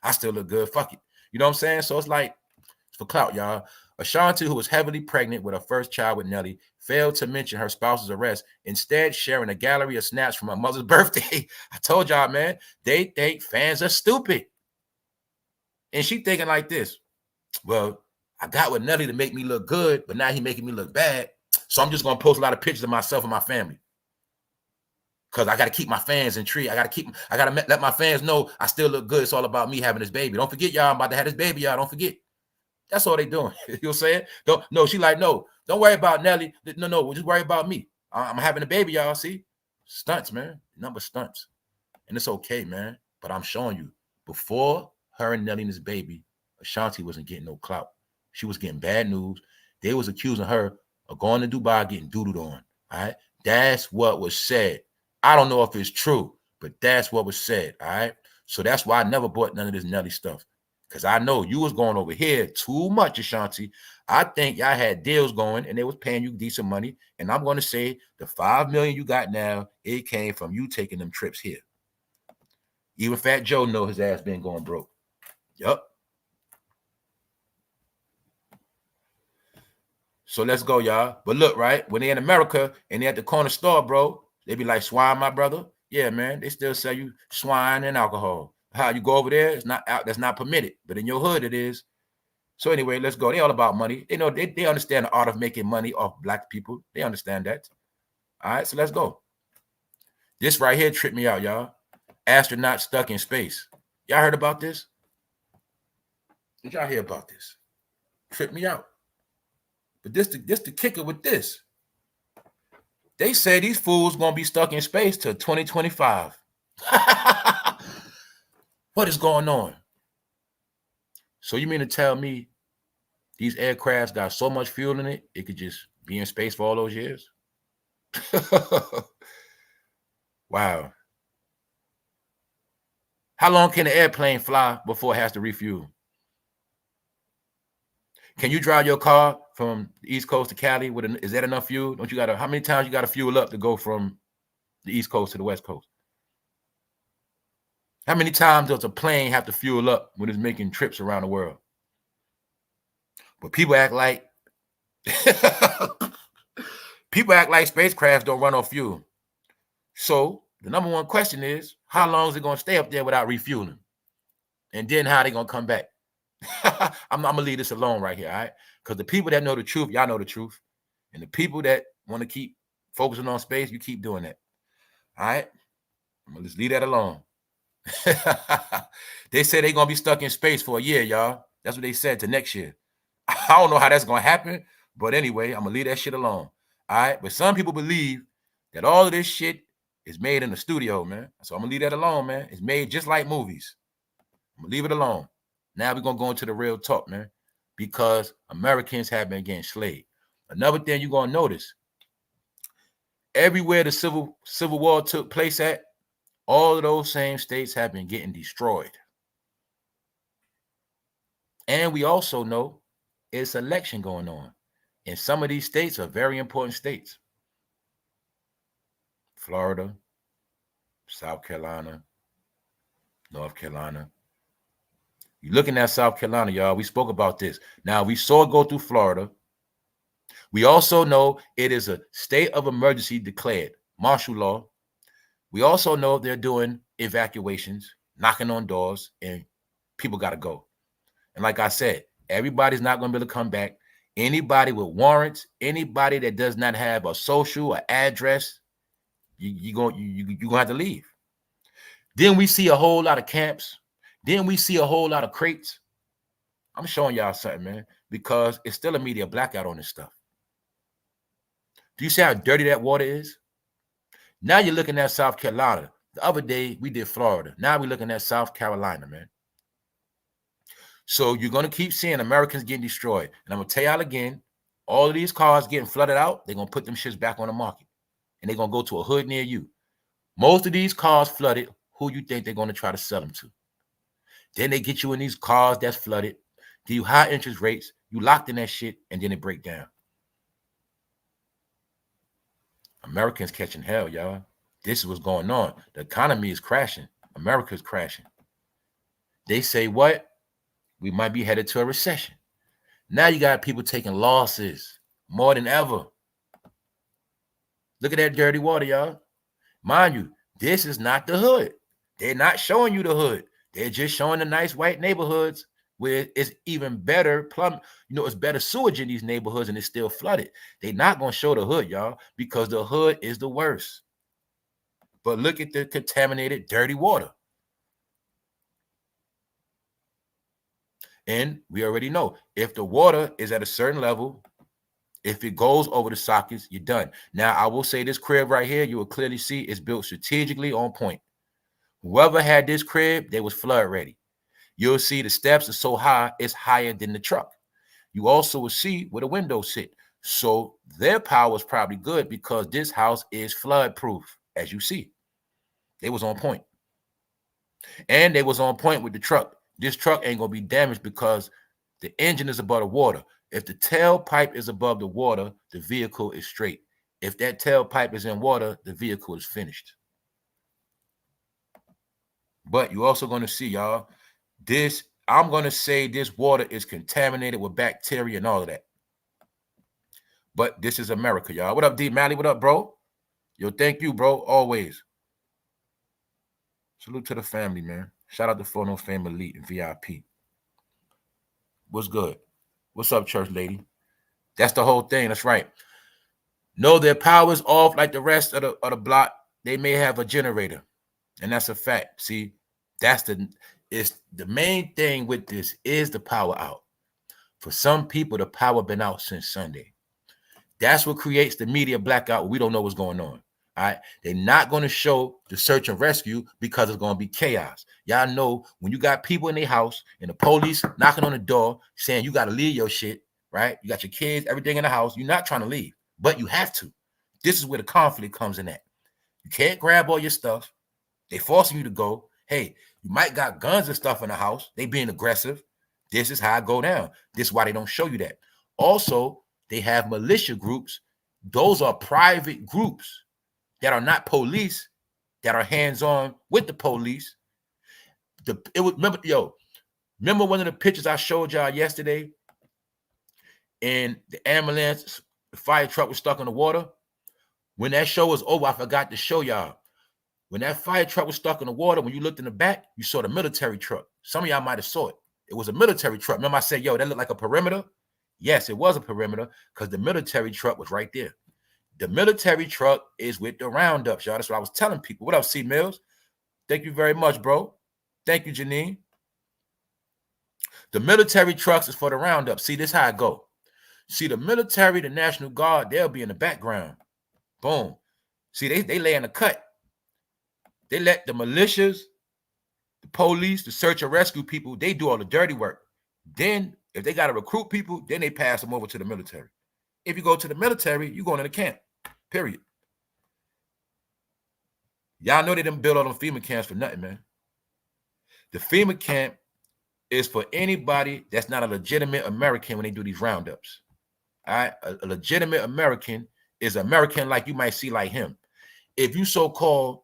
Speaker 1: I still look good. Fuck it. You know what I'm saying? So it's like, It's for clout, y'all. Ashanti, who was heavily pregnant with her first child with Nelly, failed to mention her spouse's arrest, instead sharing a gallery of snaps from her mother's birthday. I told y'all, man, they think fans are stupid. And she thinking like this, well, I got with Nelly to make me look good, but now he making me look bad. So I'm just going to post a lot of pictures of myself and my family. Because I got to keep my fans intrigued. I got to let my fans know I still look good. It's all about me having this baby. Don't forget, y'all, I'm about to have this baby, y'all. Don't forget. That's all they doing. You know what I'm saying? No, she like, no, don't worry about Nelly. No, we'll just worry about me. I'm having a baby, y'all. See? Stunts, man. Number stunts. And it's okay, man. But I'm showing you, before her and Nelly and his baby, Ashanti wasn't getting no clout. She was getting bad news. They was accusing her of going to Dubai getting doodled on. All right? That's what was said. I don't know if it's true, but that's what was said. All right? So that's why I never bought none of this Nelly stuff. Because I know you was going over here too much, Ashanti. I think y'all had deals going and they was paying you decent money. And I'm going to say the $5 million you got now, it came from you taking them trips here. Even Fat Joe know his ass been going broke. Yup. So let's go, y'all. But look, right, when they in America and they at the corner store, bro, they be like, swine, my brother. Yeah, man, they still sell you swine and alcohol. How you go over there, it's not out, that's not permitted. But in your hood, it is. So anyway, let's go. They all about money. They know they understand the art of making money off black people. They understand that. All right, so let's go. This right here tripped me out, y'all. Astronaut stuck in space. Y'all heard about this? Did y'all hear about this? Tripped me out. But this the kicker with this. They say these fools gonna be stuck in space till 2025. What is going on? So you mean to tell me these aircrafts got so much fuel in it, it could just be in space for all those years? Wow. How long can an airplane fly before it has to refuel? Can you drive your car from the East Coast to Cali? Is that enough fuel? Don't you got to, how many times you got to fuel up to go from the East Coast to the West Coast? How many times does a plane have to fuel up when it's making trips around the world? But people act like spacecrafts don't run on fuel. So the number one question is, how long is it going to stay up there without refueling? And then how are they going to come back? I'm going to leave this alone right here, all right? Because the people that know the truth, y'all know the truth. And the people that want to keep focusing on space, you keep doing that. All right? I'm going to just leave that alone. They say they're going to be stuck in space for a year, y'all. That's what they said to next year. I don't know how that's going to happen. But anyway, I'm going to leave that shit alone. All right? But some people believe that all of this shit is made in the studio, man. So I'm going to leave that alone, man. It's made just like movies. I'm going to leave it alone. Now we're going to go into the real talk, man, because Americans have been getting slaved. Another thing you're going to notice, everywhere the civil war took place at, all of those same states have been getting destroyed. And we also know it's election going on. And some of these states are very important states. Florida, South Carolina, North Carolina. You're looking at South Carolina, y'all. We spoke about this. Now, we saw it go through Florida. We also know it is a state of emergency declared, martial law. We also know they're doing evacuations, knocking on doors, and people got to go. And like I said, everybody's not going to be able to come back. Anybody with warrants, anybody that does not have a social or address, you're going to have to leave. Then we see a whole lot of camps. Then we see a whole lot of crates. I'm showing y'all something, man, because it's still a media blackout on this stuff. Do you see how dirty that water is? Now you're looking at South Carolina. The other day, we did Florida. Now we're looking at South Carolina, man. So you're going to keep seeing Americans getting destroyed. And I'm going to tell y'all again, all of these cars getting flooded out, they're going to put them shits back on the market. And they're going to go to a hood near you. Most of these cars flooded, who you think they're going to try to sell them to? Then they get you in these cars that's flooded, give you high interest rates, you locked in that shit, and then it break down. Americans catching hell, y'all. This is what's going on. The economy is crashing. America's crashing. They say what? We might be headed to a recession. Now you got people taking losses more than ever. Look at that dirty water, y'all. Mind you, this is not the hood. They're not showing you the hood. They're just showing the nice white neighborhoods where it's even better plumb. You know, it's better sewage in these neighborhoods and it's still flooded. They're not going to show the hood, y'all, because the hood is the worst. But look at the contaminated, dirty water. And we already know if the water is at a certain level, if it goes over the sockets, you're done. Now, I will say this crib right here, you will clearly see it's built strategically on point. Whoever had this crib, they was flood ready. You'll see the steps are so high, it's higher than the truck. You also will see where the windows sit. So their power is probably good because this house is flood proof, as you see. They was on point. And they was on point with the truck. This truck ain't going to be damaged because the engine is above the water. If the tailpipe is above the water, the vehicle is straight. If that tailpipe is in water, the vehicle is finished. But you're also going to see, y'all, this, I'm going to say this water is contaminated with bacteria and all of that. But this is America, y'all. What up, D. Mally? What up, bro? Yo, thank you, bro. Always. Salute to the family, man. Shout out to Phono Fam Elite and VIP. What's good? What's up, church lady? That's the whole thing. That's right. No, their power's off like the rest of the block. They may have a generator. And that's a fact. See, that's the main thing with this is the power out. For some people, the power been out since Sunday. That's what creates the media blackout. We don't know what's going on. All right. They're not going to show the search and rescue because it's going to be chaos. Y'all know when you got people in their house and the police knocking on the door saying you got to leave your shit, right? You got your kids, everything in the house. You're not trying to leave, but you have to. This is where the conflict comes in at. You can't grab all your stuff. They forcing you to go. Hey, you might got guns and stuff in the house. They being aggressive. This is how it go down. This is why they don't show you that. Also, they have militia groups. Those are private groups that are not police, that are hands-on with the police. Remember one of the pictures I showed y'all yesterday? And the ambulance, the fire truck was stuck in the water. When that show was over, I forgot to show y'all. When that fire truck was stuck in the water, when you looked in the back, you saw the military truck. Some of y'all might have saw it. It was a military truck. Remember I said, yo, that looked like a perimeter? Yes, it was a perimeter because the military truck was right there. The military truck is with the roundups, y'all. That's what I was telling people. What up, C. Mills? Thank you very much, bro. Thank you, Janine. The military trucks is for the roundup. See, this is how it go. See, the military, the National Guard, they'll be in the background. Boom. See, they lay in the cut. They let the militias, the police, the search and rescue people, they do all the dirty work. Then, if they got to recruit people, then they pass them over to the military. If you go to the military, you're going to the camp, period. Y'all know they didn't build all them FEMA camps for nothing, man. The FEMA camp is for anybody that's not a legitimate American when they do these roundups. All right? A legitimate American is American like you might see like him. If you so-called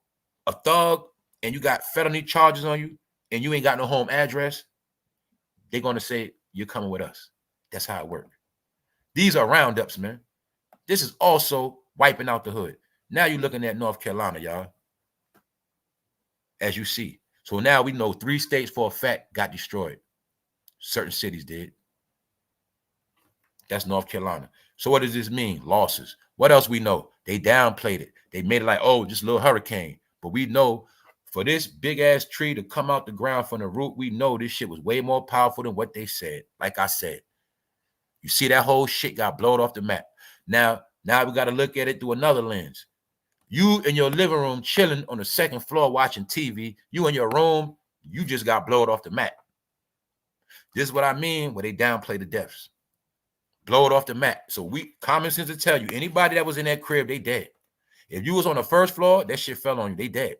Speaker 1: a thug and you got felony charges on you and you ain't got no home address, they're going to say, you're coming with us. That's how it works. These are roundups, man. This is also wiping out the hood. Now you're looking at North Carolina, y'all. As you see. So now we know 3 states for a fact got destroyed. Certain cities did. That's North Carolina. So what does this mean? Losses. What else we know? They downplayed it. They made it like, oh, just a little hurricane. But we know for this big-ass tree to come out the ground from the root, we know this shit was way more powerful than what they said. Like I said. You see that whole shit got blown off the map. Now we got to look at it through another lens. You in your living room chilling on the 2nd floor watching TV. You in your room, you just got blown off the map. This is what I mean when they downplay the deaths. Blow it off the map. So common sense to tell you, anybody that was in that crib, they dead. If you was on the 1st floor, that shit fell on you. They dead.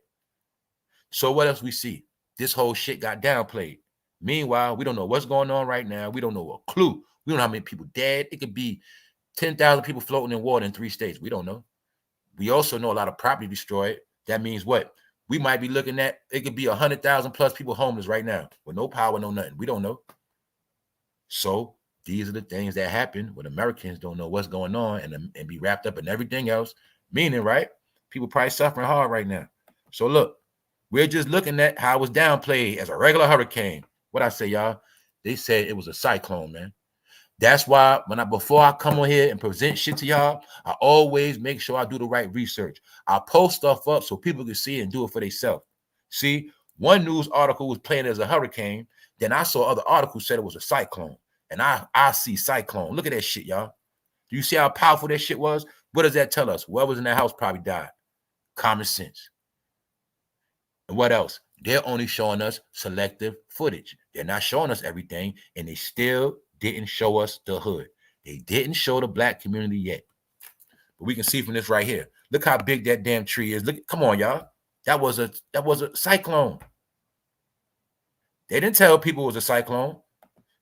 Speaker 1: So what else we see? This whole shit got downplayed. Meanwhile, we don't know what's going on right now. We don't know a clue. We don't know how many people dead. It could be 10,000 people floating in water in 3 states. We don't know. We also know a lot of property destroyed. That means what? We might be looking at, it could be 100,000 plus people homeless right now with no power, no nothing. We don't know. So These are the things that happen when Americans don't know what's going on and be wrapped up in everything else. Meaning, right? People probably suffering hard right now. So look, we're just looking at how it was downplayed as a regular hurricane. What I say, y'all? They said it was a cyclone, man. That's why before I come on here and present shit to y'all, I always make sure I do the right research. I post stuff up so people can see it and do it for themselves. See, one news article was playing as a hurricane. Then I saw other articles said it was a cyclone. And I see cyclone. Look at that shit, y'all. Do you see how powerful that shit was? What does that tell us? Whoever's in that house probably died. Common sense. And what else? They're only showing us selective footage. They're not showing us everything, and they still didn't show us the hood. They didn't show the black community yet. But we can see from this right here. Look how big that damn tree is. Look, come on, y'all. That was a cyclone. They didn't tell people it was a cyclone.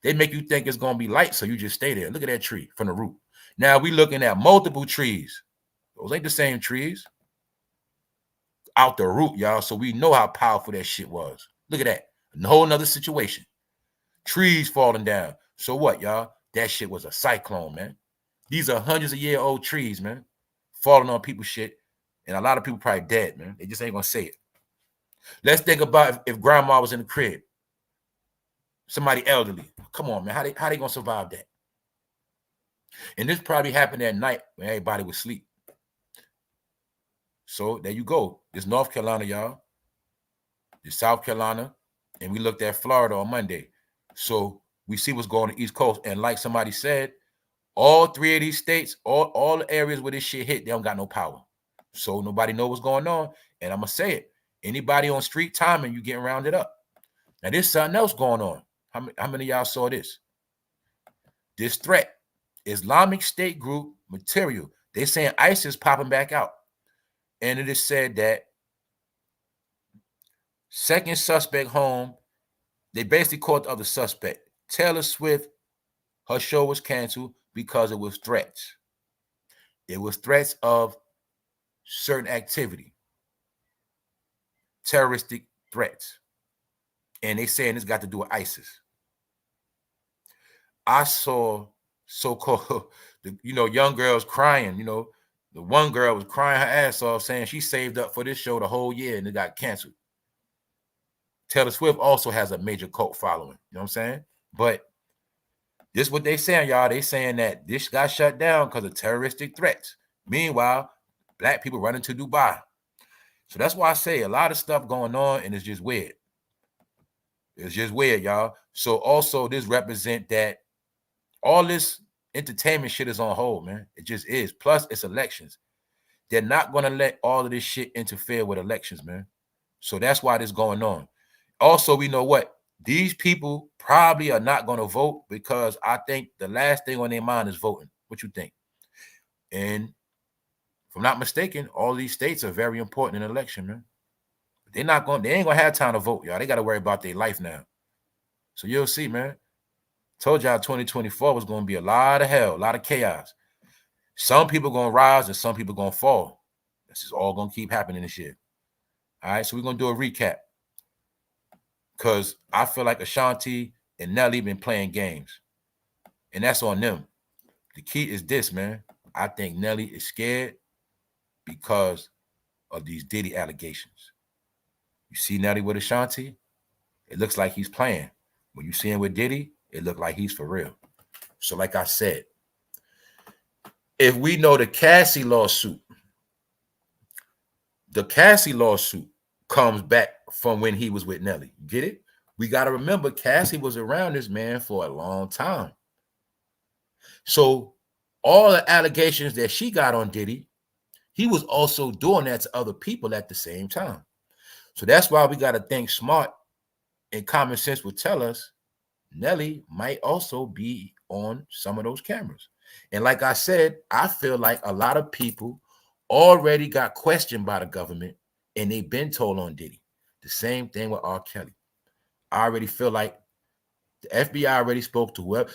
Speaker 1: They make you think it's gonna be light, so you just stay there. Look at that tree from the root. Now we looking at multiple trees. Those ain't the same trees. Out the root, y'all. So we know how powerful that shit was. Look at that. A whole nother situation. Trees falling down. So what, y'all? That shit was a cyclone, man. These are hundreds of year old trees, man. Falling on people's shit. And a lot of people probably dead, man. They just ain't gonna say it. Let's think about if grandma was in the crib. Somebody elderly. Come on, man. How they gonna survive that? And this probably happened at night when everybody was asleep. So there you go. This North Carolina, y'all. This South Carolina. And we looked at Florida on Monday. So we see what's going on the East Coast. And like somebody said, all three of these states, all the areas where this shit hit, they don't got no power. So nobody know what's going on. And I'm going to say it. Anybody on street timing, you getting rounded up. Now, there's something else going on. How many of y'all saw this? This threat, Islamic State group material. They're saying ISIS popping back out. And it is said that second suspect home, they basically caught the other suspect. Taylor Swift, her show was canceled because it was threats. It was threats of certain activity, terroristic threats. And they saying it's got to do with ISIS. I saw so-called, young girls crying, the one girl was crying her ass off saying she saved up for this show the whole year and it got canceled. Taylor Swift also has a major cult following. You know what I'm saying? But this is what they saying, y'all. They saying that this got shut down because of terroristic threats. Meanwhile, black people running to Dubai. So that's why I say a lot of stuff going on and it's just weird. It's just weird, y'all. So also this represent that all this entertainment shit is on hold, man. It just is. Plus, it's elections. They're not going to let all of this shit interfere with elections, man. So that's why this is going on. Also, we know what? These people probably are not going to vote because I think the last thing on their mind is voting. What you think? And if I'm not mistaken, all these states are very important in an election, man. They ain't going to have time to vote, y'all. They got to worry about their life now. So you'll see, man. Told y'all 2024 was going to be a lot of hell, a lot of chaos. Some people going to rise and some people going to fall. This is all going to keep happening this year. All right, so we're going to do a recap. Because I feel like Ashanti and Nelly been playing games. And that's on them. The key is this, man. I think Nelly is scared because of these Diddy allegations. You see Nelly with Ashanti, it looks like he's playing. When you see him with Diddy, it looked like he's for real. So like I said, if we know the Cassie lawsuit comes back from when he was with Nelly. Get it? We got to remember Cassie was around this man for a long time. So all the allegations that she got on Diddy, he was also doing that to other people at the same time. So that's why we got to think smart, and common sense would tell us Nelly might also be on some of those cameras. And like I said, I feel like a lot of people already got questioned by the government and they've been told on Diddy. The same thing with R. Kelly. I already feel like the FBI already spoke to whoever.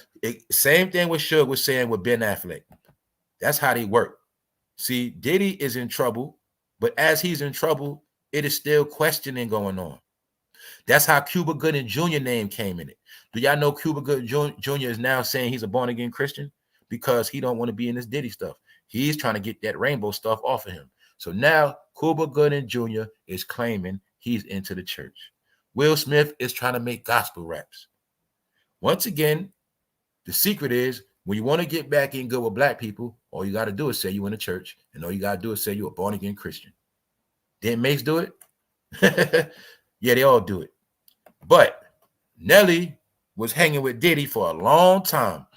Speaker 1: Same thing with Suge was saying with Ben Affleck. That's how they work. See, Diddy is in trouble, but as he's in trouble, it is still questioning going on. That's how Cuba Gooding Jr. name came in it. Do y'all know Cuba Gooding Jr. is now saying he's a born-again Christian? Because he don't want to be in this Diddy stuff. He's trying to get that rainbow stuff off of him. So now Cuba Gooding Jr. is claiming he's into the church. Will Smith is trying to make gospel raps. Once again, the secret is when you want to get back in good with black people, all you got to do is say you in the church, and all you got to do is say you're a born-again Christian. Didn't Mace do it? Yeah, they all do it. But Nelly was hanging with Diddy for a long time.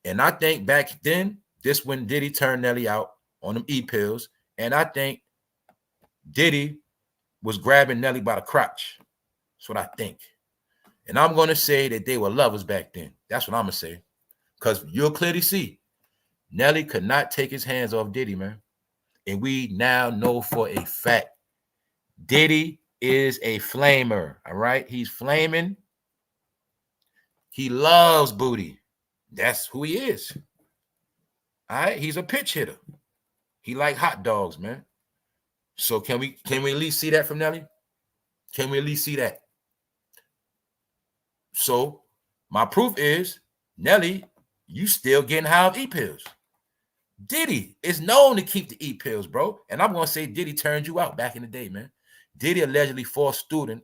Speaker 1: And I think back then, this when Diddy turned Nelly out on them E-pills. And I think Diddy was grabbing Nelly by the crotch. That's what I think. And I'm going to say that they were lovers back then. That's what I'm going to say. Because you'll clearly see Nelly could not take his hands off Diddy, man. And we now know for a fact Diddy is a flamer, all right? He's flaming. He loves booty. That's who he is. All right? He's a pitch hitter. He like hot dogs, man. So can we at least see that from Nelly? Can we at least see that? So my proof is, Nelly, you still getting high of E-pills. Diddy is known to keep the E-pills, bro. And I'm going to say Diddy turned you out back in the day, man. Diddy allegedly forced student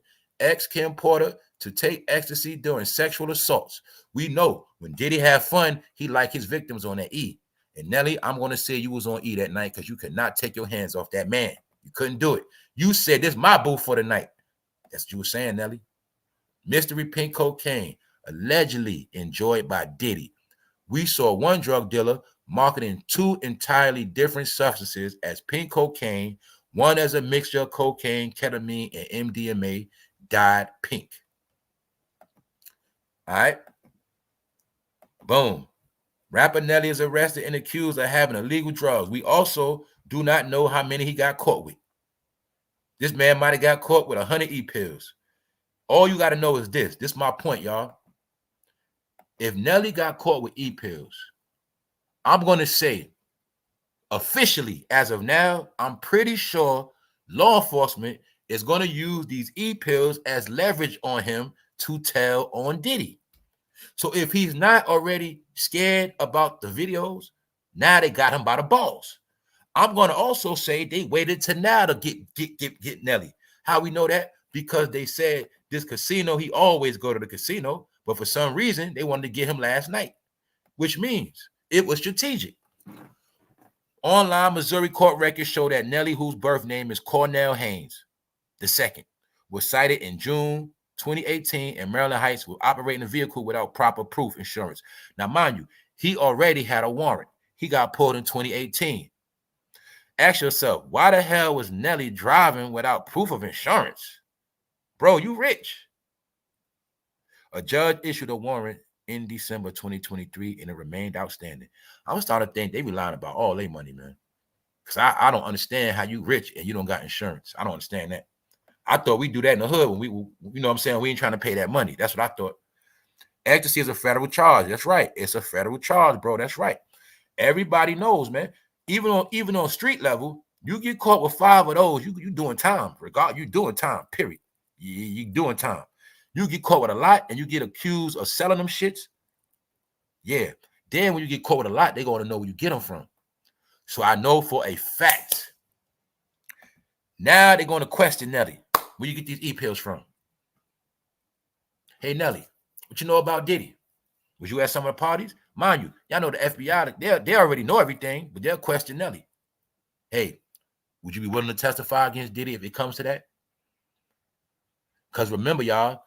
Speaker 1: Kim Porter to take ecstasy during sexual assaults. We know when Diddy had fun, he liked his victims on that E. And Nelly, I'm going to say you was on E that night because you could not take your hands off that man. You couldn't do it. You said, this is my boo for the night. That's what you were saying, Nelly. Mystery pink cocaine, allegedly enjoyed by Diddy. We saw one drug dealer marketing two entirely different substances as pink cocaine, one as a mixture of cocaine, ketamine, and MDMA, dyed pink. All right. Boom. Rapper Nelly is arrested and accused of having illegal drugs. We also do not know how many he got caught with. This man might have got caught with 100 E-pills. All you got to know is this. This is my point, y'all. If Nelly got caught with E-pills, I'm going to say, officially, as of now, I'm pretty sure law enforcement is going to use these E-pills as leverage on him to tell on Diddy. So if he's not already scared about the videos, now they got him by the balls. I'm going to also say they waited to now to get Nelly. How we know that? Because they said this casino, he always go to the casino, but for some reason, they wanted to get him last night, which means it was strategic. Online Missouri court records show that Nelly, whose birth name is Cornell Haynes II, was cited in June 2018 in Maryland Heights with operating a vehicle without proper proof insurance. Now, mind you, he already had a warrant. He got pulled in 2018. Ask yourself, why the hell was Nelly driving without proof of insurance? Bro, you rich. A judge issued a warrant in December 2023 and it remained outstanding. I was starting to think they be lying about all their money, man. Because I don't understand how you rich and you don't got insurance. I don't understand that. I thought we do that in the hood when we, you know what I'm saying? We ain't trying to pay that money. That's what I thought. Ecstasy is a federal charge. That's right. It's a federal charge, bro. That's right. Everybody knows, man. Even on street level, you get caught with 5 of those, you doing time. You doing time, period. You doing time. You get caught with a lot and you get accused of selling them shits. Yeah. Then when you get caught with a lot, they're going to know where you get them from. So I know for a fact. Now they're going to question Nelly. Where you get these E-pills from? Hey, Nelly, what you know about Diddy? Was you at some of the parties? Mind you, y'all know the FBI, they already know everything, but they'll question Nelly. Hey, would you be willing to testify against Diddy if it comes to that? Because remember, y'all,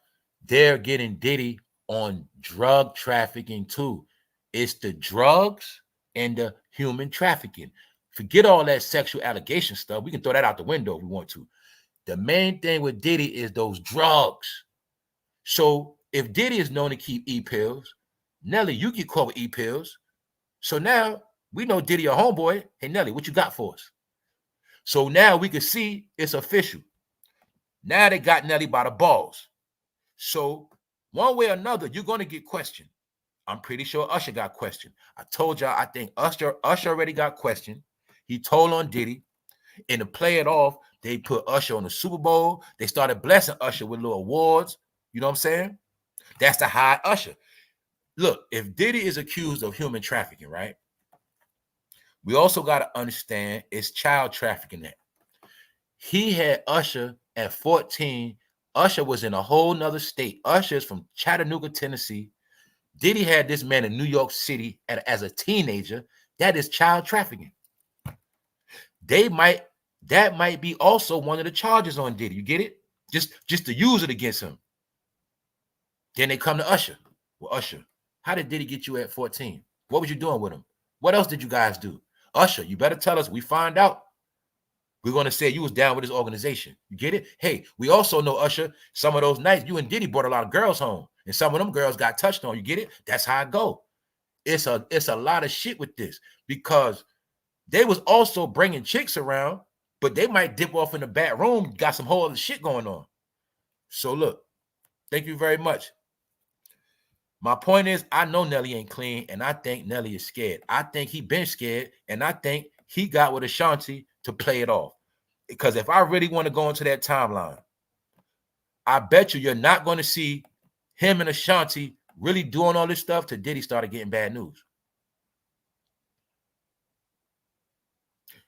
Speaker 1: they're getting Diddy on drug trafficking too. It's the drugs and the human trafficking. Forget all that sexual allegation stuff. We can throw that out the window if we want to. The main thing with Diddy is those drugs. So if Diddy is known to keep E-pills, Nelly, you get caught with E-pills. So now we know Diddy a homeboy. Hey, Nelly, what you got for us? So now we can see it's official. Now they got Nelly by the balls. So one way or another, you're going to get questioned. I'm pretty sure Usher got questioned. I told y'all, I think Usher already got questioned. He told on Diddy. And to play it off, they put Usher on the Super Bowl. They started blessing Usher with little awards. You know what I'm saying? That's the high Usher. Look, if Diddy is accused of human trafficking, right? We also got to understand it's child trafficking that. He had Usher at 14. Usher was in a whole nother state. Usher is from Chattanooga, Tennessee. Diddy had this man in New York City as a teenager. That is child trafficking. That might be also one of the charges on Diddy. You get it? Just to use it against him. Then they come to Usher. Well, Usher, how did Diddy get you at 14? What was you doing with him? What else did you guys do? Usher, you better tell us. We find out. We're going to say you was down with his organization. You get it? Hey, we also know, Usher, some of those nights you and Diddy brought a lot of girls home. And some of them girls got touched on. You get it? That's how it go. It's a lot of shit with this because they was also bringing chicks around, but they might dip off in the back room, got some whole other shit going on. So look, thank you very much. My point is, I know Nelly ain't clean, and I think Nelly is scared. I think he been scared, and I think he got with Ashanti to play it off. Because if I really want to go into that timeline, I bet you're not going to see him and Ashanti really doing all this stuff till Diddy started getting bad news.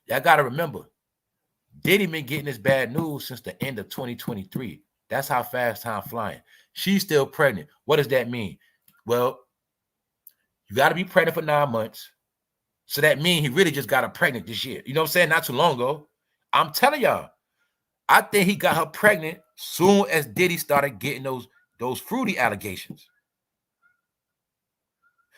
Speaker 1: Y'all got to remember, Diddy been getting this bad news since the end of 2023. That's how fast time flying. She's still pregnant. What does that mean? Well, you got to be pregnant for 9 months. So that means he really just got her pregnant this year. You know what I'm saying? Not too long ago. I'm telling y'all, I think he got her pregnant soon as Diddy started getting those fruity allegations.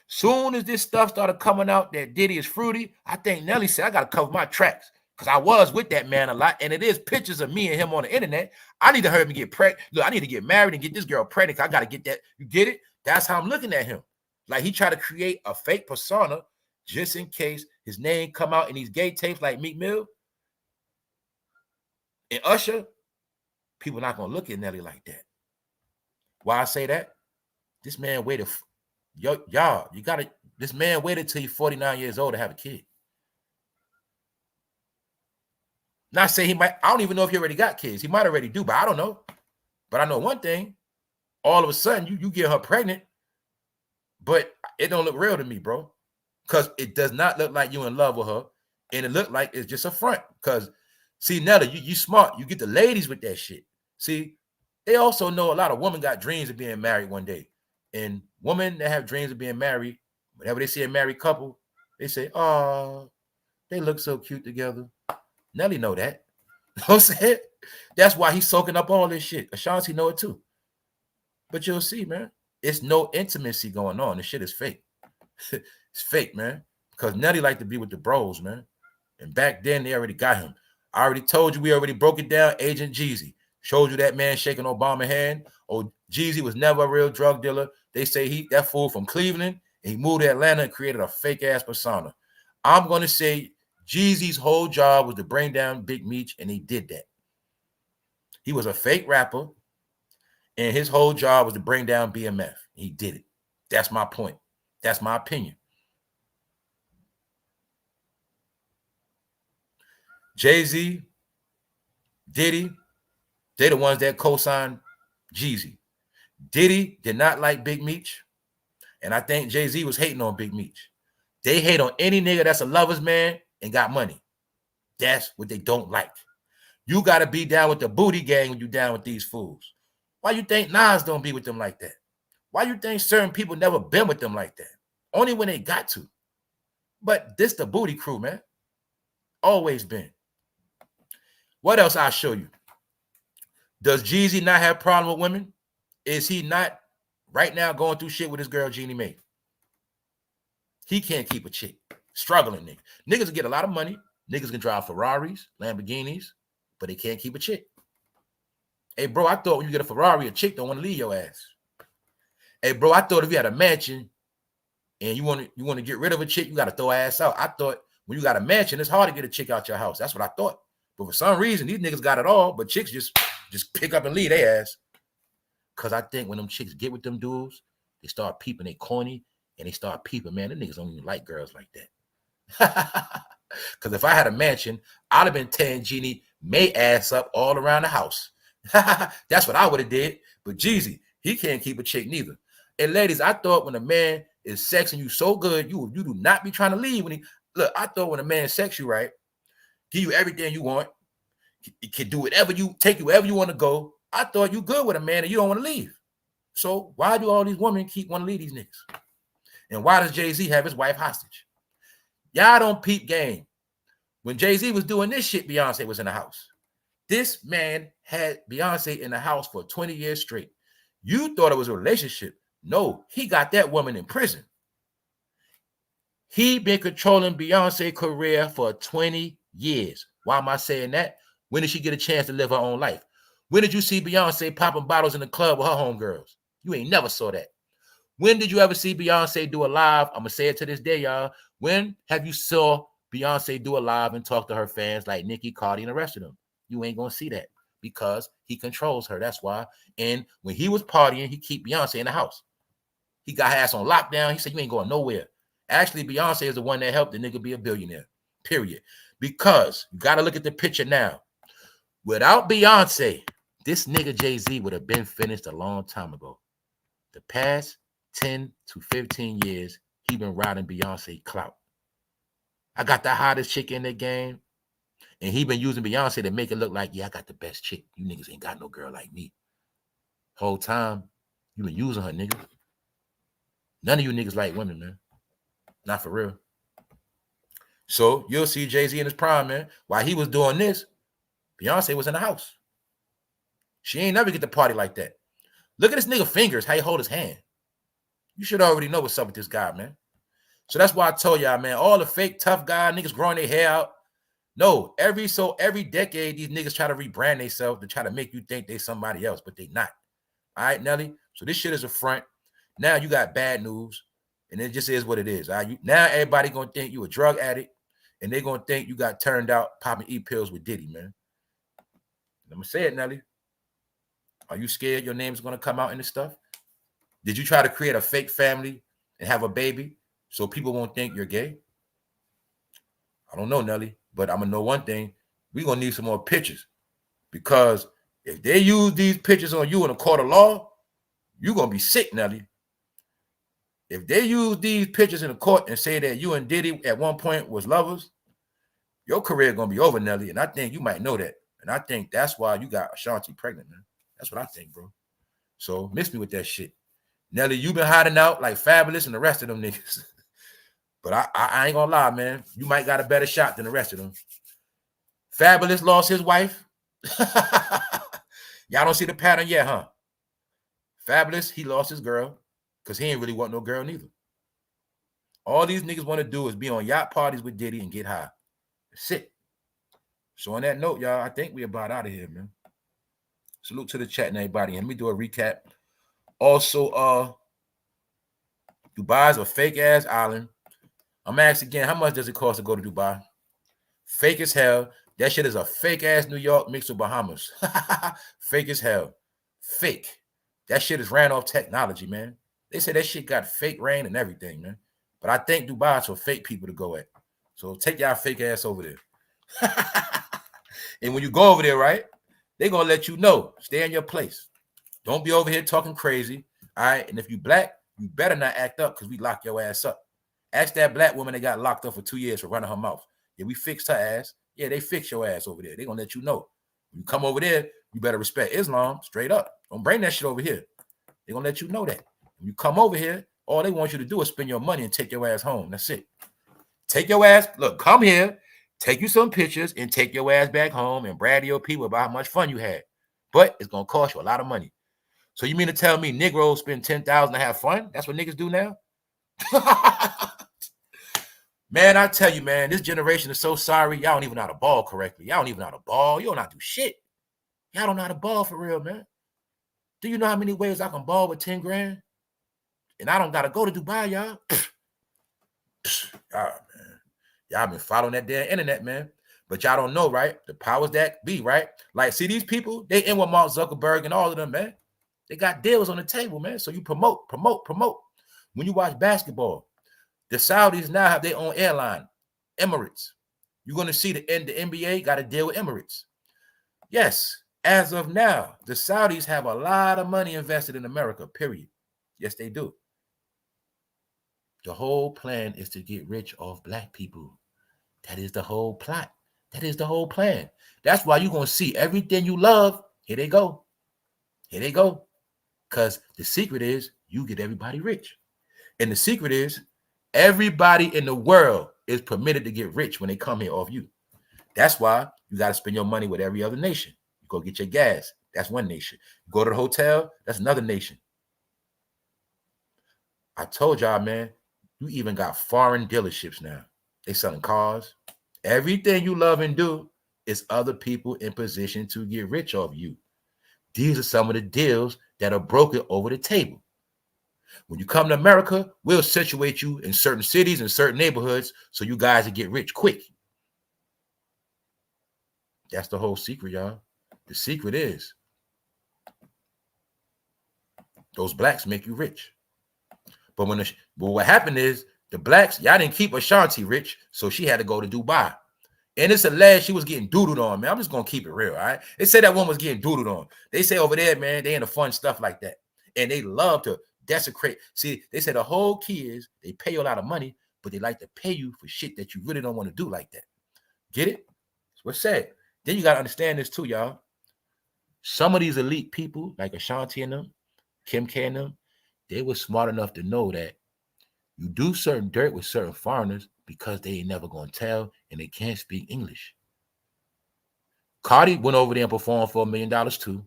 Speaker 1: Soon as this stuff started coming out that Diddy is fruity, I think Nelly said, I got to cover my tracks because I was with that man a lot. And it is pictures of me and him on the internet. I need to hurry up and get pregnant. Look, I need to get married and get this girl pregnant. I got to get that. You get it? That's how I'm looking at him. Like he tried to create a fake persona just in case his name come out in these gay tapes like Meek Mill and Usher. People not going to look at Nelly like that. Why I say that? This man waited. Y'all, you got to, this man waited till he's 49 years old to have a kid. Not saying he might, I don't even know if he already got kids. He might already do, but I don't know. But I know one thing. All of a sudden, you get her pregnant, but it don't look real to me, bro. Because it does not look like you in love with her. And it look like it's just a front. Because, see, Nelly, you smart. You get the ladies with that shit. See, they also know a lot of women got dreams of being married one day. And women that have dreams of being married, whenever they see a married couple, they say, oh, they look so cute together. Nelly know that. You know what I'm saying? That's why he's soaking up all this shit. Ashanti know it too. But you'll see, man. It's no intimacy going on. This shit is fake. It's fake, man. Because Nelly like to be with the bros, man. And back then, they already got him. I already told you, we already broke it down. Agent Jeezy. Showed you that man shaking Obama's hand. Oh, Jeezy was never a real drug dealer. They say that fool from Cleveland, and he moved to Atlanta and created a fake-ass persona. I'm going to say Jeezy's whole job was to bring down Big Meech, and he did that. He was a fake rapper, and his whole job was to bring down BMF. He did it. That's my point. That's my opinion. Jay-Z, Diddy, they're the ones that co-signed Jeezy. Diddy did not like Big Meech, and I think Jay-Z was hating on Big Meech. They hate on any nigga that's a lover's man and got money. That's what they don't like. You got to be down with the booty gang when you down with these fools. Why you think Nas don't be with them like that? Why you think certain people never been with them like that? Only when they got to. But this the booty crew, man. Always been. What else I'll show you? Does Jeezy not have a problem with women? Is he not right now going through shit with his girl Jeannie Mae? He can't keep a chick. Struggling nigga. Niggas can get a lot of money. Niggas can drive Ferraris, Lamborghinis, but they can't keep a chick. Hey, bro, I thought when you get a Ferrari, a chick don't want to leave your ass. Hey, bro, I thought if you had a mansion and you want to get rid of a chick, you got to throw her ass out. I thought when you got a mansion, it's hard to get a chick out your house. That's what I thought. But for some reason, these niggas got it all, but chicks just pick up and leave their ass. Because I think when them chicks get with them dudes, they start peeping, they corny, and they start peeping, man, them niggas don't even like girls like that. Because if I had a mansion, I'd have been tearing Jeannie May ass up all around the house. That's what I would have did. But Jeezy, he can't keep a chick neither. And ladies, I thought when a man is sexing you so good, you do not be trying to leave. When he look, I thought when a man sex you right, give you everything you want, he can do whatever you take you wherever you want to go. I thought you good with a man and you don't want to leave. So why do all these women keep wanting to leave these niggas? And why does Jay-Z have his wife hostage? Y'all don't peep game. When Jay-Z was doing this shit, Beyonce was in the house. This man had Beyonce in the house for 20 years straight. You thought it was a relationship. No, he got that woman in prison. He been controlling Beyonce's career for 20 years. Why am I saying that? When did she get a chance to live her own life? When did you see Beyonce popping bottles in the club with her homegirls? You ain't never saw that. When did you ever see Beyonce do a live? I'm going to say it to this day, y'all. When have you saw Beyonce do a live and talk to her fans like Nicki, Cardi, and the rest of them? You ain't going to see that because he controls her. That's why. And when he was partying, he keep Beyonce in the house. He got her ass on lockdown. He said, you ain't going nowhere. Actually, Beyonce is the one that helped the nigga be a billionaire, period. Because you got to look at the picture now. Without Beyonce, this nigga Jay-Z would have been finished a long time ago. The past 10 to 15 years, he been riding Beyonce clout. I got the hottest chick in the game, and he been using Beyonce to make it look like, yeah, I got the best chick. You niggas ain't got no girl like me. Whole time, you been using her, nigga. None of you niggas like women, man. Not for real. So you'll see Jay-Z in his prime, man. While he was doing this, Beyonce was in the house. She ain't never get to party like that. Look at this nigga fingers, how he hold his hand. You should already know what's up with this guy, man. So that's why I told y'all, man, all the fake tough guy niggas growing their hair out. No, every decade, these niggas try to rebrand themselves to try to make you think they somebody else, but they not. All right, Nelly? So this shit is a front. Now you got bad news, and it just is what it is. All right? Now everybody gonna think you a drug addict, and they gonna think you got turned out popping E-pills with Diddy, man. I'm gonna say it, Nelly. Are you scared your name's gonna come out in this stuff? Did you try to create a fake family and have a baby so people won't think you're gay? I don't know, Nelly, but I'm gonna know one thing. We're gonna need some more pictures, because if they use these pictures on you in a court of law, you're gonna be sick, Nelly. If they use these pictures in the court and say that you and Diddy at one point was lovers, your career gonna be over, Nelly. And I think you might know that. And I think that's why you got Ashanti pregnant, man. That's what I think, bro. So miss me with that shit. Nelly, you been hiding out like Fabulous and the rest of them niggas. But I ain't gonna lie, man. You might got a better shot than the rest of them. Fabulous lost his wife. Y'all don't see the pattern yet, huh? Fabulous, he lost his girl because he ain't really want no girl neither. All these niggas want to do is be on yacht parties with Diddy and get high. That's it. So on that note, y'all, I think we about out of here, man. Salute to the chat and everybody. And let me do a recap. Also, Dubai is a fake-ass island. I'm asking again, how much does it cost to go to Dubai? Fake as hell. That shit is a fake-ass New York mixed with Bahamas. Fake as hell. Fake. That shit is ran off technology, man. They say that shit got fake rain and everything, man. But I think Dubai is for fake people to go at. So take y'all fake ass over there. And when you go over there, right, they're going to let you know. Stay in your place. Don't be over here talking crazy. All right? And if you black, you better not act up because we lock your ass up. Ask that black woman that got locked up for 2 years for running her mouth. Yeah, we fixed her ass. Yeah, they fix your ass over there. They're going to let you know. When you come over there, you better respect Islam straight up. Don't bring that shit over here. They're going to let you know that. When you come over here, all they want you to do is spend your money and take your ass home. That's it. Take your ass. Look, come here. Take you some pictures and take your ass back home and brag to your people about how much fun you had. But it's going to cost you a lot of money. So you mean to tell me Negroes spend $10,000 to have fun? That's what niggas do now? Man, I tell you, man, this generation is so sorry. Y'all don't even know how to ball correctly. Y'all don't even know how to ball. You don't know how to do shit. Y'all don't know how to ball for real, man. Do you know how many ways I can ball with 10 grand? And I don't got to go to Dubai, y'all. Y'all, man. Y'all been following that damn internet, man. But y'all don't know, right? The powers that be, right? Like, see these people? They in with Mark Zuckerberg and all of them, man. They got deals on the table, man. So you promote. When you watch basketball, the Saudis now have their own airline, Emirates. You're going to see the NBA got to deal with Emirates. Yes, as of now, the Saudis have a lot of money invested in America, period. Yes, they do. The whole plan is to get rich off black people. That is the whole plot. That is the whole plan. That's why you're going to see everything you love. Here they go. Here they go. Because the secret is you get everybody rich. And the secret is everybody in the world is permitted to get rich when they come here off you. That's why you got to spend your money with every other nation. You go get your gas. That's one nation. You go to the hotel. That's another nation. I told y'all, man, you even got foreign dealerships now. They selling cars. Everything you love and do is other people in position to get rich off you. These are some of the deals that are broken over the table. When you come to America, we'll situate you in certain cities and certain neighborhoods so you guys will get rich quick. That's the whole secret, y'all. The secret is those blacks make you rich. But what happened is the blacks, y'all didn't keep Ashanti rich, so she had to go to Dubai. And it's alleged she was getting doodled on, man. I'm just going to keep it real, all right? They say that woman was getting doodled on. They say over there, man, they into fun stuff like that. And they love to desecrate. See, they say the whole key is they pay you a lot of money, but they like to pay you for shit that you really don't want to do like that. Get it? That's what's said. Then you got to understand this too, y'all. Some of these elite people, like Ashanti and them, Kim K and them, they were smart enough to know that you do certain dirt with certain foreigners because they ain't never going to tell and they can't speak English. Cardi went over there and performed for $1 million too.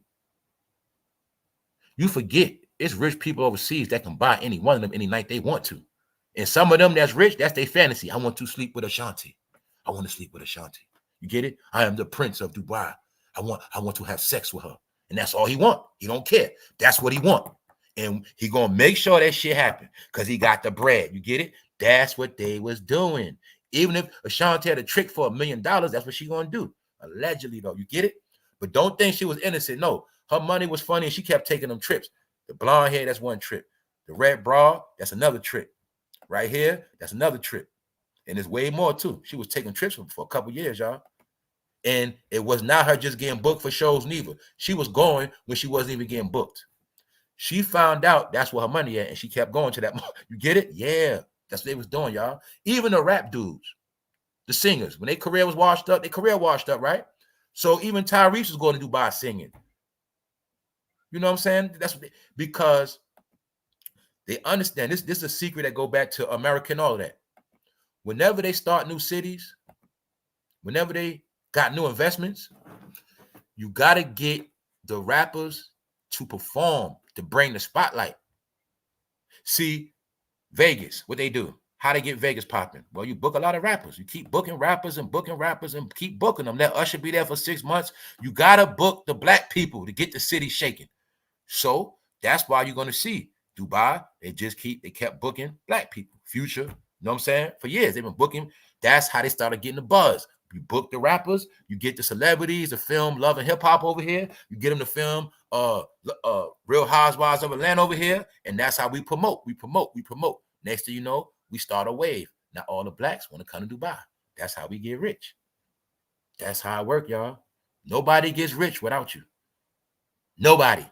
Speaker 1: You forget, it's rich people overseas that can buy any one of them any night they want to. And some of them that's rich, that's their fantasy. I want to sleep with Ashanti. I want to sleep with Ashanti. You get it? I am the prince of Dubai. I want to have sex with her. And that's all he want. He don't care. That's what he want. And he gonna make sure that shit happen because he got the bread. You get it? That's what they was doing. Even if Ashanti had a trick for $1 million, that's what she gonna do. Allegedly, though. You get it? But don't think she was innocent. No, her money was funny and she kept taking them trips. The blonde hair, that's one trip. The red bra, that's another trip. Right here, that's another trip. And there's way more too. She was taking trips for a couple years, y'all. And it was not her just getting booked for shows neither. She was going when she wasn't even getting booked. She found out that's where her money at, and she kept going to that. You get it? Yeah, that's what they was doing, y'all. Even the rap dudes, the singers, when their career was washed up, right? So even Tyrese was going to Dubai singing. You know what I'm saying? That's what because they understand this. This is a secret that go back to America and all of that. Whenever they start new cities, whenever they got new investments, you got to get the rappers to perform, to bring the spotlight. See, Vegas, what they do, how they get Vegas popping. Well, you book a lot of rappers. You keep booking rappers and keep booking them. Let Usher be there for 6 months. You got to book the black people to get the city shaking. So that's why you're going to see Dubai, they kept booking black people. Future, you know what I'm saying? For years, they've been booking. That's how they started getting the buzz. You book the rappers, you get the celebrities to film Love and Hip Hop over here. You get them to film Real Housewives of Atlanta over here, and that's how we promote. Next thing you know, we start a wave. Now all the blacks want to come to Dubai. That's how we get rich. That's how it works, y'all. Nobody gets rich without you. Nobody.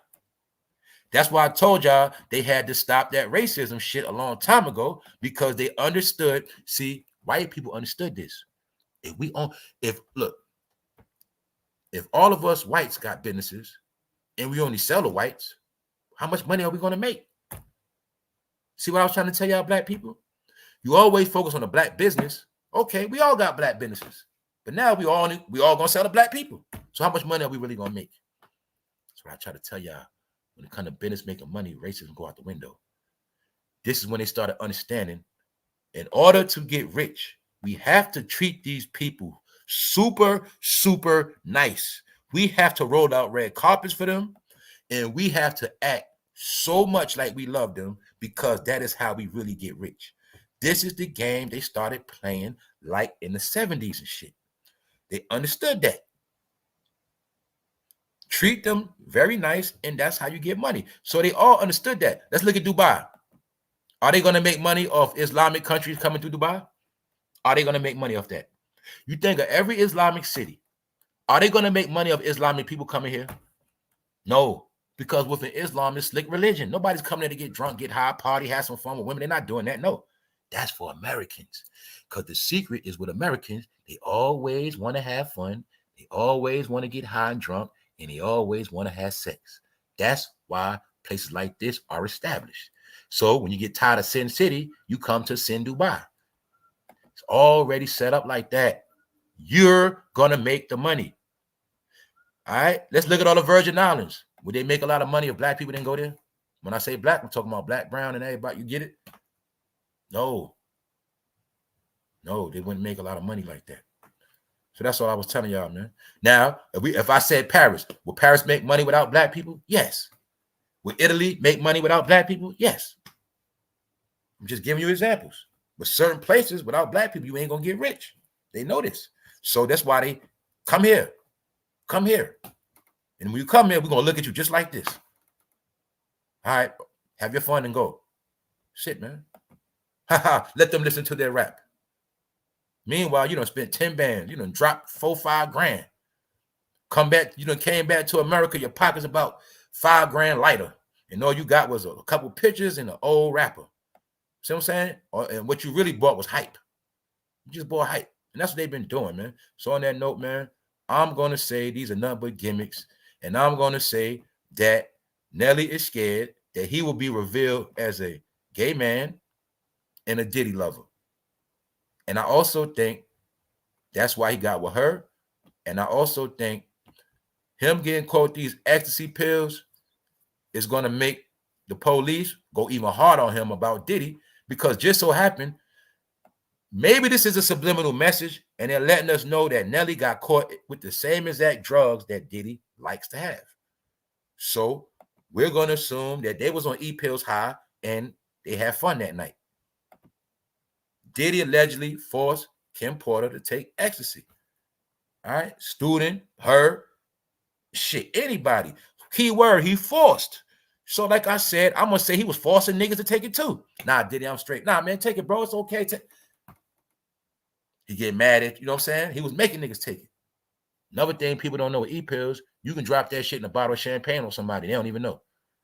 Speaker 1: That's why I told y'all they had to stop that racism shit a long time ago because they understood. See, white people understood this. If all of us whites got businesses and we only sell to whites, how much money are we going to make? See what I was trying to tell y'all, black people? You always focus on the black business. Okay, we all got black businesses, but now we all gonna sell to black people. So how much money are we really gonna make? That's what I try to tell y'all. When it comes to business making money, racism go out the window. This is when they started understanding. In order to get rich, we have to treat these people super, super nice. We have to roll out red carpets for them, and we have to act so much like we love them because that is how we really get rich. This is the game they started playing like in the 70s and shit. They understood that. Treat them very nice, and that's how you get money. So they all understood that. Let's look at Dubai. Are they going to make money off Islamic countries coming to Dubai? Are they going to make money off that? You think of every Islamic city. Are they going to make money of Islamic people coming here? No, because within Islam, it's slick religion. Nobody's coming there to get drunk, get high, party, have some fun with women. They're not doing that. No, that's for Americans. Because the secret is with Americans, they always want to have fun. They always want to get high and drunk, and they always want to have sex. That's why places like this are established. So when you get tired of Sin City, you come to Sin Dubai. It's already set up like that. You're going to make the money. All right, let's look at all the Virgin Islands. Would they make a lot of money if black people didn't go there? When I say black, I'm talking about black, brown, and everybody. You get it? No, they wouldn't make a lot of money like that. So that's all I was telling y'all, man. Now, if I said Paris, will Paris make money without black people? Yes. Will Italy make money without black people? Yes. I'm just giving you examples. But certain places without black people, you ain't gonna get rich. They know this. So that's why they come here. Come here. And when you come here, we're gonna look at you just like this. All right, have your fun and go. Shit, man. Let them listen to their rap. Meanwhile, you done spent 10 bands, you done dropped 4-5 grand. Come back, you done came back to America, your pocket's about 5 grand lighter. And all you got was a couple pictures and an old rapper. See what I'm saying? And what you really bought was hype. You just bought hype. And that's what they've been doing, man. So on that note, man, I'm going to say these are nothing but gimmicks. And I'm going to say that Nelly is scared that he will be revealed as a gay man and a Diddy lover. And I also think that's why he got with her. And I also think him getting caught with these ecstasy pills is going to make the police go even harder on him about Diddy, because just so happened, maybe this is a subliminal message and they're letting us know that Nelly got caught with the same exact drugs that Diddy likes to have. So we're going to assume that they was on E-pills high and they had fun that night. Diddy allegedly forced Kim Porter to take ecstasy. All right, student, her, shit, anybody. Keyword, he forced. So like I said, I'm going to say he was forcing niggas to take it too. Nah, Diddy, I'm straight. Nah, man, take it, bro. It's okay. He get mad at, you know what I'm saying? He was making niggas take it. Another thing people don't know with E-pills, you can drop that shit in a bottle of champagne on somebody. They don't even know.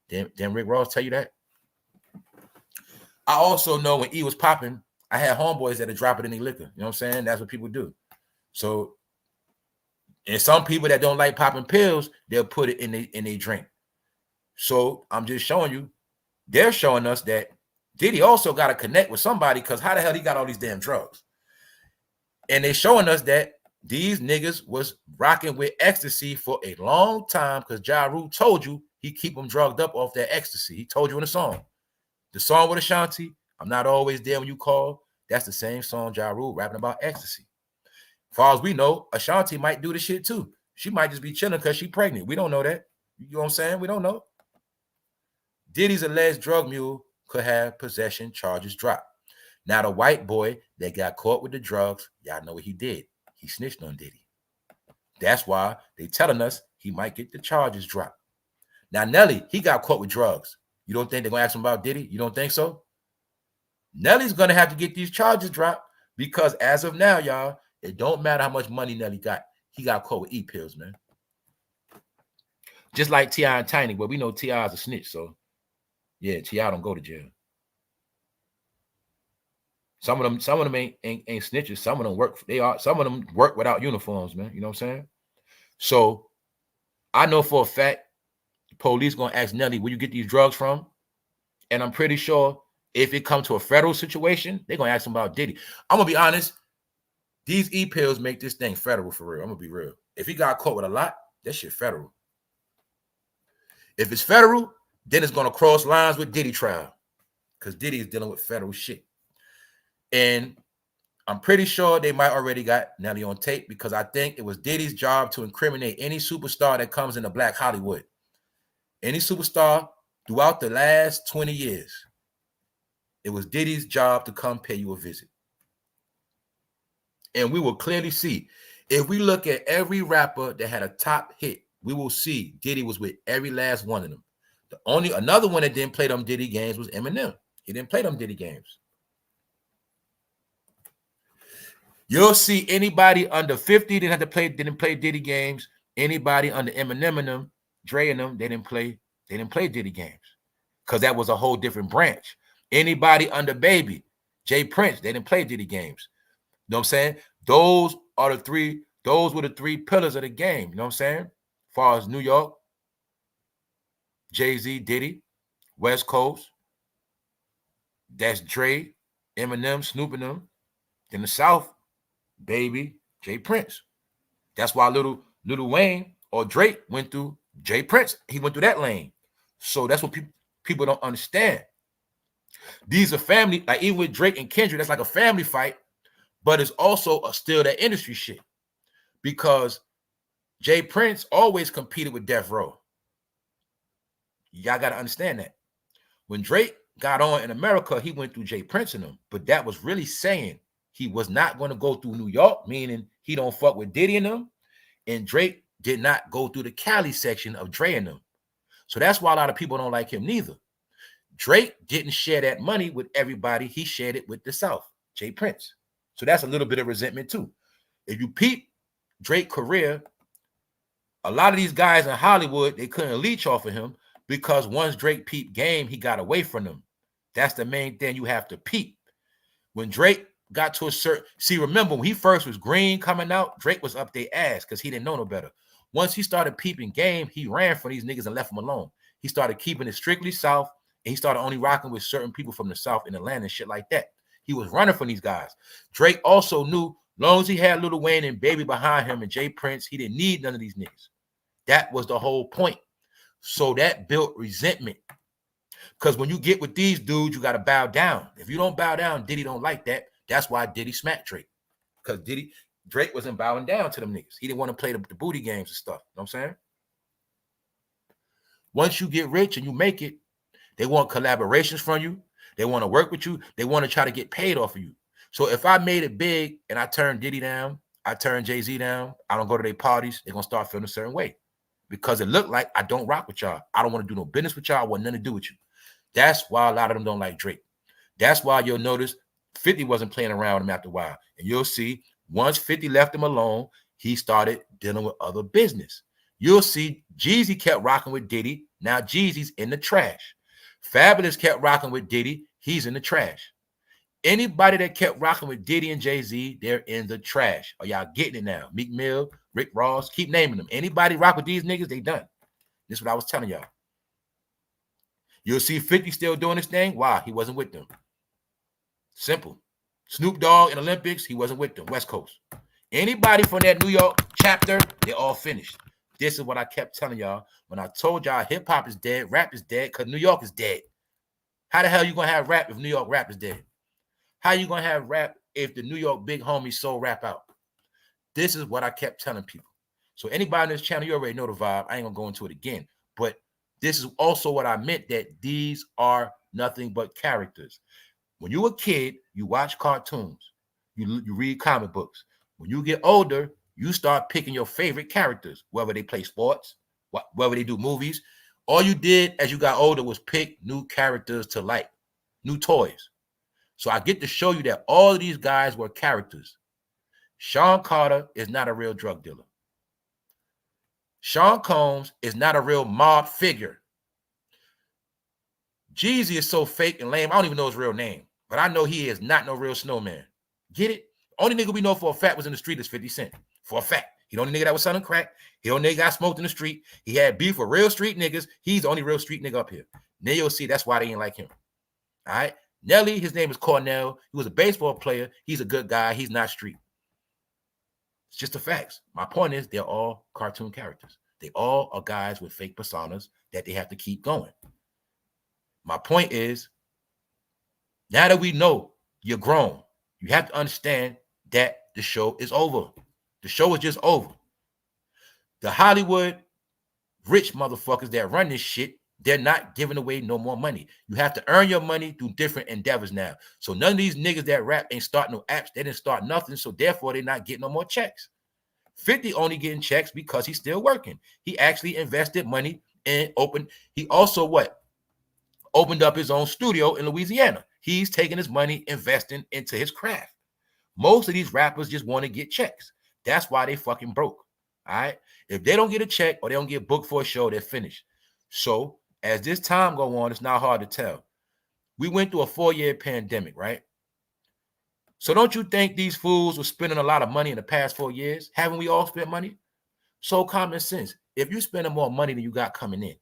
Speaker 1: Damn Rick Ross tell you that? I also know when E was popping, I had homeboys that would drop it in their liquor. You know what I'm saying? That's what people do. So, and some people that don't like popping pills, they'll put it in their drink. So I'm just showing you, they're showing us that Diddy also got to connect with somebody, because how the hell he got all these damn drugs? And they're showing us that these niggas was rocking with ecstasy for a long time, because Ja Rule told you he keep them drugged up off that ecstasy. He told you in the song. The song with Ashanti, I'm not always there when you call, that's the same song Ja Rule rapping about ecstasy. As far as we know, Ashanti might do the shit too. She might just be chilling because she's pregnant. We don't know that. You know what I'm saying? We don't know. Diddy's alleged drug mule could have possession charges dropped. Now, the white boy that got caught with the drugs, y'all know what he did. He snitched on Diddy. That's why they telling us he might get the charges dropped. Now, Nelly, he got caught with drugs. You don't think they're going to ask him about Diddy? You don't think so? Nelly's going to have to get these charges dropped, because as of now, y'all, it don't matter how much money Nelly got. He got caught with E-pills, man. Just like T.I. and Tiny, but we know T.I. is a snitch, so yeah, T.I. don't go to jail. Some of them ain't snitches. Some of them work. Some of them work without uniforms, man. You know what I'm saying? So I know for a fact the police gonna ask Nelly, where you get these drugs from? And I'm pretty sure if it comes to a federal situation, they're gonna ask him about Diddy. I'm gonna be honest. These E-pills make this thing federal for real. I'm gonna be real. If he got caught with a lot, that shit federal. If it's federal, then it's gonna cross lines with Diddy trial, because Diddy is dealing with federal shit. And I'm pretty sure they might already got Nelly on tape, because I think it was Diddy's job to incriminate any superstar that comes into Black Hollywood. Any superstar throughout the last 20 years. It was Diddy's job to come pay you a visit. And we will clearly see, if we look at every rapper that had a top hit, we will see Diddy was with every last one of them. Another one that didn't play them Diddy games was Eminem. He didn't play them Diddy games. You'll see anybody under 50 didn't play Diddy games. Anybody under Eminem and them, Dre and them, they didn't play Diddy games. Because that was a whole different branch. Anybody under Baby, Jay Prince, they didn't play Diddy games. You know what I'm saying? Those were the three pillars of the game. You know what I'm saying? As far as New York, Jay-Z, Diddy, West Coast, that's Dre, Eminem, Snoop and them. In the South, Baby, Jay Prince. That's why little Wayne or Drake went through Jay Prince. He went through that lane. So that's what people don't understand. These are family, like even with Drake and Kendrick, that's like a family fight, but it's also still that industry shit. Because Jay Prince always competed with Death Row. Y'all got to understand that. When Drake got on in America, he went through Jay Prince and them, but that was really saying he was not going to go through New York, meaning he don't fuck with Diddy and them, and Drake did not go through the Cali section of Dre and them. So that's why a lot of people don't like him neither. Drake didn't share that money with everybody. He shared it with the South, Jay Prince. So that's a little bit of resentment too. If you peep Drake's career, a lot of these guys in Hollywood, they couldn't leech off of him because once Drake peeped game, he got away from them. That's the main thing you have to peep. When Drake got to a certain, see, remember when he first was green coming out, Drake was up their ass because he didn't know no better. Once he started peeping game, he ran from these niggas and left them alone. He started keeping it strictly South, and he started only rocking with certain people from the South in Atlanta and shit like that. He was running from these guys. Drake also knew, long as he had Lil Wayne and Baby behind him and Jay Prince, he didn't need none of these niggas. That was the whole point. So that built resentment. Because when you get with these dudes, you got to bow down. If you don't bow down, Diddy don't like that. That's why Diddy smacked Drake. Because Drake wasn't bowing down to them niggas. He didn't want to play the booty games and stuff. You know what I'm saying? Once you get rich and you make it, they want collaborations from you. They want to work with you. They want to try to get paid off of you. So if I made it big and I turned Diddy down, I turned Jay-Z down, I don't go to their parties, they're going to start feeling a certain way. Because it looked like I don't rock with y'all. I don't want to do no business with y'all. I want nothing to do with you. That's why a lot of them don't like Drake. That's why you'll notice 50 wasn't playing around with him after a while. And you'll see once 50 left him alone, he started dealing with other business. You'll see Jeezy kept rocking with Diddy. Now Jeezy's in the trash. Fabulous kept rocking with Diddy. He's in the trash. Anybody that kept rocking with Diddy and Jay-Z, they're in the trash. Are y'all getting it now? Meek Mill, Rick Ross, keep naming them. Anybody rock with these niggas, they done. This is what I was telling y'all. You'll see 50 still doing his thing. Why? He wasn't with them. Simple. Snoop Dogg in Olympics, he wasn't with them. West Coast. Anybody from that New York chapter, they're all finished. This is what I kept telling y'all when I told y'all hip-hop is dead, rap is dead, because New York is dead. How the hell you going to have rap if New York rap is dead? How you going to have rap if the New York big homies sold rap out? This is what I kept telling people. So anybody on this channel, you already know the vibe. I ain't going to go into it again. But this is also what I meant, that these are nothing but characters. When you were a kid, you watch cartoons. You read comic books. When you get older, you start picking your favorite characters, whether they play sports, whether they do movies. All you did as you got older was pick new characters to like, new toys. So I get to show you that all of these guys were characters. Sean Carter is not a real drug dealer. Sean Combs is not a real mob figure. Jeezy is so fake and lame, I don't even know his real name. But I know he is not no real snowman. Get it? Only nigga we know for a fact was in the street is 50 Cent. For a fact. He the only nigga that was selling crack. He the only nigga got smoked in the street. He had beef with real street niggas. He's the only real street nigga up here. Now you'll see that's why they ain't like him. All right? Nelly, his name is Cornell. He was a baseball player. He's a good guy. He's not street. It's just the facts. My point is they're all cartoon characters. They all are guys with fake personas that they have to keep going. My point is, now that we know you're grown, you have to understand that the show is over. The show is just over. The Hollywood rich motherfuckers that run this shit, they're not giving away no more money. You have to earn your money through different endeavors now. So none of these niggas that rap ain't starting no apps. They didn't start nothing. So therefore, they're not getting no more checks. 50 only getting checks because he's still working. He actually invested money and opened. He also what? Opened up his own studio in Louisiana. He's taking his money, investing into his craft. Most of these rappers just want to get checks. That's why they fucking broke. All right. If they don't get a check or they don't get booked for a show, they're finished. So as this time go on, it's not hard to tell. We went through a 4-year pandemic, right? So don't you think these fools were spending a lot of money in the past 4 years? Haven't we all spent money? So common sense. If you're spending more money than you got coming in,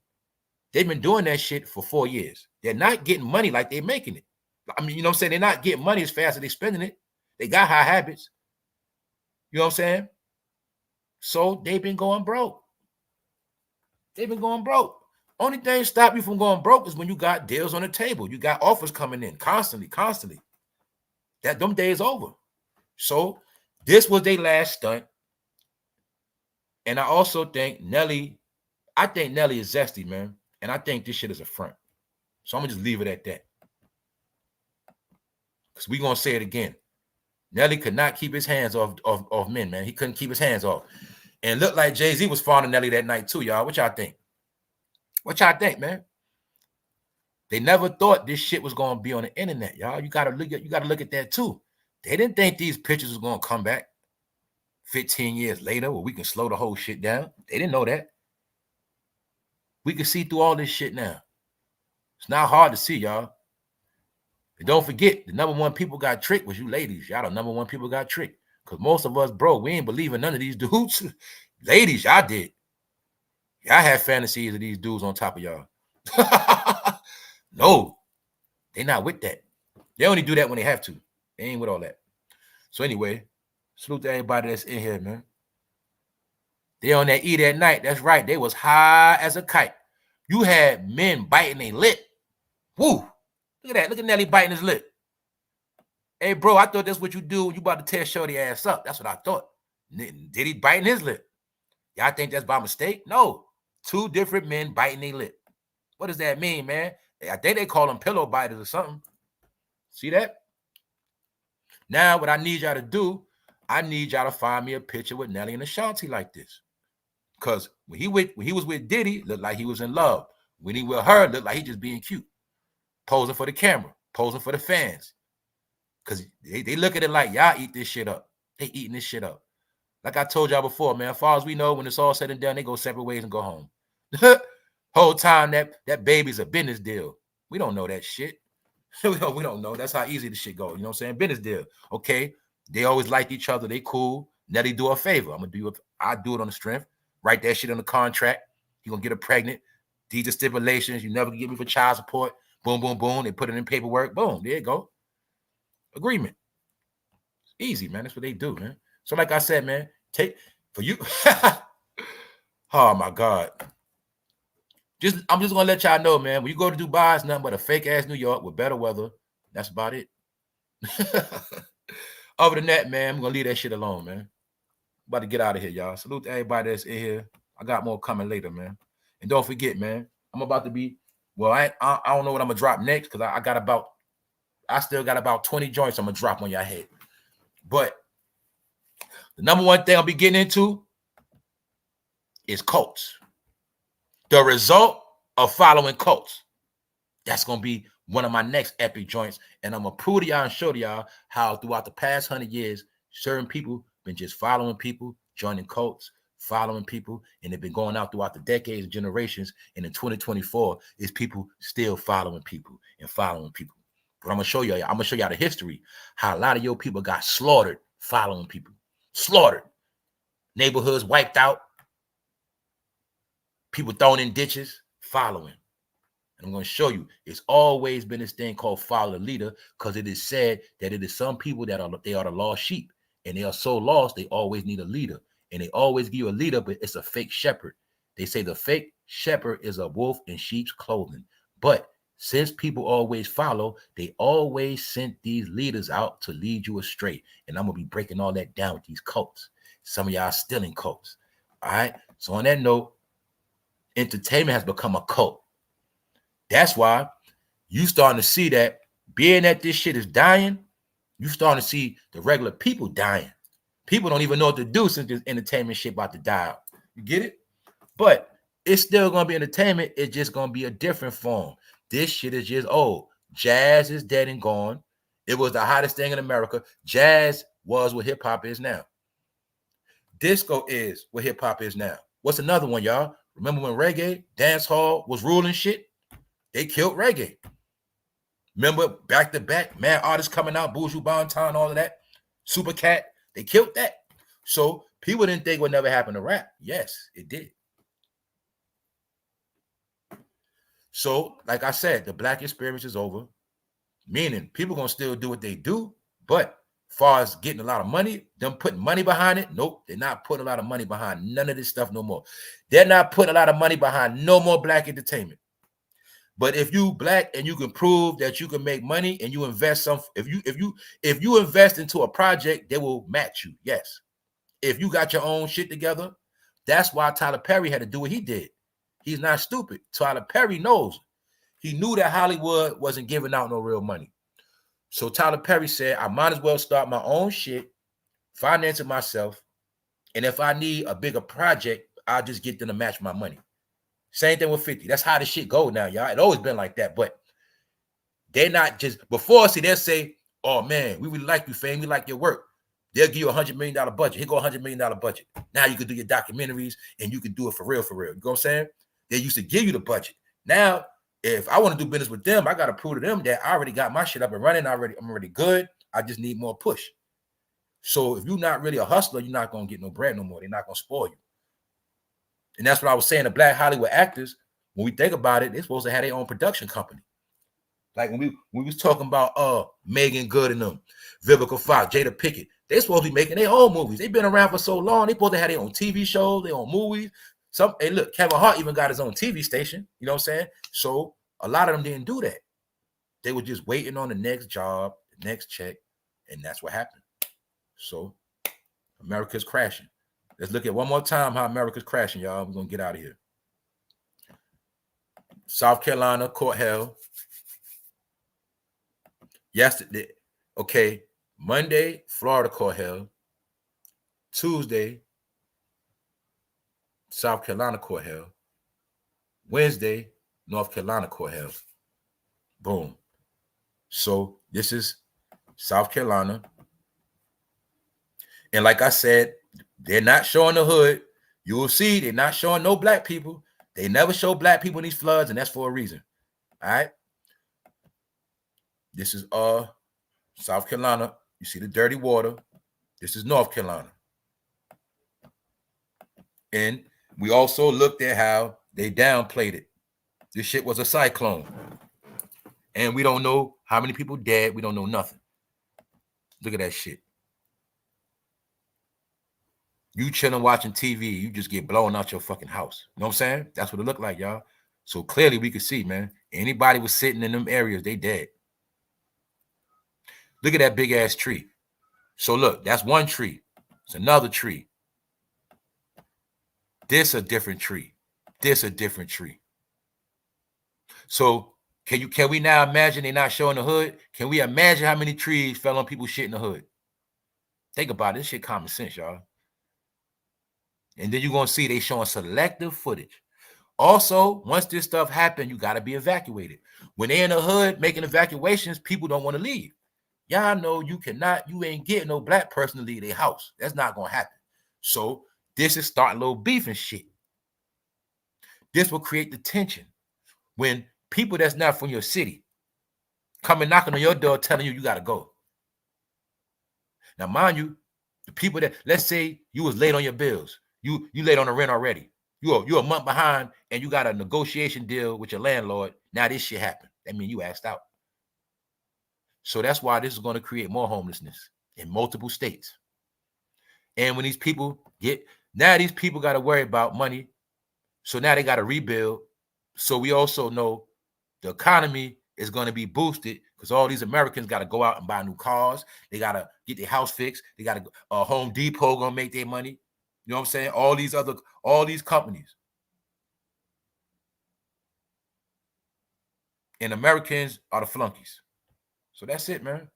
Speaker 1: they've been doing that shit for 4 years. They're not getting money like they're making it. I mean, you know what I'm saying? They're not getting money as fast as they're spending it. They got high habits. You know what I'm saying? So they've been going broke. They've been going broke. Only thing stop you from going broke is when you got deals on the table. You got offers coming in constantly. That them days over. So this was their last stunt. And I also think Nelly is zesty, man. And I think this shit is a front. So I'm going to just leave it at that. Because we're going to say it again. Nelly could not keep his hands off men, man. He couldn't keep his hands off. And looked like Jay-Z was fawning Nelly that night too, y'all. What y'all think? What y'all think, man? They never thought this shit was going to be on the internet, y'all. You got to look at that too. They didn't think these pictures was going to come back 15 years later where we can slow the whole shit down. They didn't know that. We can see through all this shit now. It's not hard to see, y'all. And don't forget, the number one people got tricked was you ladies. Y'all the number one people got tricked. Because most of us, bro, we ain't believing none of these dudes. Ladies, y'all did. Y'all had fantasies of these dudes on top of y'all. No, they not with that. They only do that when they have to. They ain't with all that. So anyway, salute to everybody that's in here, man. They on that E that night. That's right. They was high as a kite. You had men biting their lip. Woo. Look at that. Look at Nelly biting his lip. Hey, bro, I thought that's what you do when you about to tear Shorty ass up. That's what I thought. DIDDY biting his lip. Y'all think that's by mistake? No. 2 different men biting their lip. What does that mean, man? I think they call them pillow biters or something. See that? Now, what I need y'all to do, I need y'all to find me a picture with Nelly and Ashanti like this. Because when he was with Diddy, looked like he was in love. When he with her, looked like he just being cute. Posing for the camera. Posing for the fans. Because they look at it like, y'all eat this shit up. They eating this shit up. Like I told y'all before, man, as far as we know, when it's all said and done, they go separate ways and go home. Whole time that baby's a business deal. We don't know that shit. we don't know. That's how easy the shit goes. You know what I'm saying? Business deal. Okay. They always like each other. They cool. Nelly do a favor. I do it on the strength. Write that shit on the contract. He gonna get her pregnant. These are stipulations. You never can get me for child support. Boom, boom, boom. They put it in paperwork. Boom. There you go. Agreement. Easy, man. That's what they do, man. So like I said, man, take for you. Oh my God. I'm just gonna let y'all know, man. When you go to Dubai, it's nothing but a fake ass New York with better weather. That's about it. Other than that, man, I'm gonna leave that shit alone, man. About to get out of here, y'all. Salute to everybody that's in here. I got more coming later, man. And don't forget, man, I'm about to be. Well, I don't know what I'm gonna drop next because I still got about 20 joints I'm gonna drop on your head. But the number one thing I'll be getting into is cults. The result of following cults. That's going to be one of my next epic joints. And I'm going to prove to y'all and show to y'all how throughout the past 100 years, certain people been just following people, joining cults, following people, and they've been going out throughout the decades and generations. And in 2024, is people still following people and following people. But I'm going to show y'all the history, how a lot of your people got slaughtered following people. Slaughtered. Neighborhoods wiped out. People thrown in ditches, following. And I'm going to show you, it's always been this thing called follow the leader, because it is said that it is some people that are the lost sheep, and they are so lost, they always need a leader. And they always give you a leader, but it's a fake shepherd. They say the fake shepherd is a wolf in sheep's clothing. But since people always follow, they always sent these leaders out to lead you astray. And I'm going to be breaking all that down with these cults. Some of y'all still in cults. All right. So on that note, entertainment has become a cult. That's why you starting to see that being that this shit is dying, you starting to see the regular people dying. People don't even know what to do since this entertainment shit about to die out. You get it? But it's still going to be entertainment. It's just going to be a different form. This shit is just old. Jazz is dead and gone. It was the hottest thing in America. Jazz was what hip hop is now. Disco is what hip hop is now. What's another one, y'all? Remember when reggae, dance hall was ruling shit? They killed reggae. Remember back to back, mad artists coming out, Buju Banton, all of that. Super Cat, they killed that. So people didn't think it would never happen to rap. Yes, it did. So, like I said, the black experience is over. Meaning people gonna still do what they do, but as far as getting a lot of money, them putting money behind it, nope, they're not putting a lot of money behind none of this stuff no more. They're not putting a lot of money behind no more black entertainment. But if you black and you can prove that you can make money and you invest some, if you invest into a project, they will match you. Yes. If you got your own shit together, that's why Tyler Perry had to do what he did. He's not stupid. Tyler Perry knows. He knew that Hollywood wasn't giving out no real money. So Tyler Perry said, I might as well start my own shit, finance it myself. And if I need a bigger project, I'll just get them to match my money. Same thing with 50. That's how the shit go now, y'all. It always been like that. But they're not just, before, see, they'll say, oh, man, we really like you, fam. We like your work. They'll give you a $100 million budget. Here go a $100 million budget. Now you can do your documentaries and you can do it for real, for real. You know what I'm saying? They used to give you the budget. Now, if I want to do business with them, I got to prove to them that I already got my shit up and running. I'm already good. I just need more push. So if you're not really a hustler, you're not going to get no bread no more. They're not going to spoil you. And that's what I was saying. The black Hollywood actors, when we think about it, they're supposed to have their own production company. Like when we was talking about Megan Good and them, Vivica Fox, Jada Pinkett, they supposed to be making their own movies. They've been around for so long. They supposed to have their own TV shows, their own movies. Hey, look, Kevin Hart even got his own TV station. You know what I'm saying? So a lot of them didn't do that. They were just waiting on the next job, the next check, and that's what happened. So America's crashing. Let's look at one more time how America's crashing, y'all. We're going to get out of here. South Carolina court held yesterday. Okay, Monday, Florida court held. Tuesday, South Carolina court held. Wednesday, North Carolina court held. Boom. So this is South Carolina. And like I said, they're not showing the hood. You will see they're not showing no black people. They never show black people in these floods, and that's for a reason. All right. This is South Carolina. You see the dirty water. This is North Carolina. And we also looked at how they downplayed it. This shit was a cyclone. And we don't know how many people dead. We don't know nothing. Look at that shit. You chilling watching TV, you just get blown out your fucking house. You know what I'm saying? That's what it looked like, y'all. So clearly we could see, man. Anybody was sitting in them areas, they dead. Look at that big ass tree. So look, that's one tree. It's another tree. This a different tree. This a different tree. So can we now imagine they're not showing the hood? Can we imagine how many trees fell on people's shit in the hood? Think about it. This shit common sense, y'all. And then you're going to see they showing selective footage. Also, once this stuff happened, you got to be evacuated. When they're in the hood making evacuations, people don't want to leave. Y'all know you ain't getting no black person to leave their house. That's not going to happen. So this is starting a little beef and shit. This will create the tension when people that's not from your city come and knocking on your door telling you got to go. Now, mind you, the people that, let's say you was late on your bills. You late on the rent already. You're a month behind and you got a negotiation deal with your landlord. Now this shit happened. That means you asked out. So that's why this is going to create more homelessness in multiple states. And when these people these people got to worry about money. So now they got to rebuild. So we also know the economy is going to be boosted because all these Americans got to go out and buy new cars. They got to get their house fixed. They got to Home Depot going to make their money. You know what I'm saying? All these companies. And Americans are the flunkies. So that's it, man.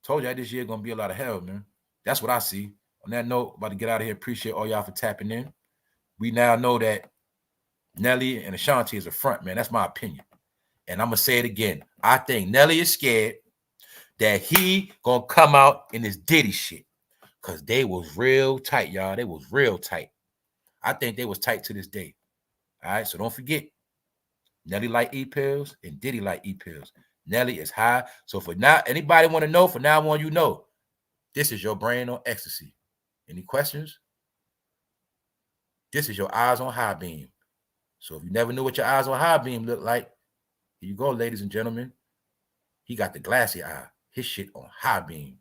Speaker 1: Told y'all this year going to be a lot of hell, man. That's what I see. On that note, about to get out of here. Appreciate all y'all for tapping in. We now know that Nelly and Ashanti is a front, man. That's my opinion. And I'm going to say it again. I think Nelly is scared that he gonna come out in this Diddy shit. Cause they was real tight, y'all. They was real tight. I think they was tight to this day. All right, so don't forget, Nelly like E-pills and Diddy like E-pills. Nelly is high. So for now, anybody want to know, for now on, you know, this is your brain on ecstasy. Any questions? This is your eyes on high beam. So if you never knew what your eyes on high beam look like, here you go, ladies and gentlemen. He got the glassy eye. His shit on high beam.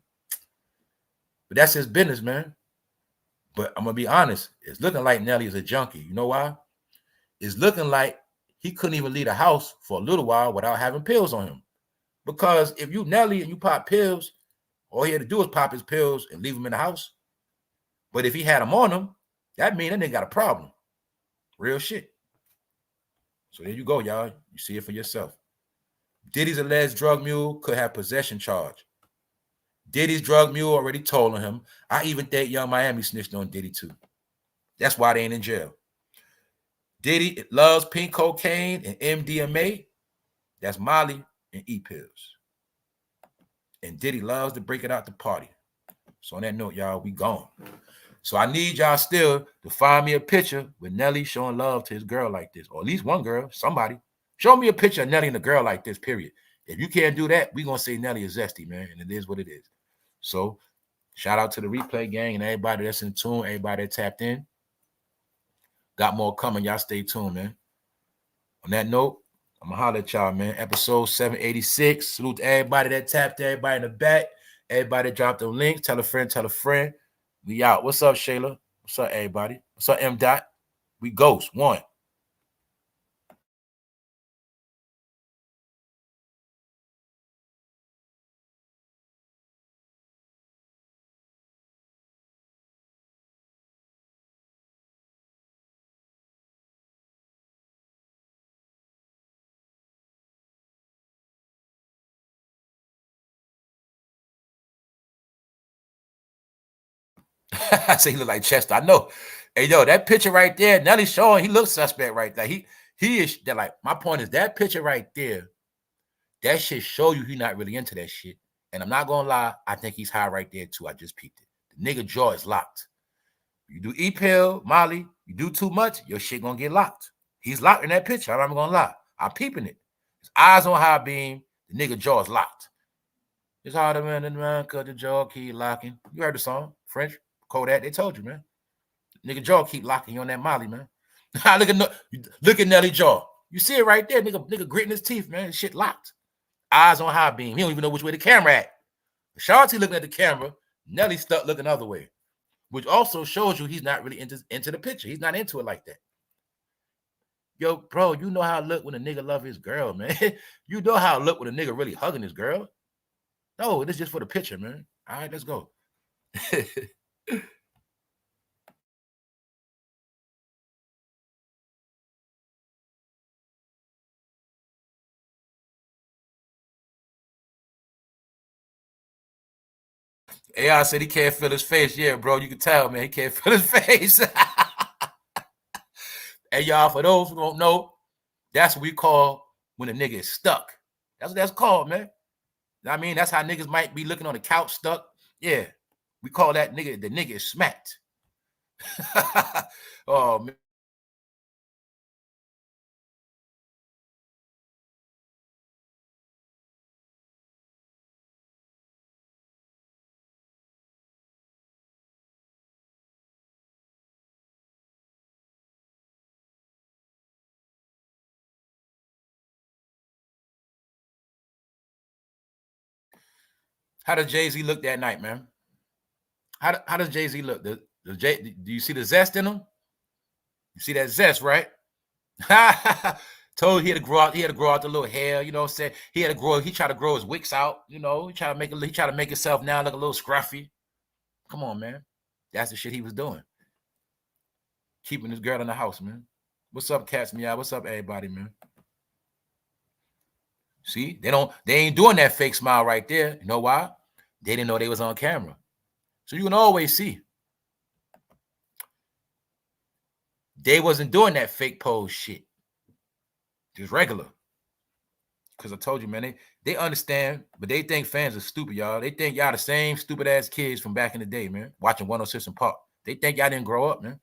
Speaker 1: But that's his business, man. But I'm going to be honest. It's looking like Nelly is a junkie. You know why? It's looking like he couldn't even leave the house for a little while without having pills on him. Because if you Nelly and you pop pills, all he had to do is pop his pills and leave them in the house. But if he had them on him, that means that nigga got a problem. Real shit. So there you go, y'all. You see it for yourself. Diddy's alleged drug mule could have possession charge. Diddy's drug mule already told on him. I even think Young Miami snitched on Diddy too. That's why they ain't in jail. Diddy loves pink cocaine and MDMA. That's Molly and E-pills. And Diddy loves to break it out the party. So on that note, y'all, we gone. So I need y'all still to find me a picture with Nelly showing love to his girl like this. Or at least one girl, somebody. Show me a picture of Nelly and a girl like this, period. If you can't do that, we're going to say Nelly is zesty, man. And it is what it is. So shout out to the replay gang and everybody that's in tune, everybody that tapped in. Got more coming. Y'all stay tuned, man. On that note, I'm going to holler at y'all, man. Episode 786. Salute to everybody that tapped, everybody in the back, everybody that dropped the links. Tell a friend, tell a friend. We out. What's up, Shayla? What's up, everybody? What's up, M. Dot? We ghost. One. I say he look like Chester. I know. Hey, yo, that picture right there, Nelly showing, he looks suspect right there. He is, that like, my point is that picture right there, that shit show you he's not really into that shit. And I'm not gonna lie, I think he's high right there too. I just peeped it. The nigga jaw is locked. You do E-pill, Molly, you do too much, your shit gonna get locked. He's locked in that picture. I'm not gonna lie. I'm peeping it. His eyes on high beam, the nigga jaw is locked. It's harder man, cause the jaw keep locking. You heard the song, French, Kodak, they told you, man. Nigga jaw keep locking you on that Molly, man. look at Nelly jaw. You see it right there, nigga gritting his teeth, man. Shit locked. Eyes on high beam. He don't even know which way the camera at. Ashanti looking at the camera. Nelly stuck looking the other way, which also shows you he's not really into the picture. He's not into it like that. Yo, bro, you know how it look when a nigga love his girl, man. You know how it look when a nigga really hugging his girl. No, it's just for the picture, man. All right, let's go. AI said he can't feel his face. Yeah, bro, you can tell, man. He can't feel his face. Hey, y'all, for those who don't know, that's what we call when a nigga is stuck. That's what that's called, man. I mean, that's how niggas might be looking on the couch stuck. Yeah, we call that nigga, the nigga is smacked. Oh, man. How does Jay-Z look that night, man? How does Jay-Z look? Do you see the zest in him? You see that zest, right? Told he had to grow out. He had to grow out the little hair. You know what I'm saying? He had to grow. He tried to grow his wicks out. You know, he tried to make himself now look a little scruffy. Come on, man. That's the shit he was doing. Keeping his girl in the house, man. What's up, Cats Meow? What's up, everybody, man? See, they ain't doing that fake smile right there. You know why? They didn't know they was on camera. So you can always see. They wasn't doing that fake pose shit. Just regular. Because I told you, man, they understand, but they think fans are stupid, y'all. They think y'all the same stupid ass kids from back in the day, man, watching 106 and Park. They think y'all didn't grow up, man.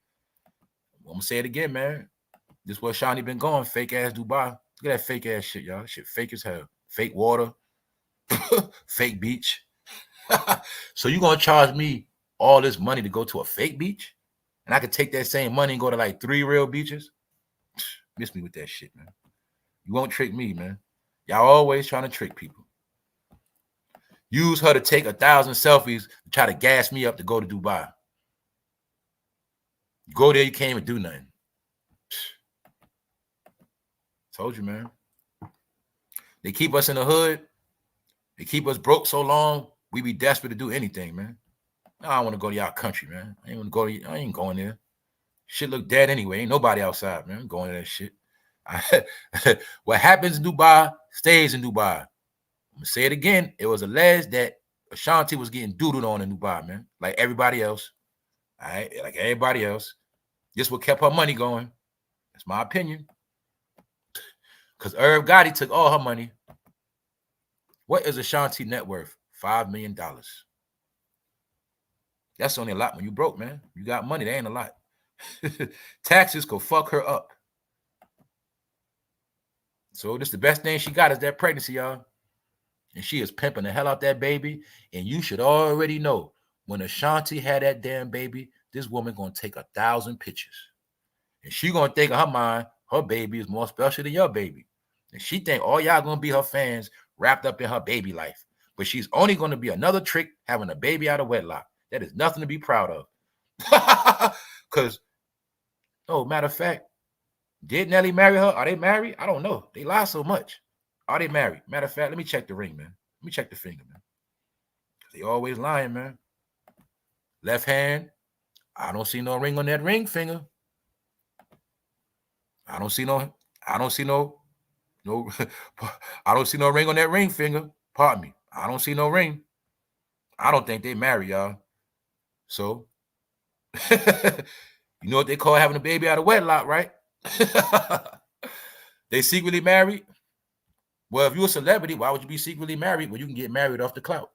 Speaker 1: I'm gonna say it again, man. This is where Ashanti been going, fake ass Dubai. Look at that fake ass shit, y'all. Shit fake as hell. Fake water, fake beach. So you gonna charge me all this money to go to a fake beach? And I could take that same money and go to like 3 real beaches? Miss me with that shit, man. You won't trick me, man. Y'all always trying to trick people. Use her to take 1,000 selfies to try to gas me up to go to Dubai. You go there, you can't even do nothing. Told you, man. They keep us in the hood. They keep us broke so long, we be desperate to do anything, man. No, I want to go to y'all country, man. I ain't going there. Shit look dead anyway. Ain't nobody outside, man. I'm going to that shit. What happens in Dubai stays in Dubai. I'm gonna say it again. It was alleged that Ashanti was getting doodled on in Dubai, man. Like everybody else. All right, like everybody else. This what kept her money going. That's my opinion. Because Irv Gotti took all her money. What is Ashanti net worth? $5 million. That's only a lot when you broke, man. You got money, that ain't a lot. Taxes could fuck her up. So this the best thing she got is that pregnancy, y'all. And she is pimping the hell out that baby. And you should already know, when Ashanti had that damn baby, this woman gonna take 1,000 pictures. And she gonna think in her mind, her baby is more special than your baby. And she think all y'all gonna be her fans wrapped up in her baby life. But she's only gonna be another trick having a baby out of wedlock. That is nothing to be proud of. Because, oh, matter of fact, did Nelly marry her? Are they married? I don't know. They lie so much. Are they married? Matter of fact, let me check the ring, man. Let me check the finger, man. They always lying, man. Left hand, I don't see no ring on that ring finger. I don't see no ring on that ring finger. Pardon me. I don't see no ring. I don't think they married, y'all. So, you know what they call having a baby out of wedlock, right? They secretly married. Well, if you're a celebrity, why would you be secretly married when you can get married off the clout?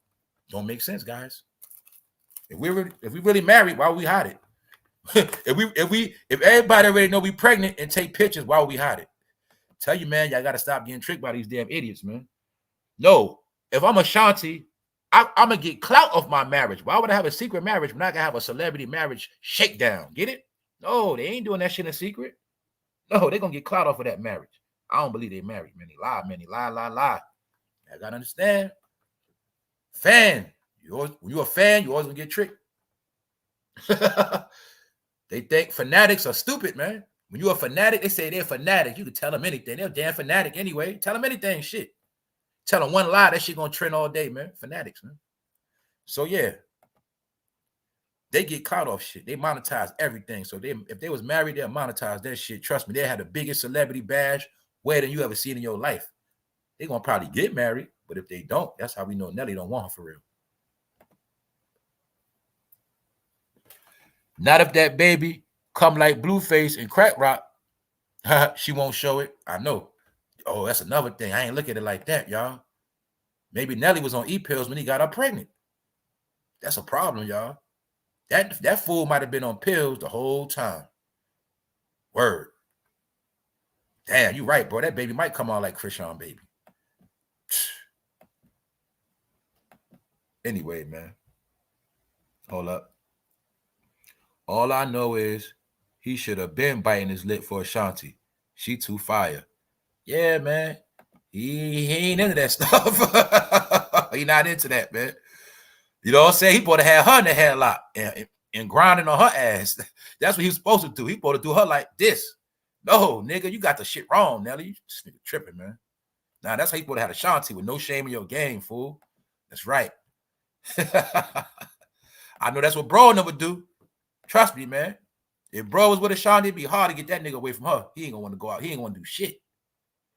Speaker 1: Don't make sense, guys. If we really married, why would we hide it? if everybody already know we pregnant and take pictures, why would we hide it? Tell you, man, y'all got to stop getting tricked by these damn idiots, man. No, if I'm Ashanti, I'm gonna get clout off my marriage. Why would I have a secret marriage when I can have a celebrity marriage shakedown? Get it? No, they ain't doing that shit in secret. No, they're gonna get clout off of that marriage. I don't believe they married, man. They lie, man. They lie. I gotta understand. Fan. When you're a fan, you always gonna get tricked. They think fanatics are stupid, man. When you're a fanatic, they say they're fanatic. You can tell them anything. They're a damn fanatic anyway. Tell them anything, shit. Tell them one lie, that shit gonna trend all day, man. Fanatics, man. So yeah, they get caught off shit. They monetize everything. So if they was married, they'll monetize that shit. Trust me, they had the biggest celebrity badge wedding you ever seen in your life. They're gonna probably get married, but if they don't, that's how we know Nelly don't want her for real. Not if that baby come like Blueface and Crack Rock. She won't show it. I know. Oh, that's another thing. I ain't look at it like that, y'all. Maybe Nelly was on E-pills when he got her pregnant. That's a problem, y'all. That fool might have been on pills the whole time. Word. Damn, you right, bro. That baby might come out like Krishan baby. Anyway, man. Hold up. All I know is he should have been biting his lip for Ashanti. She too fire. Yeah, man. He ain't into that stuff. He not into that, man. You know what I'm saying? He supposed to have her in the headlock and grinding on her ass. That's what he was supposed to do. He supposed to do her like this. No, nigga, you got the shit wrong, Nelly. You just nigga tripping, man. Now, that's how you supposed to have Ashanti with no shame in your game, fool. That's right. I know that's what bro never do. Trust me, man. If bro was with Ashanti, it'd be hard to get that nigga away from her. He ain't gonna want to go out. He ain't gonna do shit.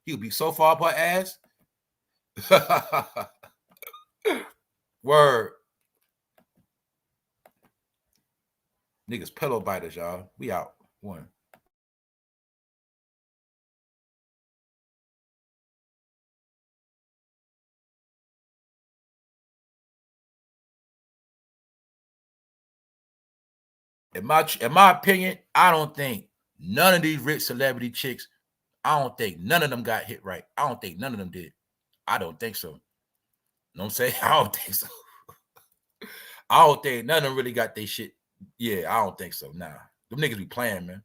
Speaker 1: He'll be so far up her ass. Word. Niggas pillow biters, y'all. We out. One. In my opinion, I don't think none of these rich celebrity chicks, I don't think none of them got hit right. I don't think none of them did. I don't think so. You know what I'm saying? I don't think so. I don't think none of them really got their shit. Yeah, I don't think so. Nah. Them niggas be playing, man.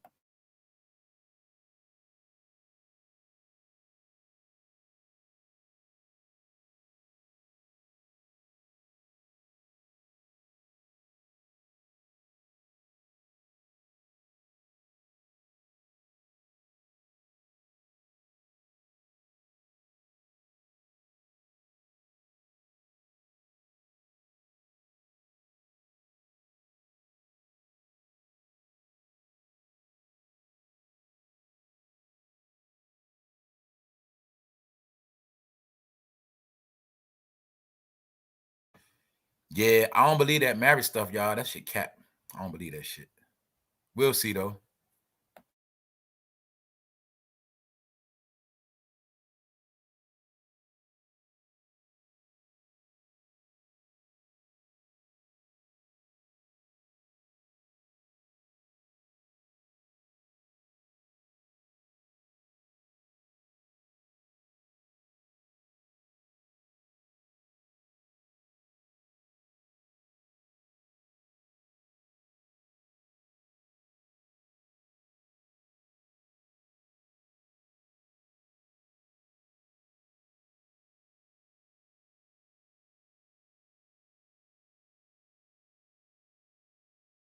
Speaker 1: Yeah, I don't believe that marriage stuff, y'all. That shit cap. I don't believe that shit. We'll see though.